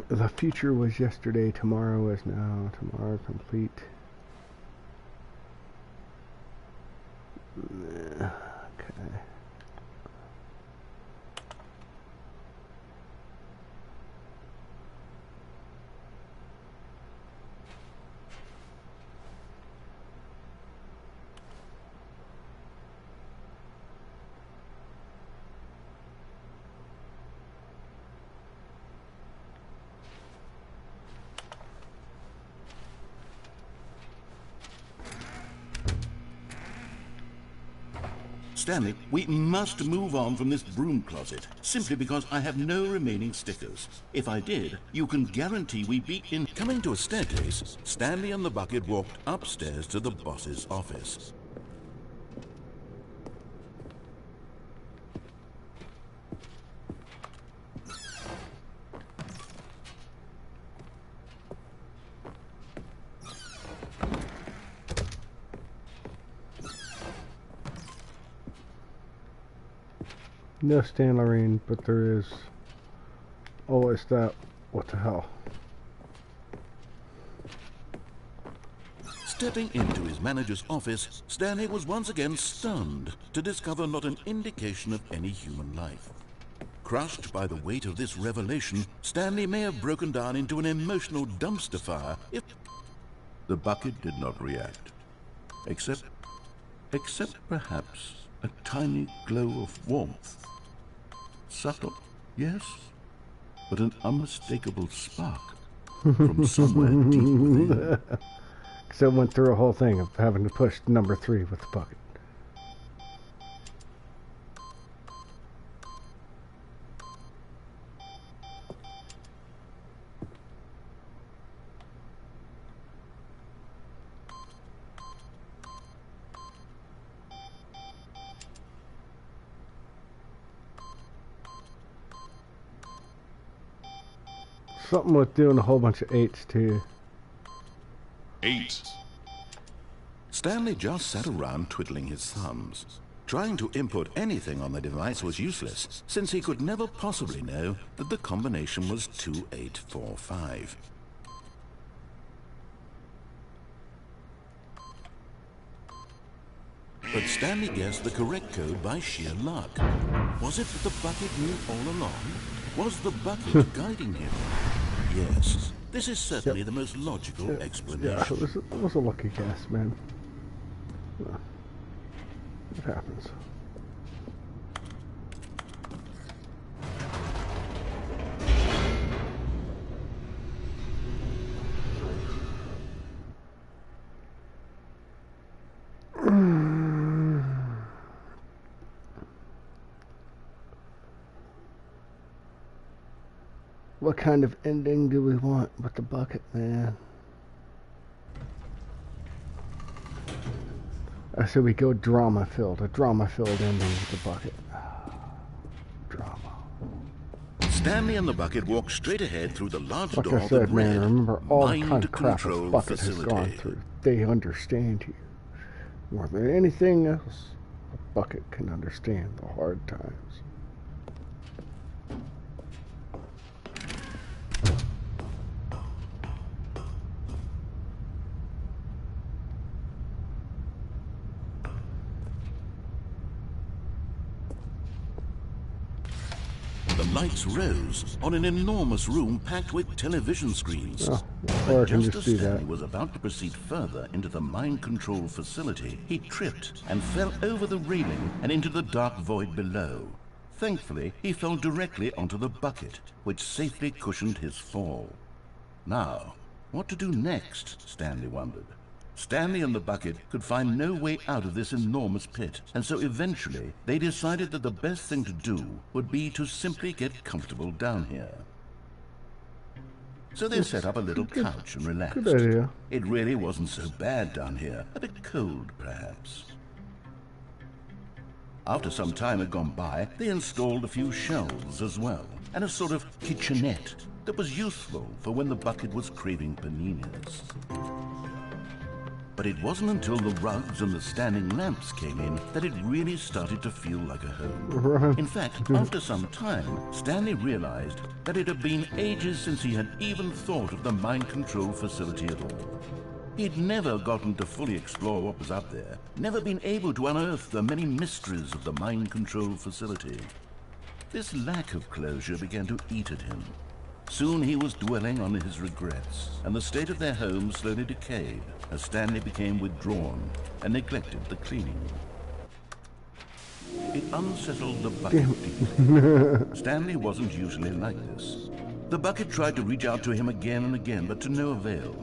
The future was yesterday, tomorrow is now, tomorrow complete. Okay. Stanley, we must move on from this broom closet, simply because I have no remaining stickers. If I did, you can guarantee we'd be in... Coming to a staircase, Stanley and the bucket walked upstairs to the boss's office. No Stanley, but there is always that. What the hell? Stepping into his manager's office, Stanley was once again stunned to discover not an indication of any human life. Crushed by the weight of this revelation, Stanley may have broken down into an emotional dumpster fire if... The bucket did not react, except perhaps a tiny glow of warmth. Subtle, yes, but an unmistakable spark from somewhere deep within. So it went through a whole thing of having to push number 3 with the bucket. Something with doing a whole bunch of 8s too. 8. Stanley just sat around twiddling his thumbs. Trying to input anything on the device was useless, since he could never possibly know that the combination was 2845. But Stanley guessed the correct code by sheer luck. Was it that the bucket knew all along? Was the bucket guiding him? Yes, this is certainly the most logical explanation. Yeah, so this was a lucky guess, man. It happens. What kind of ending do we want with the bucket, man? I say we go drama-filled, a drama-filled ending with the bucket. Drama. Stanley and the bucket walked straight ahead through the large Like door I said, that read, man, remember all the kind Mind of crap this Control bucket has gone Facility. through. They understand you more than anything else. bucket can understand the hard times. The lights rose on an enormous room packed with television screens. Oh, but just as Stanley was about to proceed further into the mind control facility, he tripped and fell over the railing and into the dark void below. Thankfully, he fell directly onto the bucket, which safely cushioned his fall. Now, what to do next, Stanley wondered. Stanley and the bucket could find no way out of this enormous pit, and so eventually they decided that the best thing to do would be to simply get comfortable down here. So they set up a little couch and relaxed. Good idea. It really wasn't so bad down here, a bit cold perhaps. After some time had gone by, they installed a few shelves as well, and a sort of kitchenette that was useful for when the bucket was craving paninis. But it wasn't until the rugs and the standing lamps came in that it really started to feel like a home. In fact, after some time, Stanley realized that it had been ages since he had even thought of the mind control facility at all. He'd never gotten to fully explore what was up there, never been able to unearth the many mysteries of the mind control facility. This lack of closure began to eat at him. Soon he was dwelling on his regrets, and the state of their home slowly decayed as Stanley became withdrawn and neglected the cleaning. It unsettled the bucket deeply. Stanley wasn't usually like this. The bucket tried to reach out to him again and again, but to no avail.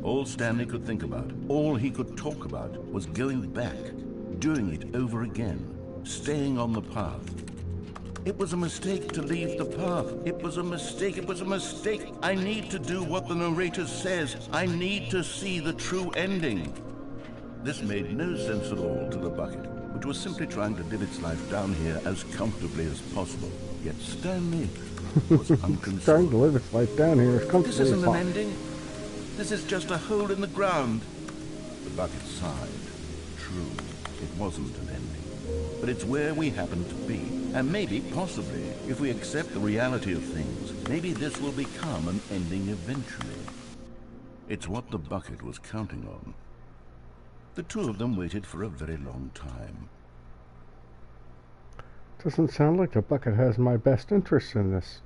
All Stanley could think about, all he could talk about, was going back, doing it over again, staying on the path. It was a mistake to leave the path. It was a mistake. It was a mistake. I need to do what the narrator says. I need to see the true ending. This made no sense at all to the bucket, which was simply trying to live its life down here as comfortably as possible. Yet Stanley was unconcerned. Trying to live its life down here as comfortably as possible. This isn't an ending. This is just a hole in the ground. The bucket sighed. True, it wasn't an ending. But it's where we happen to be. And maybe, possibly, if we accept the reality of things, maybe this will become an ending eventually. It's what the bucket was counting on. The two of them waited for a very long time. Doesn't sound like the bucket has my best interest in this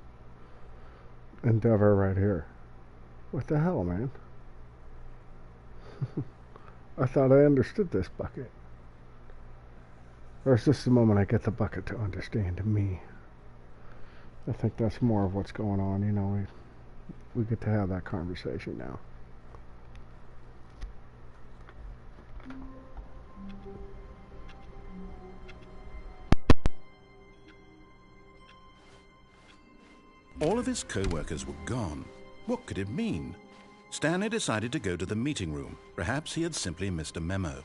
endeavor right here. What the hell, man? I thought I understood this bucket. Or is this the moment I get the bucket to understand me? I think that's more of what's going on, you know, we get to have that conversation now. All of his co-workers were gone. What could it mean? Stanley decided to go to the meeting room. Perhaps he had simply missed a memo.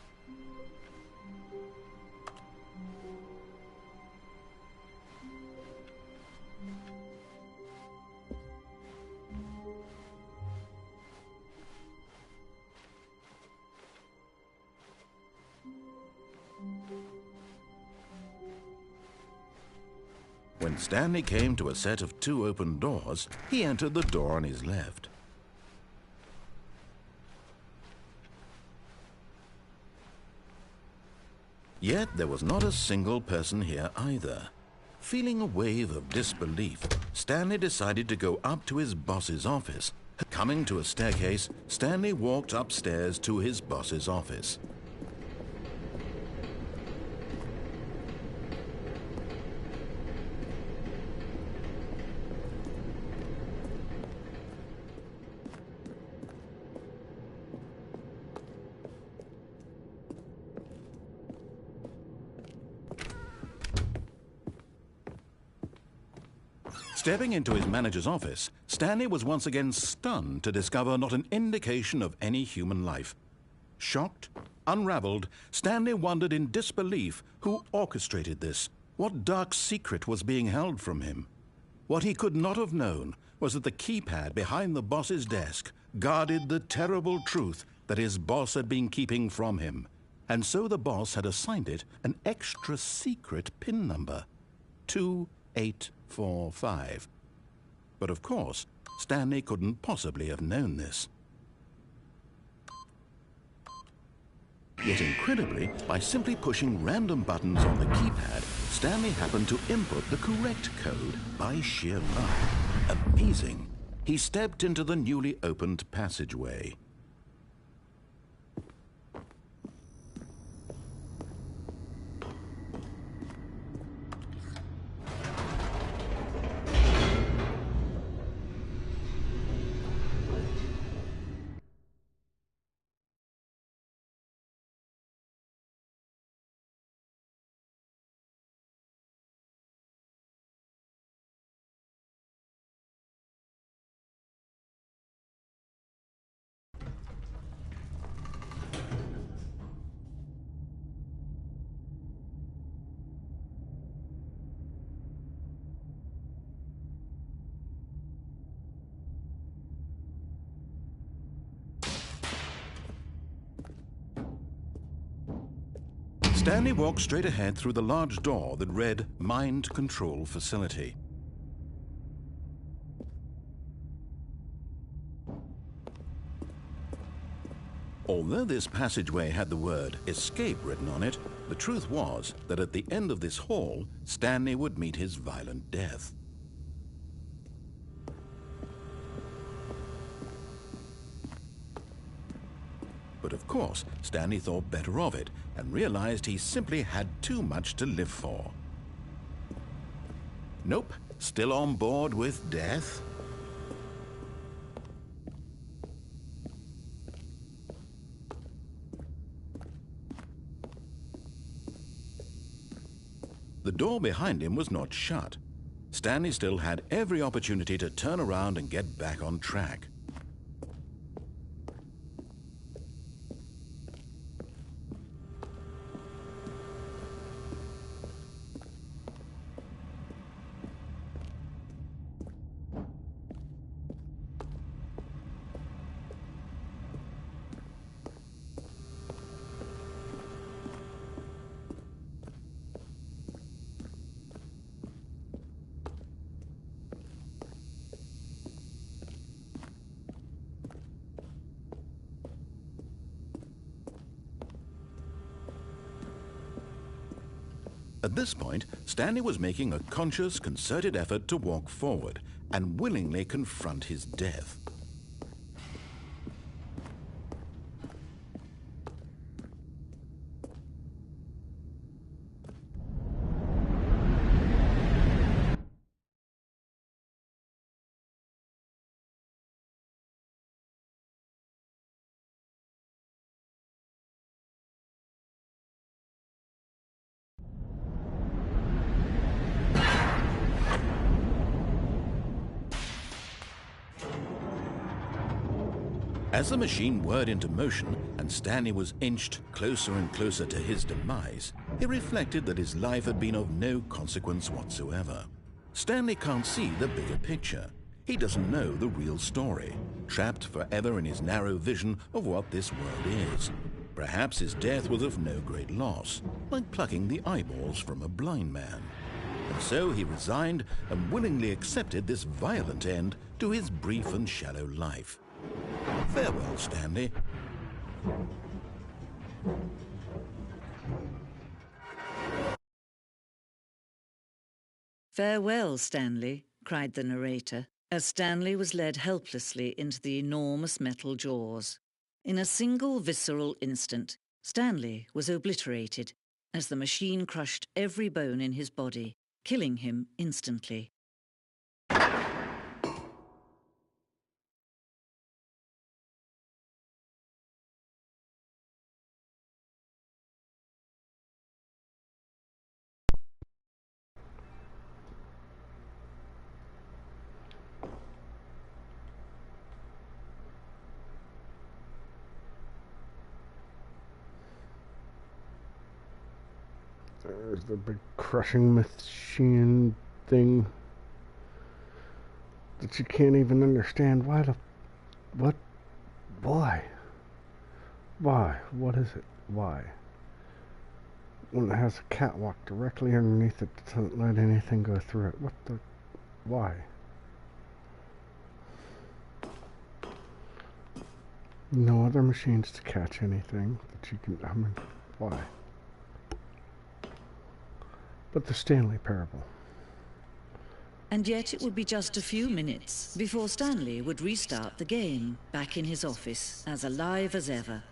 When Stanley came to a set of 2 open doors, he entered the door on his left. Yet there was not a single person here either. Feeling a wave of disbelief, Stanley decided to go up to his boss's office. Coming to a staircase, Stanley walked upstairs to his boss's office. Stepping into his manager's office, Stanley was once again stunned to discover not an indication of any human life. Shocked, unraveled, Stanley wondered in disbelief who orchestrated this. What dark secret was being held from him? What he could not have known was that the keypad behind the boss's desk guarded the terrible truth that his boss had been keeping from him. and so the boss had assigned it an extra secret PIN number, 2845. But of course, Stanley couldn't possibly have known this. Yet incredibly, by simply pushing random buttons on the keypad, Stanley happened to input the correct code by sheer luck. Amazing. He stepped into the newly opened passageway. Stanley walked straight ahead through the large door that read Mind Control Facility. Although this passageway had the word escape written on it, the truth was that at the end of this hall, Stanley would meet his violent death. But of course, Stanley thought better of it and realized he simply had too much to live for. Nope, still on board with death? The door behind him was not shut. Stanley still had every opportunity to turn around and get back on track. At this point, Stanley was making a conscious, concerted effort to walk forward and willingly confront his death. As the machine whirred into motion and Stanley was inched closer and closer to his demise, he reflected that his life had been of no consequence whatsoever. Stanley can't see the bigger picture. He doesn't know the real story, trapped forever in his narrow vision of what this world is. Perhaps his death was of no great loss, like plucking the eyeballs from a blind man. And so he resigned and willingly accepted this violent end to his brief and shallow life. Farewell, Stanley. Farewell, Stanley, cried the narrator, as Stanley was led helplessly into the enormous metal jaws. In a single visceral instant, Stanley was obliterated as the machine crushed every bone in his body, killing him instantly. There's the big crushing machine thing that you can't even understand. Why? What is it? Why? one that has a catwalk directly underneath it that doesn't let anything go through it. What the... why? No other machines to catch anything that you can... I mean, why? But the Stanley parable. And yet it would be just a few minutes before Stanley would restart the game, back in his office, as alive as ever.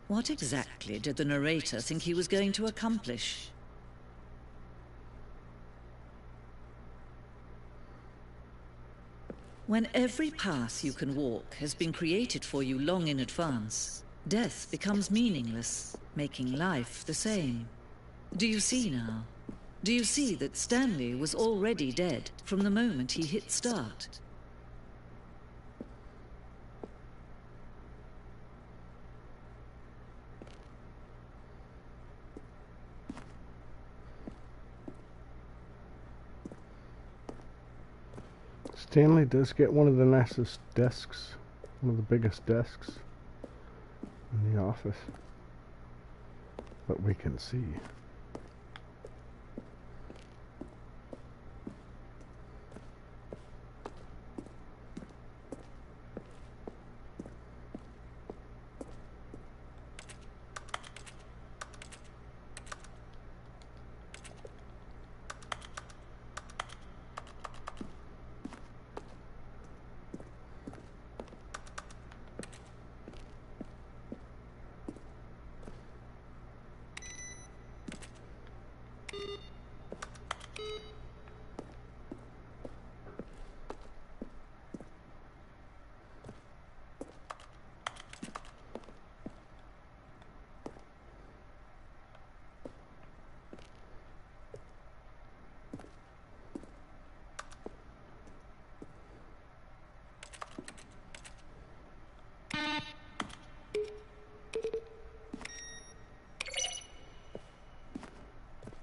What exactly did the narrator think he was going to accomplish? When every path you can walk has been created for you long in advance, death becomes meaningless, making life the same. Do you see now? Do you see that Stanley was already dead from the moment he hit start? Stanley does get one of the nicest desks, one of the biggest desks in the office, but we can see.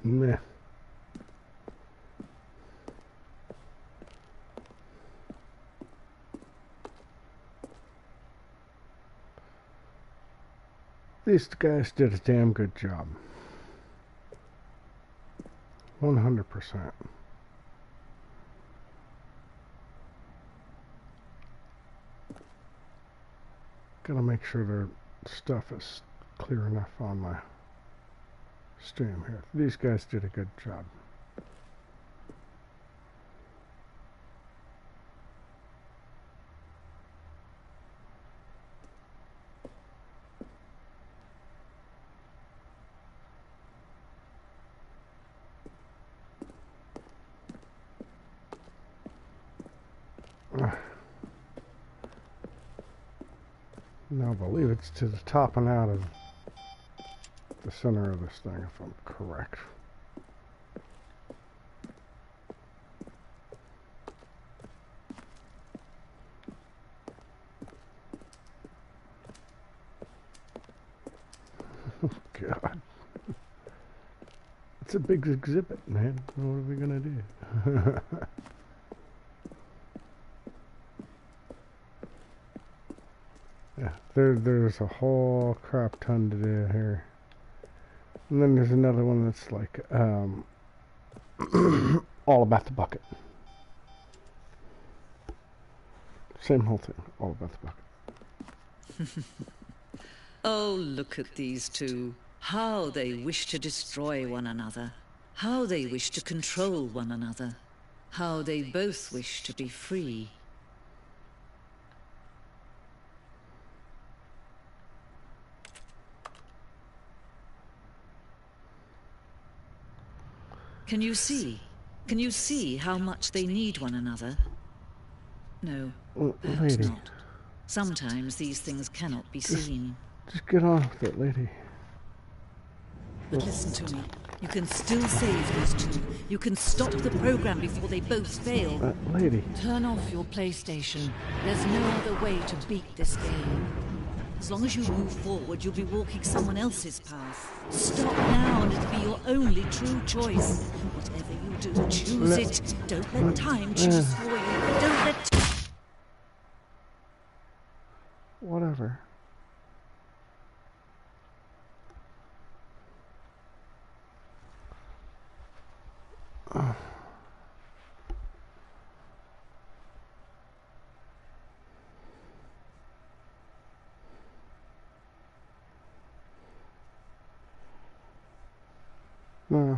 Meh. These guys did a damn good job. 100%. Gotta make sure their stuff is clear enough on my stream here. These guys did a good job. Now I believe it's to the top and out of the center of this thing, if I'm correct. Oh God. It's a big exhibit, man. What are we gonna do? Yeah, there's a whole crap ton to do here. And then there's another one that's like all about the bucket. Same whole thing, all about the bucket. Oh, look at these two. How they wish to destroy one another. How they wish to control one another. How they both wish to be free. Can you see? Can you see how much they need one another? No, perhaps not. Sometimes these things cannot be seen. Just get on with it, lady. But listen to me. You can still save these two. You can stop the program before they both fail. Lady. Turn off your PlayStation. There's no other way to beat this game. As long as you move forward, you'll be walking someone else's path. Stop now and it'll be your only true choice. Whatever you do, choose it. Don't let time choose for you. Don't let... Whatever.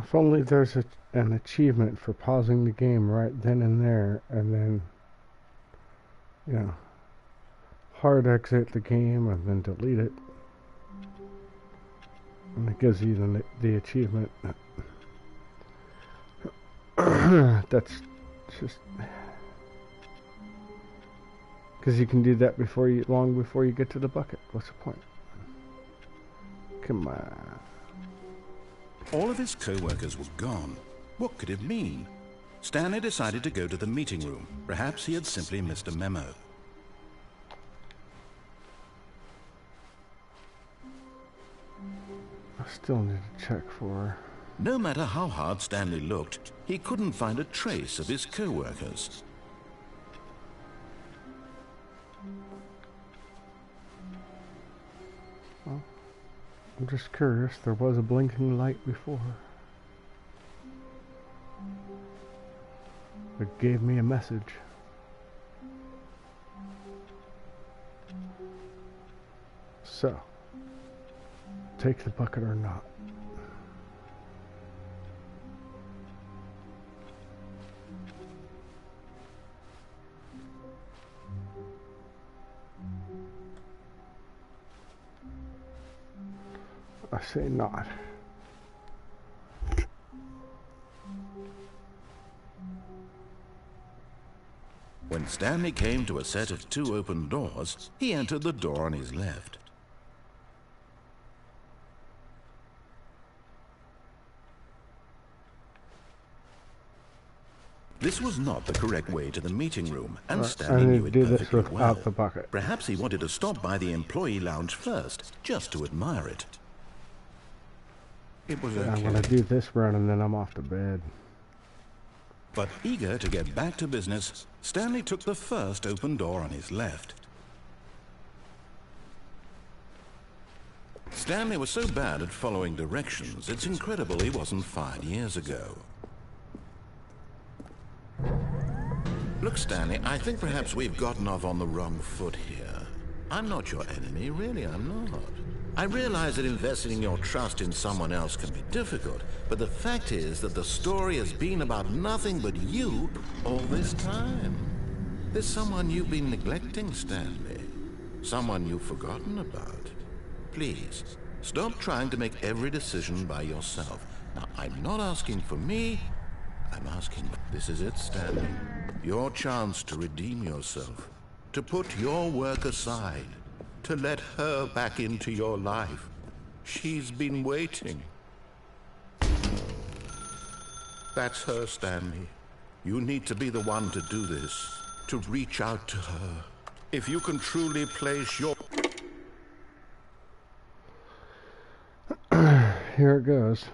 If only there's an achievement for pausing the game right then and there, and then, you know, hard exit the game and then delete it. And it gives you the achievement. That's just... because you can do that long before you get to the bucket. What's the point? Come on. All of his co-workers were gone. What could it mean? Stanley decided to go to the meeting room. Perhaps he had simply missed a memo. I still need to check for her. No matter how hard Stanley looked, he couldn't find a trace of his co-workers. Well, I'm just curious. There was a blinking light before. It gave me a message. So, take the bucket or not. I say not. When Stanley came to a set of 2 open doors, he entered the door on his left. This was not the correct way to the meeting room, and Stanley knew it perfectly well. The bucket. Perhaps he wanted to stop by the employee lounge first, just to admire it. It was okay. I'm gonna do this run and then I'm off to bed. But eager to get back to business, Stanley took the first open door on his left. Stanley was so bad at following directions, it's incredible he wasn't fired years ago. Look, Stanley, I think perhaps we've gotten off on the wrong foot here. I'm not your enemy, really, I'm not. I realize that investing your trust in someone else can be difficult, but the fact is that the story has been about nothing but you all this time. There's someone you've been neglecting, Stanley. Someone you've forgotten about. Please, stop trying to make every decision by yourself. Now, I'm not asking for me, I'm asking... This is it, Stanley. Your chance to redeem yourself. To put your work aside. To let her back into your life. She's been waiting. That's her, Stanley. You need to be the one to do this. To reach out to her. If you can truly place your... Here it goes.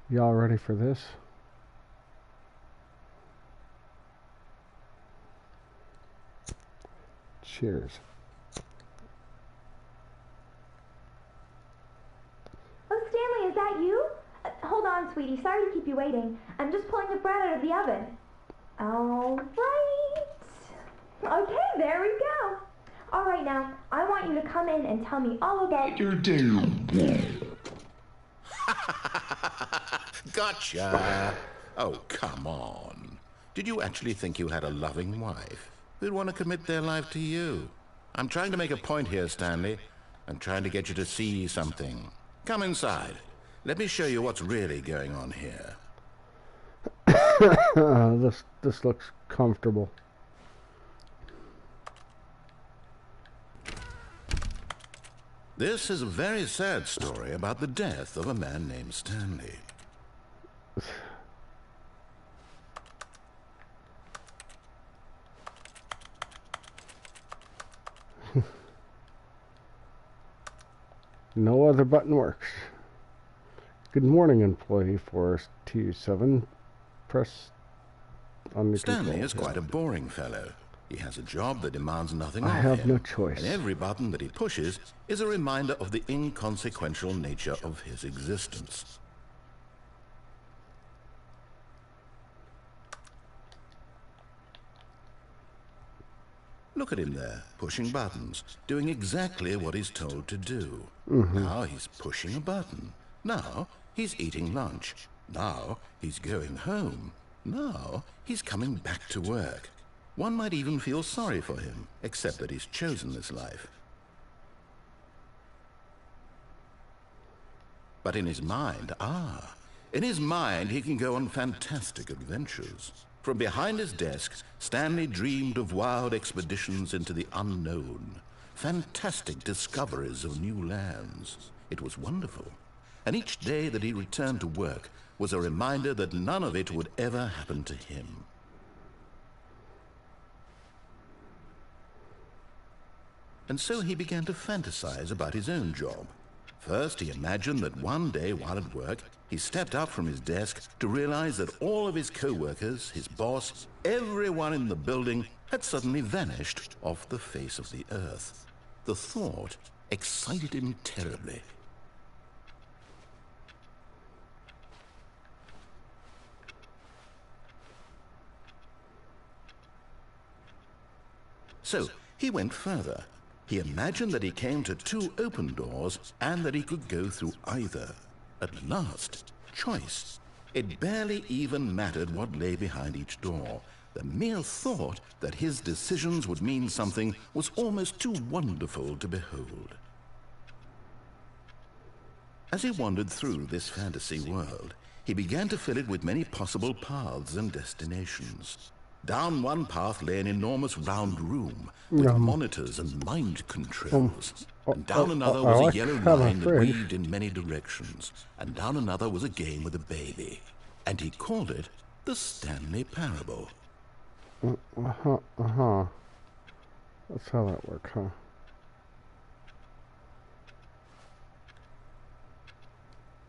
Y'all ready for this? Cheers. Oh, Stanley, is that you? Hold on, sweetie. Sorry to keep you waiting. I'm just pulling the bread out of the oven. All right. Okay, there we go. All right, now, I want you to come in and tell me all about your day. Gotcha. Oh, come on. Did you actually think you had a loving wife who'd want to commit their life to you? I'm trying to make a point here, Stanley. I'm trying to get you to see something. Come inside. Let me show you what's really going on here. This looks comfortable. This is a very sad story about the death of a man named Stanley. No other button works. Good morning, employee 427. Press on the Stanley is quite a boring fellow. He has a job that demands nothing of him. I have no choice. And every button that he pushes is a reminder of the inconsequential nature of his existence. Look at him there, pushing buttons, doing exactly what he's told to do. Now he's pushing a button. Now he's eating lunch. Now he's going home. Now he's coming back to work. One might even feel sorry for him, except that he's chosen this life. But in his mind, in his mind he can go on fantastic adventures. From behind his desk, Stanley dreamed of wild expeditions into the unknown, fantastic discoveries of new lands. It was wonderful. And each day that he returned to work was a reminder that none of it would ever happen to him. And so he began to fantasize about his own job. First, he imagined that one day while at work, he stepped up from his desk to realize that all of his co-workers, his boss, everyone in the building had suddenly vanished off the face of the earth. The thought excited him terribly. So, he went further. He imagined that he came to 2 open doors and that he could go through either. At last, choice. It barely even mattered what lay behind each door. The mere thought that his decisions would mean something was almost too wonderful to behold. As he wandered through this fantasy world, he began to fill it with many possible paths and destinations. Down one path lay an enormous round room with monitors and mind controls. And down another was a yellow line that weaved in many directions. And down another was a game with a baby. And he called it the Stanley Parable. That's how that works, huh?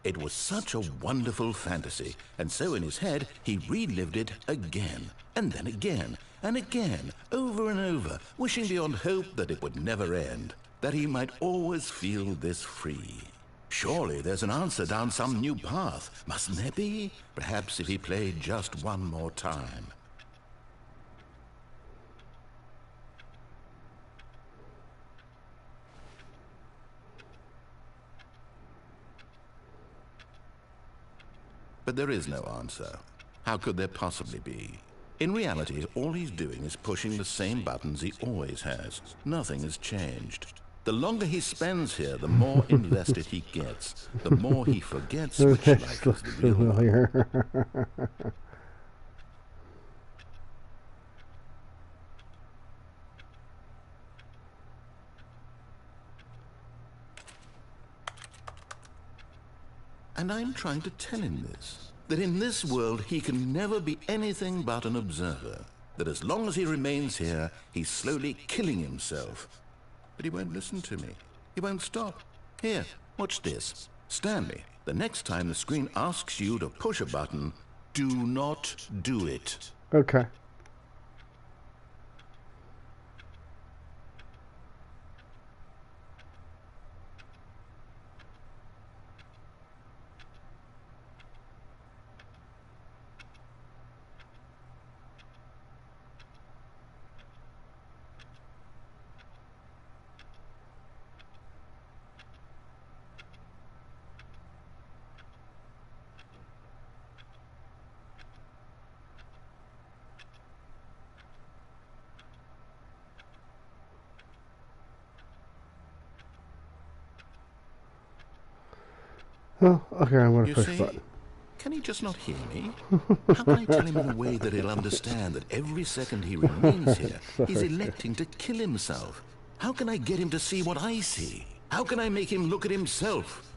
It was such a wonderful fantasy, and so in his head he relived it again, and then again, and again, over and over, wishing beyond hope that it would never end, that he might always feel this free. Surely there's an answer down some new path, mustn't there be? Perhaps if he played just one more time. But there is no answer. How could there possibly be? In reality, all he's doing is pushing the same buttons he always has. Nothing has changed. The longer he spends here, the more invested he gets. The more he forgets which life is the real one. And I'm trying to tell him this, that in this world he can never be anything but an observer, that as long as he remains here, he's slowly killing himself. But he won't listen to me. He won't stop. Here, watch this. Stanley, the next time the screen asks you to push a button, do not do it. Okay. Oh, okay, I'm going to push the button. Can he just not hear me? How can I tell him in a way that he'll understand that every second he remains here, he's electing to kill himself? How can I get him to see what I see? How can I make him look at himself?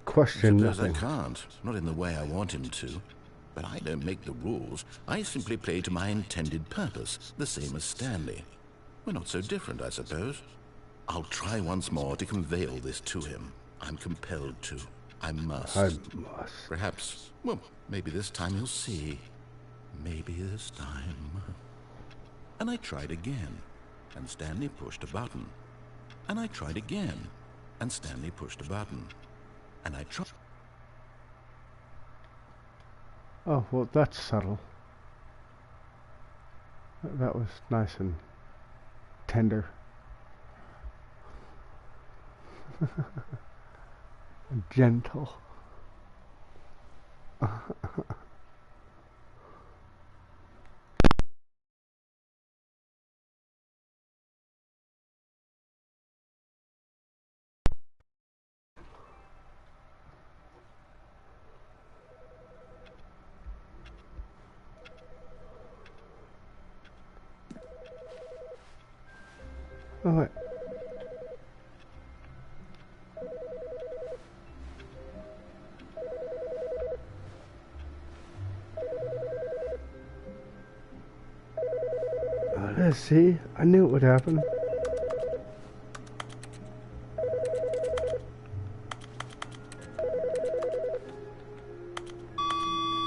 Question nothing. I can't. Not in the way I want him to. But I don't make the rules. I simply play to my intended purpose, the same as Stanley. We're not so different, I suppose. I'll try once more to convey all this to him. I'm compelled to. I must. I must. Perhaps, well, maybe this time he'll see. Maybe this time. And I tried again, and Stanley pushed a button. And I tried again, and Stanley pushed a button. And I tried. Oh, well, that's subtle. That was nice and tender. Gentle. Oh, wait. Let's see. I knew it would happen.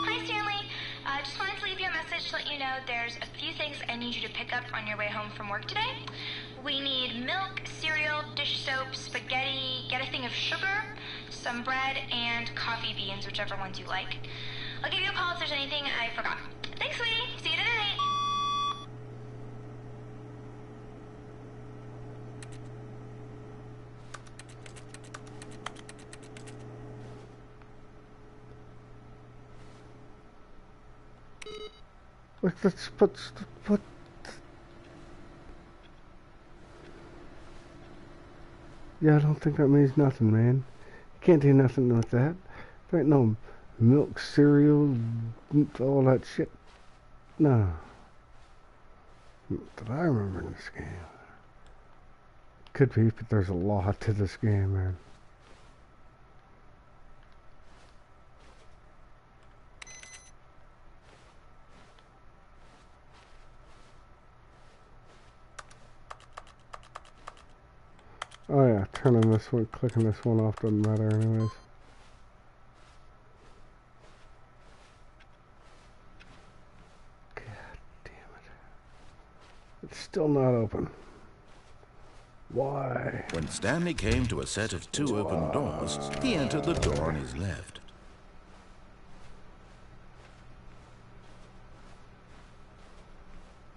Hi, Stanley. Just wanted to leave you a message to let you know there's a few things I need you to pick up on your way home from work today. We need milk, cereal, dish soap, spaghetti, get a thing of sugar, some bread, and coffee beans, whichever ones you like. I'll give you a call if there's anything I forgot. Thanks, sweetie. See you tonight. Let's put. Yeah, I don't think that means nothing, man. You can't do nothing with that. There ain't no milk, cereal, all that shit. No. That I remember in this game. Could be, but there's a lot to this game, man. Oh yeah, turning this one, clicking this one off doesn't matter anyways. God damn it. It's still not open. Why? When Stanley came to a set of two open doors, he entered the door on his left.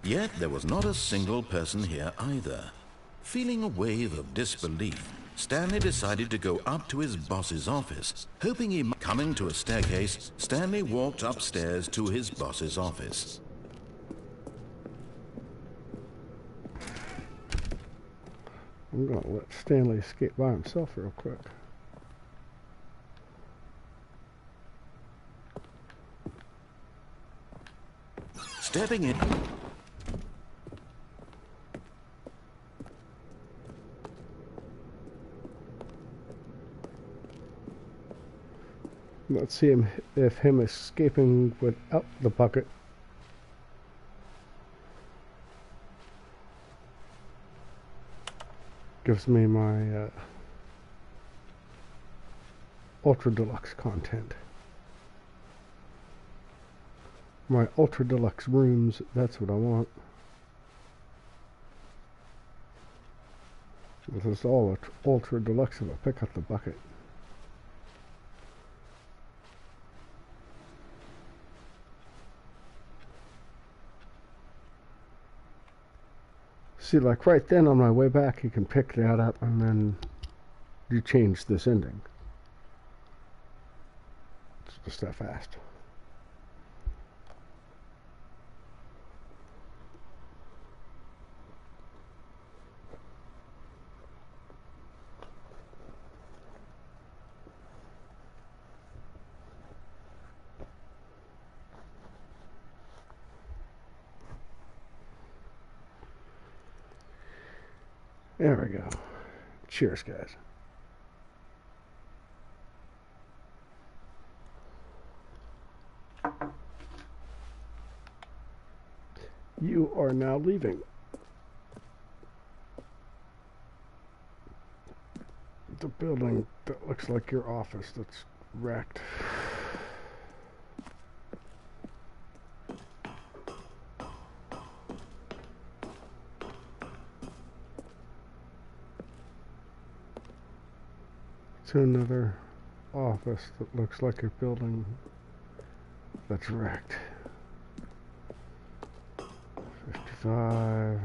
Yet there was not a single person here either. Feeling a wave of disbelief, Stanley decided to go up to his boss's office, hoping he might. Coming to a staircase, Stanley walked upstairs to his boss's office. I'm gonna let Stanley escape by himself real quick. Stepping in. Let's see if him escaping without the bucket gives me my ultra deluxe content. My ultra deluxe rooms, that's what I want. This is all ultra deluxe if I pick up the bucket. See, like right then on my way back, you can pick that up and then you change this ending. It's just that fast. There we go. Cheers, guys. You are now leaving. The building that looks like your office that's wrecked. to another office that looks like a building that's wrecked. 55.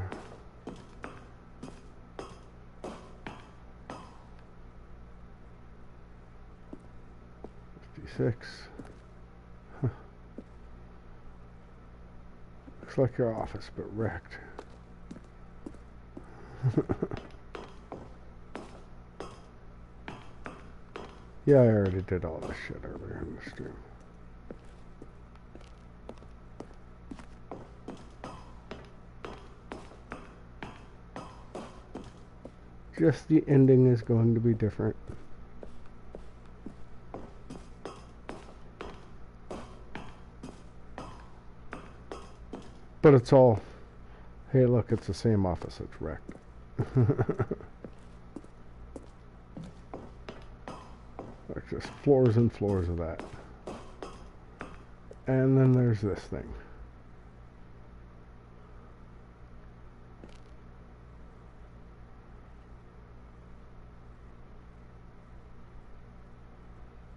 56. Huh. Looks like your office, but wrecked. Yeah, I already did all this shit earlier in the stream. Just the ending is going to be different. But it's all, hey look, it's the same office that's wrecked. Like just floors and floors of that. And then there's this thing.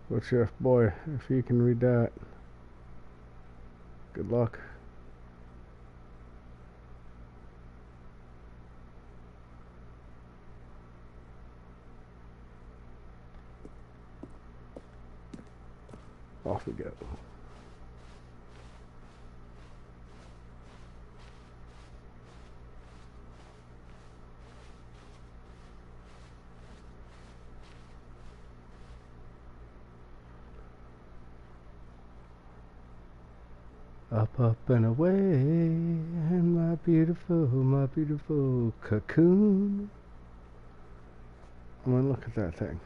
But Chef Boy, if you can read that, good luck. Off we go. Up, up and away, and my beautiful cocoon. I'm gonna look at that thing.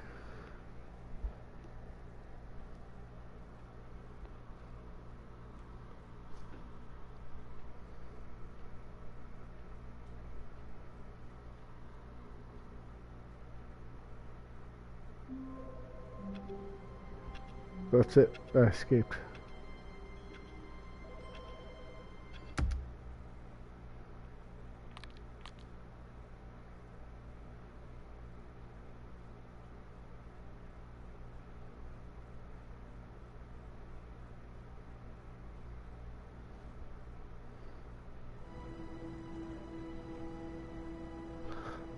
That's it. I escaped.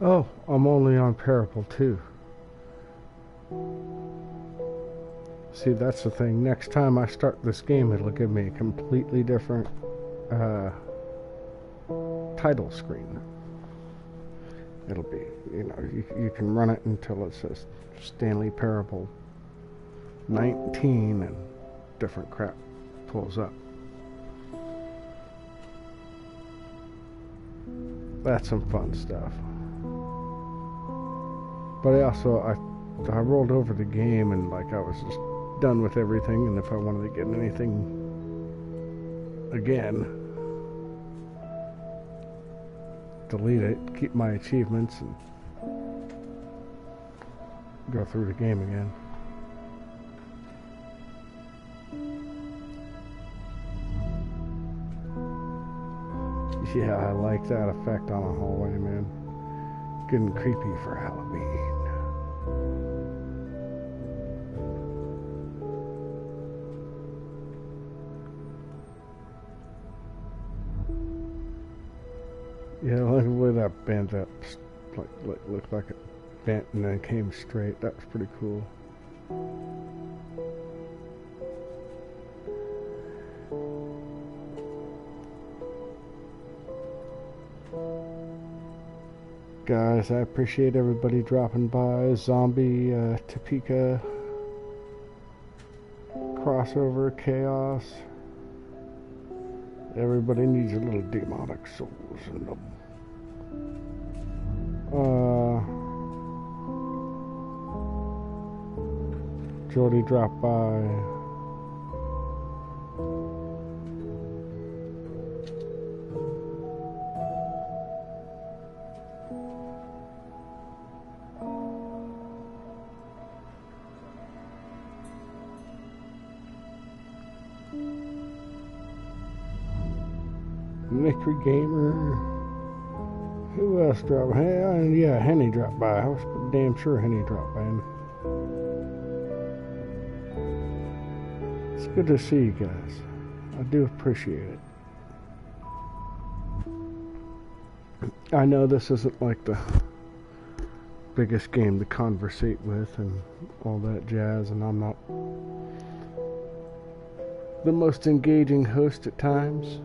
Oh, I'm only on Parable 2. See, that's the thing. Next time I start this game, it'll give me a completely different title screen. It'll be, you know, you can run it until it says Stanley Parable 19 and different crap pulls up. That's some fun stuff. But I rolled over the game and like I was just done with everything, and if I wanted to get anything again, delete it, keep my achievements, and go through the game again. Yeah, I like that effect on a hallway, man. Getting creepy for Halloween. Yeah, look at the way that bent up, looked like it bent and then came straight. That was pretty cool. Guys, I appreciate everybody dropping by. Zombie, Topeka, Crossover, Chaos. Everybody needs a little demonic souls in them. Jody dropped by. Victory Gamer. Who else dropped by? Hey, yeah, Henny dropped by. I was damn sure Henny dropped by. It's good to see you guys. I do appreciate it. I know this isn't like the biggest game to conversate with and all that jazz, and I'm not the most engaging host at times,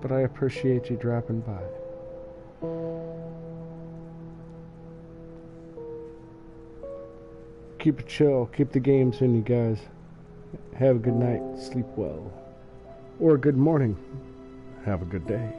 but I appreciate you dropping by. Keep it chill, keep the games in, you guys. Have a good night, sleep well. Or good morning, have a good day.